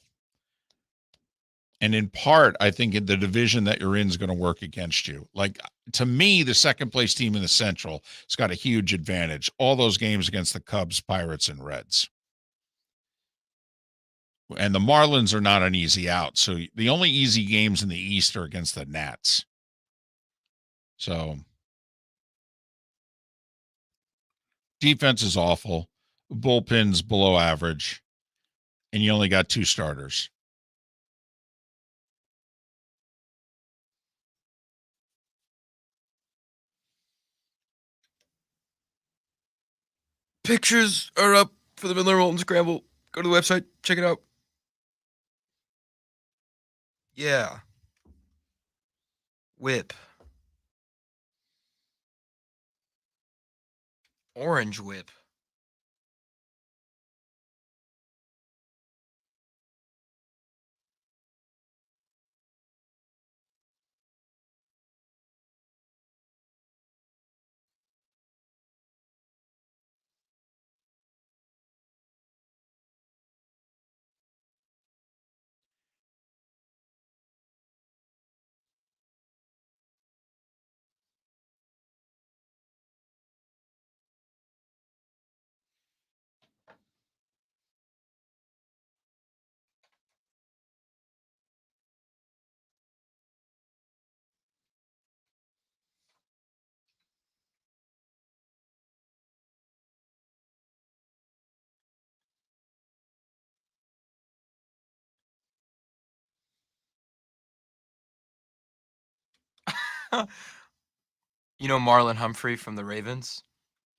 Speaker 2: And in part, I think the division that you're in is going to work against you. Like, to me, the second place team in the Central has got a huge advantage. All those games against the Cubs, Pirates, and Reds. And the Marlins are not an easy out. So the only easy games in the East are against the Nats. So defense is awful. Bullpen's below average. And you only got 2 starters.
Speaker 4: Pictures are up for the Miller Moulton Scramble. Go to the website, check it out. Yeah. Whip. Orange whip. You know Marlon Humphrey from the Ravens?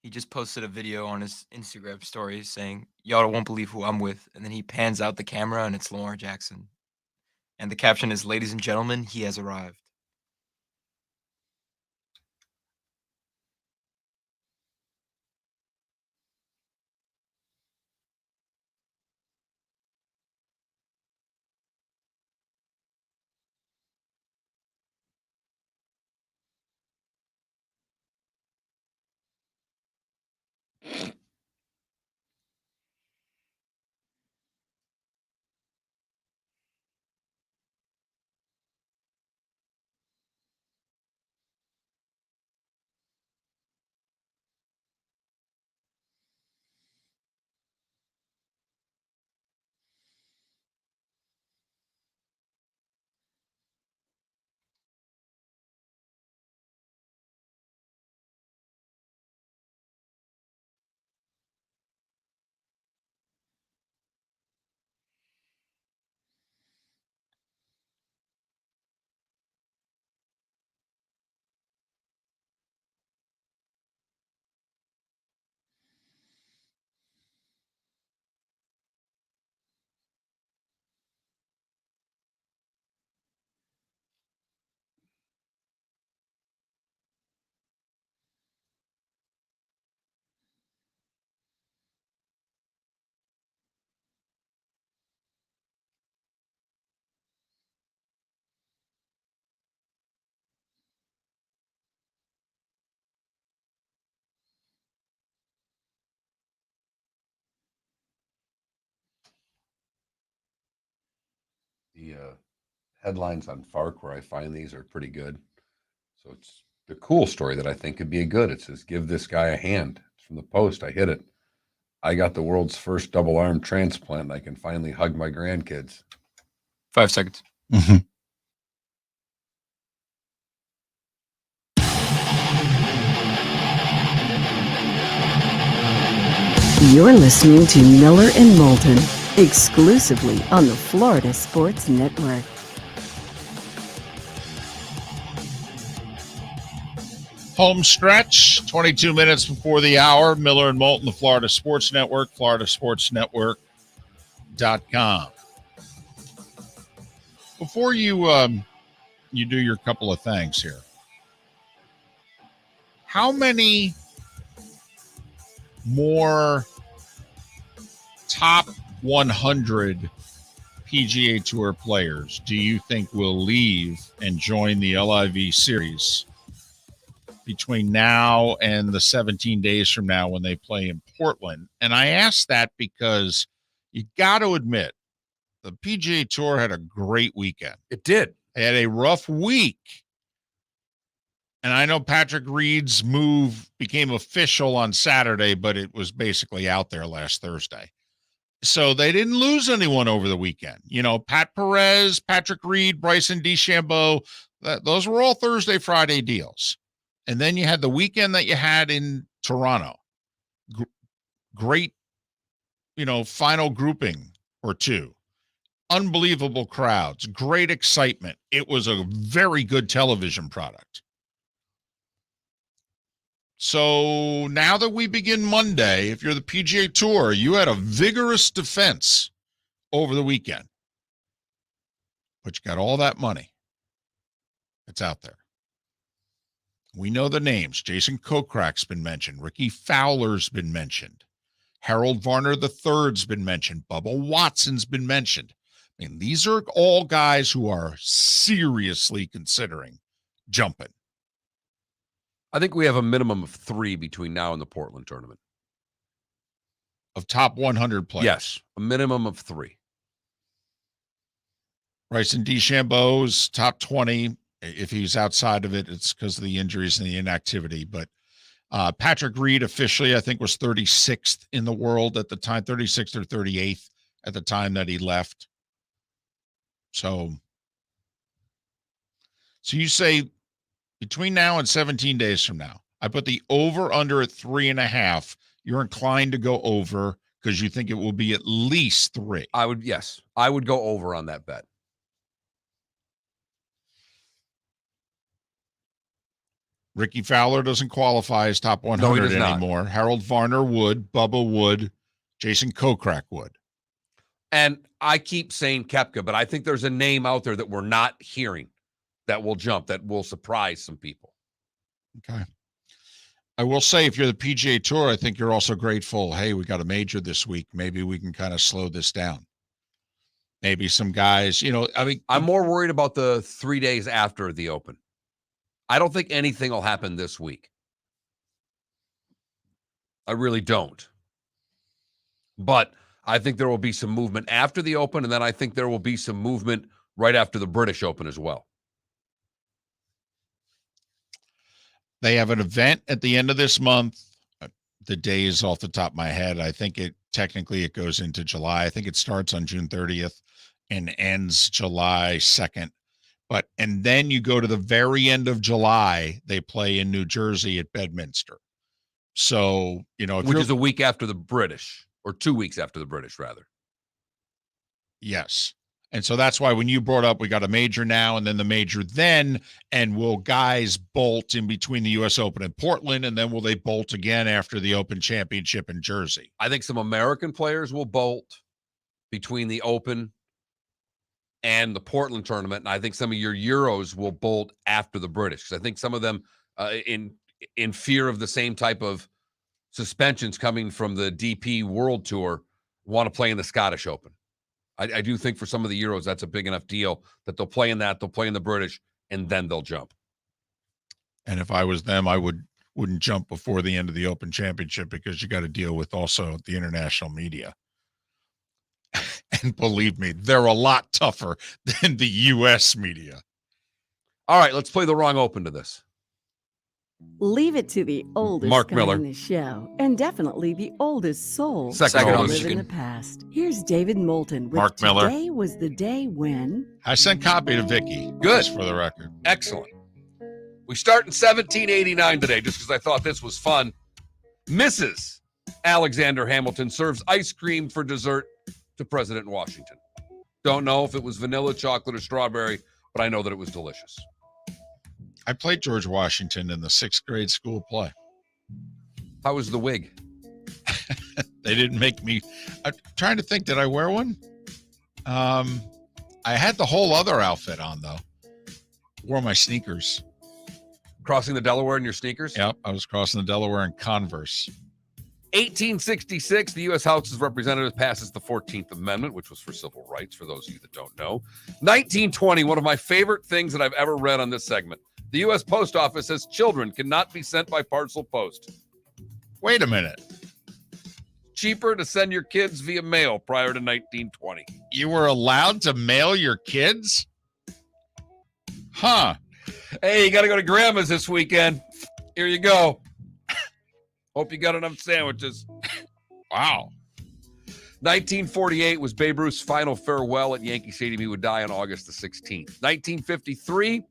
Speaker 4: He just posted a video on his Instagram story saying, "Y'all won't believe who I'm with." And then he pans out the camera and it's Lamar Jackson. And the caption is, "Ladies and gentlemen, he has arrived."
Speaker 3: The headlines on Fark, where I find these, are pretty good. So it's the cool story that I think could be a good. It says, "Give this guy a hand." from the Post. I hit it. I got the world's first double arm transplant. And I can finally hug my grandkids.
Speaker 4: 5 seconds.
Speaker 1: You're listening to Miller and Moulton, exclusively on the Florida Sports Network.
Speaker 2: Home stretch, 22 minutes before the hour. Miller and Moulton, the Florida Sports Network, floridasportsnetwork.com. Before you do your couple of things here, how many more top 100 PGA Tour players do you think will leave and join the LIV series between now and the 17 days from now when they play in Portland? And I ask that because you got to admit, the PGA Tour had a great weekend.
Speaker 3: It did.
Speaker 2: They had a rough week. And I know Patrick Reed's move became official on Saturday, but it was basically out there last Thursday. So they didn't lose anyone over the weekend. You know, Pat Perez, Patrick Reed, Bryson DeChambeau, those were all Thursday, Friday deals. And then you had the weekend that you had in Toronto. Great, final grouping or two. Unbelievable crowds, great excitement. It was a very good television product. So now that we begin Monday, if you're the PGA Tour, you had a vigorous defense over the weekend. But you got all that money. It's out there. We know the names. Jason Kokrak's been mentioned. Ricky Fowler's been mentioned. Harold Varner III's been mentioned. Bubba Watson's been mentioned. I mean, these are all guys who are seriously considering jumping.
Speaker 3: I think we have a minimum of 3 between now and the Portland tournament.
Speaker 2: Of top 100 players?
Speaker 3: Yes, a minimum of 3.
Speaker 2: Bryson DeChambeau's top 20. If he's outside of it, it's because of the injuries and the inactivity. But Patrick Reed officially, I think, was 36th in the world at the time, 36th or 38th at the time that he left. So you say between now and 17 days from now, I put the over under at 3.5. You're inclined to go over because you think it will be at least 3.
Speaker 3: I would go over on that bet.
Speaker 2: Ricky Fowler doesn't qualify as top 100 anymore. Harold Varner would, Bubba would, Jason Kokrak would.
Speaker 3: And I keep saying Koepka, but I think there's a name out there that we're not hearing that will jump, that will surprise some people.
Speaker 2: Okay. I will say, if you're the PGA Tour, I think you're also grateful, hey, we got a major this week. Maybe we can kind of slow this down. Maybe some guys,
Speaker 3: I'm more worried about the 3 days after the Open. I don't think anything will happen this week. I really don't. But I think there will be some movement after the Open, and then I think there will be some movement right after the British Open as well.
Speaker 2: They have an event at the end of this month. The days off the top of my head, I think it goes into July. I think it starts on June 30th and ends July 2nd. And then you go to the very end of July, they play in New Jersey at Bedminster. So,
Speaker 3: which is a week after the British, or 2 weeks after the British, rather.
Speaker 2: Yes. And so that's why when you brought up, we got a major now and then the major then, and will guys bolt in between the U.S. Open and Portland, and then will they bolt again after the Open Championship in Jersey?
Speaker 3: I think some American players will bolt between the Open and the Portland tournament, and I think some of your Euros will bolt after the British, because I think some of them, in fear of the same type of suspensions coming from the DP World Tour, want to play in the Scottish Open. I do think for some of the Euros, that's a big enough deal that they'll play in the British, and then they'll jump.
Speaker 2: And if I was them, I wouldn't jump before the end of the Open Championship, because you got to deal with also the international media. And believe me, they're a lot tougher than the U.S. media.
Speaker 3: All right, let's play the wrong Open to this.
Speaker 1: Leave it to the oldest
Speaker 3: Mark
Speaker 1: guy
Speaker 3: Miller.
Speaker 1: in the show, and definitely the oldest soul
Speaker 3: Second
Speaker 1: to
Speaker 3: oldest.
Speaker 1: live in the past. Here's David Moulton with
Speaker 2: Mark Miller.
Speaker 1: Today Was the Day When.
Speaker 2: I sent copy to Vicky.
Speaker 3: Good.
Speaker 2: Just for the record.
Speaker 3: Excellent. We start in 1789 today, just because I thought this was fun. Mrs. Alexander Hamilton serves ice cream for dessert to President Washington. Don't know if it was vanilla, chocolate, or strawberry, but I know that it was delicious.
Speaker 2: I played George Washington in the 6th grade school play.
Speaker 3: How was the wig?
Speaker 2: They didn't make me. I'm trying to think, did I wear one? I had the whole other outfit on, though. Wore my sneakers.
Speaker 3: Crossing the Delaware in your sneakers?
Speaker 2: Yep, I was crossing the Delaware in Converse.
Speaker 3: 1866, the U.S. House of Representatives passes the 14th Amendment, which was for civil rights, for those of you that don't know. 1920, one of my favorite things that I've ever read on this segment. The U.S. Post Office says children cannot be sent by parcel post.
Speaker 2: Wait a minute.
Speaker 3: Cheaper to send your kids via mail prior to 1920.
Speaker 2: You were allowed to mail your kids? Huh.
Speaker 3: Hey, you got to go to Grandma's this weekend. Here you go. Hope you got enough sandwiches.
Speaker 2: Wow.
Speaker 3: 1948 was Babe Ruth's final farewell at Yankee Stadium. He would die on August the 16th. 1953,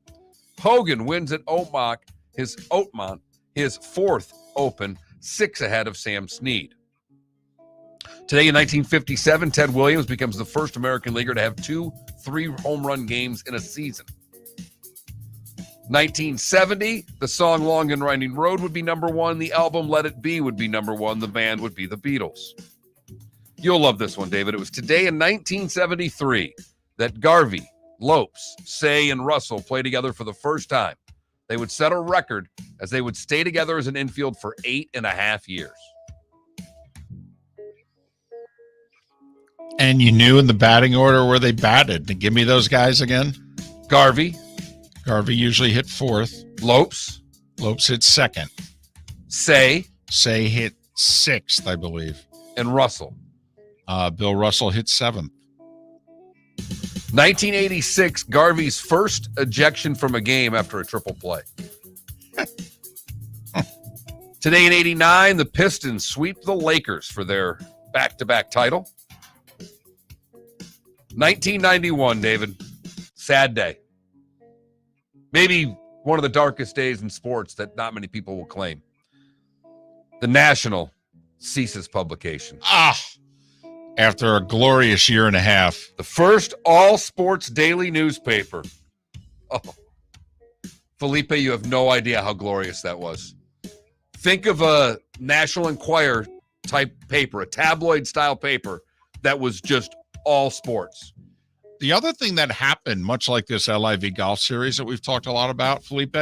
Speaker 3: Hogan wins at Oakmont, his 4th Open, 6 ahead of Sam Snead. Today in 1957, Ted Williams becomes the first American leaguer to have 2 3-home run games in a season. 1970, the song Long and Winding Road would be number 1. The album Let It Be would be number 1. The band would be the Beatles. You'll love this one, David. It was today in 1973 that Garvey, Lopes, Say, and Russell played together for the first time. They would set a record as they would stay together as an infield for 8.5 years.
Speaker 2: And you knew in the batting order where they batted. Give me those guys again.
Speaker 3: Garvey
Speaker 2: usually hit 4th.
Speaker 3: Lopes
Speaker 2: hit 2nd.
Speaker 3: Say
Speaker 2: hit 6th, I believe.
Speaker 3: and Russell.
Speaker 2: Bill Russell hit 7th.
Speaker 3: 1986, Garvey's first ejection from a game after a triple play. Today in 89, the Pistons sweep the Lakers for their back-to-back title. 1991, David. Sad day. Maybe one of the darkest days in sports that not many people will claim. The National ceases publication.
Speaker 2: After a glorious year and a half.
Speaker 3: The first all-sports daily newspaper. Oh, Felipe, you have no idea how glorious that was. Think of a National Enquirer type paper, a tabloid-style paper that was just all sports.
Speaker 2: The other thing that happened, much like this LIV golf series that we've talked a lot about, Felipe,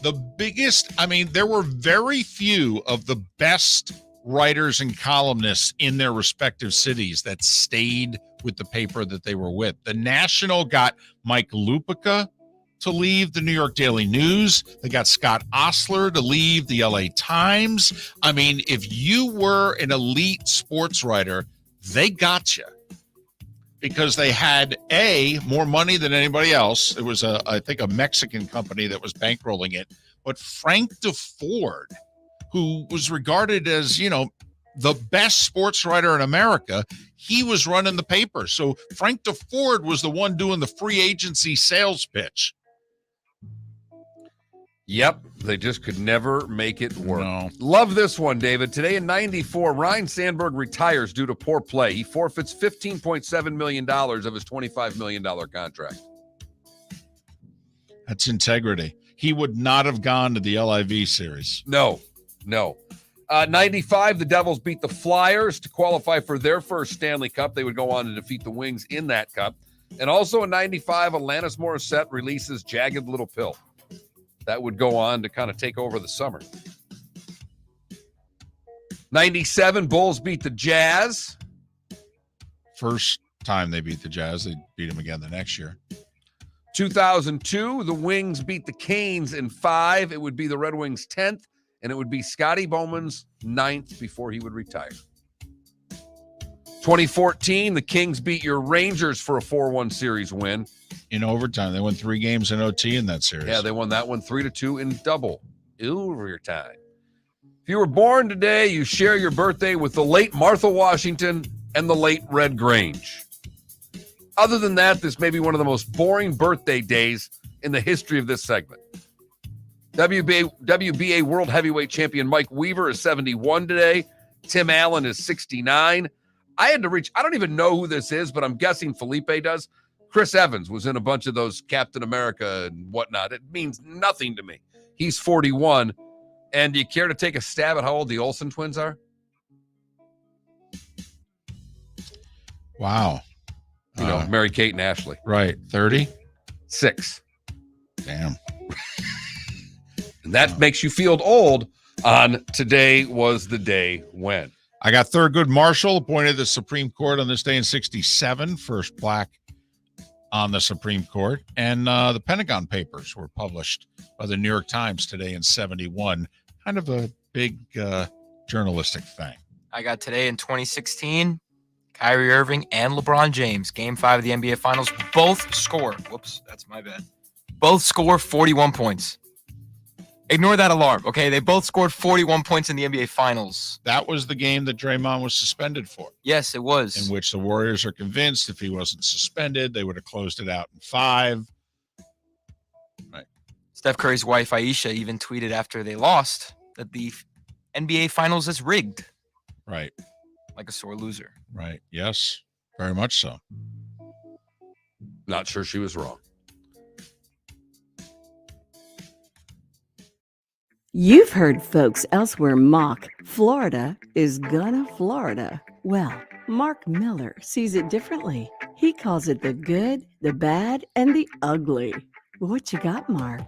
Speaker 2: the biggest, there were very few of the best writers and columnists in their respective cities that stayed with the paper that they were with. The National got Mike Lupica to leave the New York Daily News. They got Scott Ostler to leave the LA Times. If you were an elite sports writer, they got you because they had more money than anybody else. It was I think a Mexican company that was bankrolling it, but Frank DeFord, who was regarded as, the best sports writer in America, he was running the paper. So Frank DeFord was the one doing the free agency sales pitch.
Speaker 3: Yep, they just could never make it work.
Speaker 2: No.
Speaker 3: Love this one, David. Today in 94, Ryan Sandberg retires due to poor play. He forfeits $15.7 million of his $25 million contract.
Speaker 2: That's integrity. He would not have gone to the LIV series.
Speaker 3: No. 95, the Devils beat the Flyers to qualify for their first Stanley Cup. They would go on to defeat the Wings in that cup. And also in 95, Alanis Morissette releases Jagged Little Pill. That would go on to kind of take over the summer. 97, Bulls beat the Jazz.
Speaker 2: First time they beat the Jazz, they beat them again the next year.
Speaker 3: 2002, the Wings beat the Canes in 5. It would be the Red Wings' 10th, and it would be Scotty Bowman's 9th before he would retire. 2014, the Kings beat your Rangers for a 4-1 series win.
Speaker 2: In overtime. They won 3 games in OT in that series.
Speaker 3: Yeah, they won that one 3-2 in double overtime. If you were born today, you share your birthday with the late Martha Washington and the late Red Grange. Other than that, this may be one of the most boring birthday days in the history of this segment. WBA World Heavyweight Champion Mike Weaver is 71 today. Tim Allen is 69. I don't even know who this is, but I'm guessing Felipe does. Chris Evans was in a bunch of those Captain America and whatnot. It means nothing to me. He's 41. And do you care to take a stab at how old the Olsen twins are?
Speaker 2: Wow.
Speaker 3: You know, Mary Kate and Ashley.
Speaker 2: Right. 30?
Speaker 3: 6.
Speaker 2: Damn.
Speaker 3: And that makes you feel old on Today Was the Day When.
Speaker 2: I got Thurgood Marshall appointed to the Supreme Court on this day in 67, first black on the Supreme Court. And the Pentagon Papers were published by the New York Times today in 71. Kind of a big journalistic thing.
Speaker 4: I got today in 2016, Kyrie Irving and LeBron James, Game 5 of the NBA Finals, both score. Whoops, that's my bad. Both score 41 points. Ignore that alarm, okay? They both scored 41 points in the NBA Finals.
Speaker 2: That was the game that Draymond was suspended for.
Speaker 4: Yes, it was.
Speaker 2: In which the Warriors are convinced if he wasn't suspended, they would have closed it out in 5. Right.
Speaker 4: Steph Curry's wife, Aisha, even tweeted after they lost that the NBA Finals is rigged.
Speaker 2: Right.
Speaker 4: Like a sore loser.
Speaker 2: Right. Yes, very much so.
Speaker 3: Not sure she was wrong.
Speaker 1: You've heard folks elsewhere mock Florida is gonna Florida. Well, Mark Miller sees it differently. He calls it the good, the bad, and the ugly. What you got, Mark?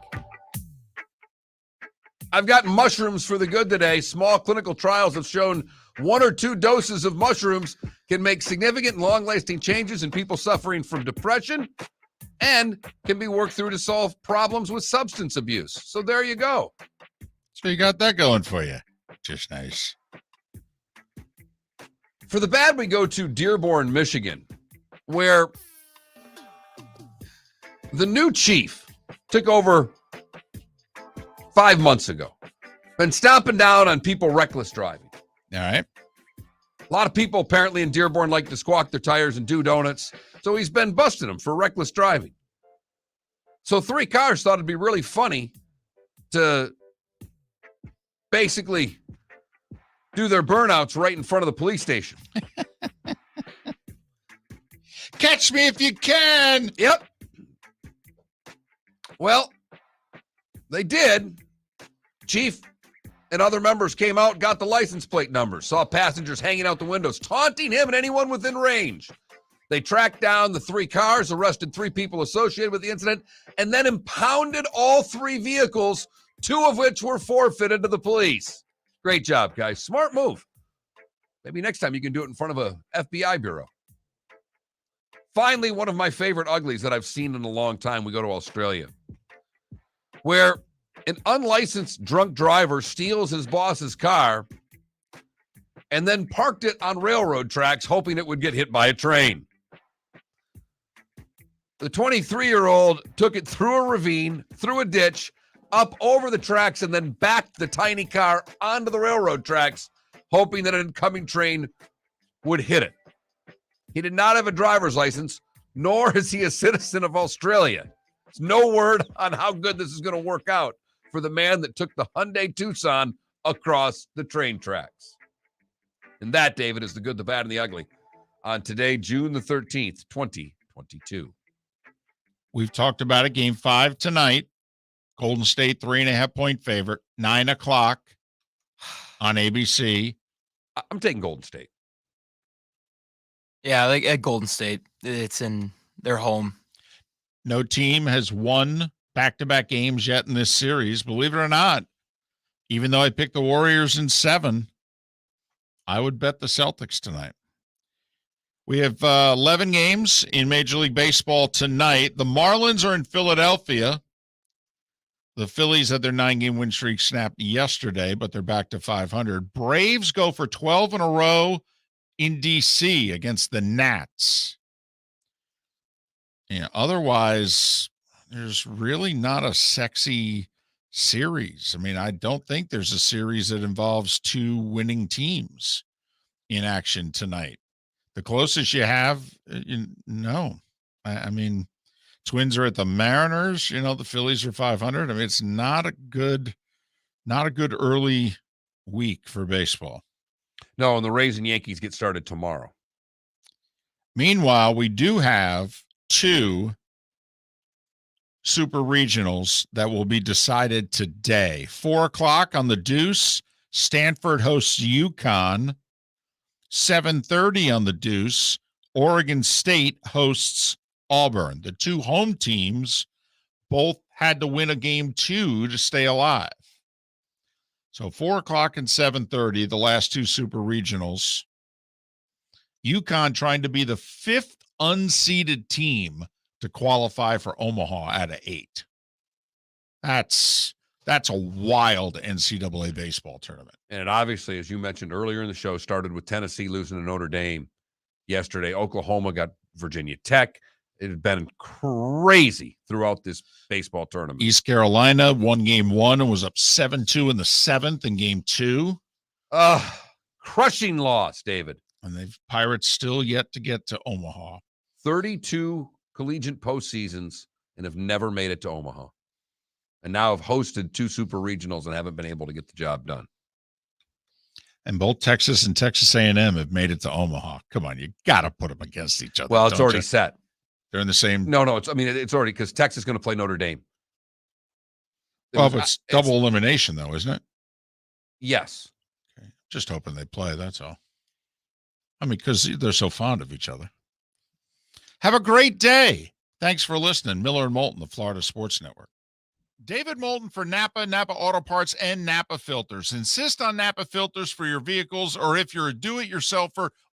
Speaker 3: I've got mushrooms for the good today. Small clinical trials have shown 1 or 2 doses of mushrooms can make significant and long-lasting changes in people suffering from depression and can be worked through to solve problems with substance abuse. So there you go.
Speaker 2: So you got that going for you. Just nice.
Speaker 3: For the bad, we go to Dearborn, Michigan, where the new chief took over 5 months ago. Been stomping down on people reckless driving.
Speaker 2: All right.
Speaker 3: A lot of people apparently in Dearborn like to squawk their tires and do donuts. So he's been busting them for reckless driving. So 3 cars thought it'd be really funny to basically do their burnouts right in front of the police station.
Speaker 2: Catch me if you can.
Speaker 3: Yep. Well, they did. Chief and other members came out, got the license plate numbers, saw passengers hanging out the windows, taunting him and anyone within range. They tracked down the 3 cars, arrested 3 people associated with the incident, and then impounded all 3 vehicles, 2 of which were forfeited to the police. Great job, guys. Smart move. Maybe next time you can do it in front of a FBI bureau. Finally, one of my favorite uglies that I've seen in a long time. We go to Australia, where an unlicensed drunk driver steals his boss's car and then parked it on railroad tracks, hoping it would get hit by a train. The 23-year-old took it through a ravine, through a ditch, up over the tracks, and then backed the tiny car onto the railroad tracks, hoping that an incoming train would hit it. He did not have a driver's license, nor is he a citizen of Australia. There's no word on how good this is going to work out for the man that took the Hyundai Tucson across the train tracks. And that, David, is the good, the bad, and the ugly on today, June the 13th, 2022.
Speaker 2: We've talked about it. Game 5 tonight. Golden State 3.5-point favorite. 9 o'clock on ABC.
Speaker 3: I'm taking Golden State.
Speaker 4: Yeah, like at Golden State, it's in their home.
Speaker 2: No team has won back-to-back games yet in this series. Believe it or not, even though I picked the Warriors in 7, I would bet the Celtics tonight. We have 11 games in Major League Baseball tonight. The Marlins are in Philadelphia. The Phillies had their 9-game win streak snapped yesterday, but they're back to 500. Braves go for 12 in a row in DC against the Nats. Otherwise, there's really not a sexy series. I mean, I don't think there's a series that involves two winning teams in action tonight. The closest you have, no. I mean, Twins are at the Mariners. The Phillies are 500. I mean, it's not a good early week for baseball.
Speaker 3: No, and the Rays and Yankees get started tomorrow.
Speaker 2: Meanwhile, we do have two super regionals that will be decided today. 4:00 on the Deuce, Stanford hosts UConn. 7:30 on the Deuce, Oregon State hosts Auburn. The two home teams both had to win a game 2 to stay alive. So 4:00 and 7:30, the last two super regionals. UConn trying to be the 5th unseeded team to qualify for Omaha out of 8. That's a wild NCAA baseball tournament.
Speaker 3: And it obviously, as you mentioned earlier in the show, started with Tennessee losing to Notre Dame yesterday. Oklahoma got Virginia Tech. It had been crazy throughout this baseball tournament.
Speaker 2: East Carolina won game 1 and was up 7-2 in the 7th in game 2.
Speaker 3: Crushing loss, David.
Speaker 2: And the Pirates still yet to get to Omaha.
Speaker 3: 32 collegiate postseasons and have never made it to Omaha. And now have hosted 2 super regionals and haven't been able to get the job done.
Speaker 2: And both Texas and Texas A&M have made it to Omaha. Come on, you got to put them against each other.
Speaker 3: Well, it's already set.
Speaker 2: They're in the same.
Speaker 3: No, it's already, because Texas is going to play Notre Dame.
Speaker 2: It's double elimination, though, isn't it?
Speaker 3: Yes.
Speaker 2: Okay. Just hoping they play. That's all. I mean, because they're so fond of each other. Have a great day. Thanks for listening. Miller and Moulton, the Florida Sports Network. David Moulton for Napa Auto Parts, and Napa Filters. Insist on Napa Filters for your vehicles, or if you're a do-it-yourselfer,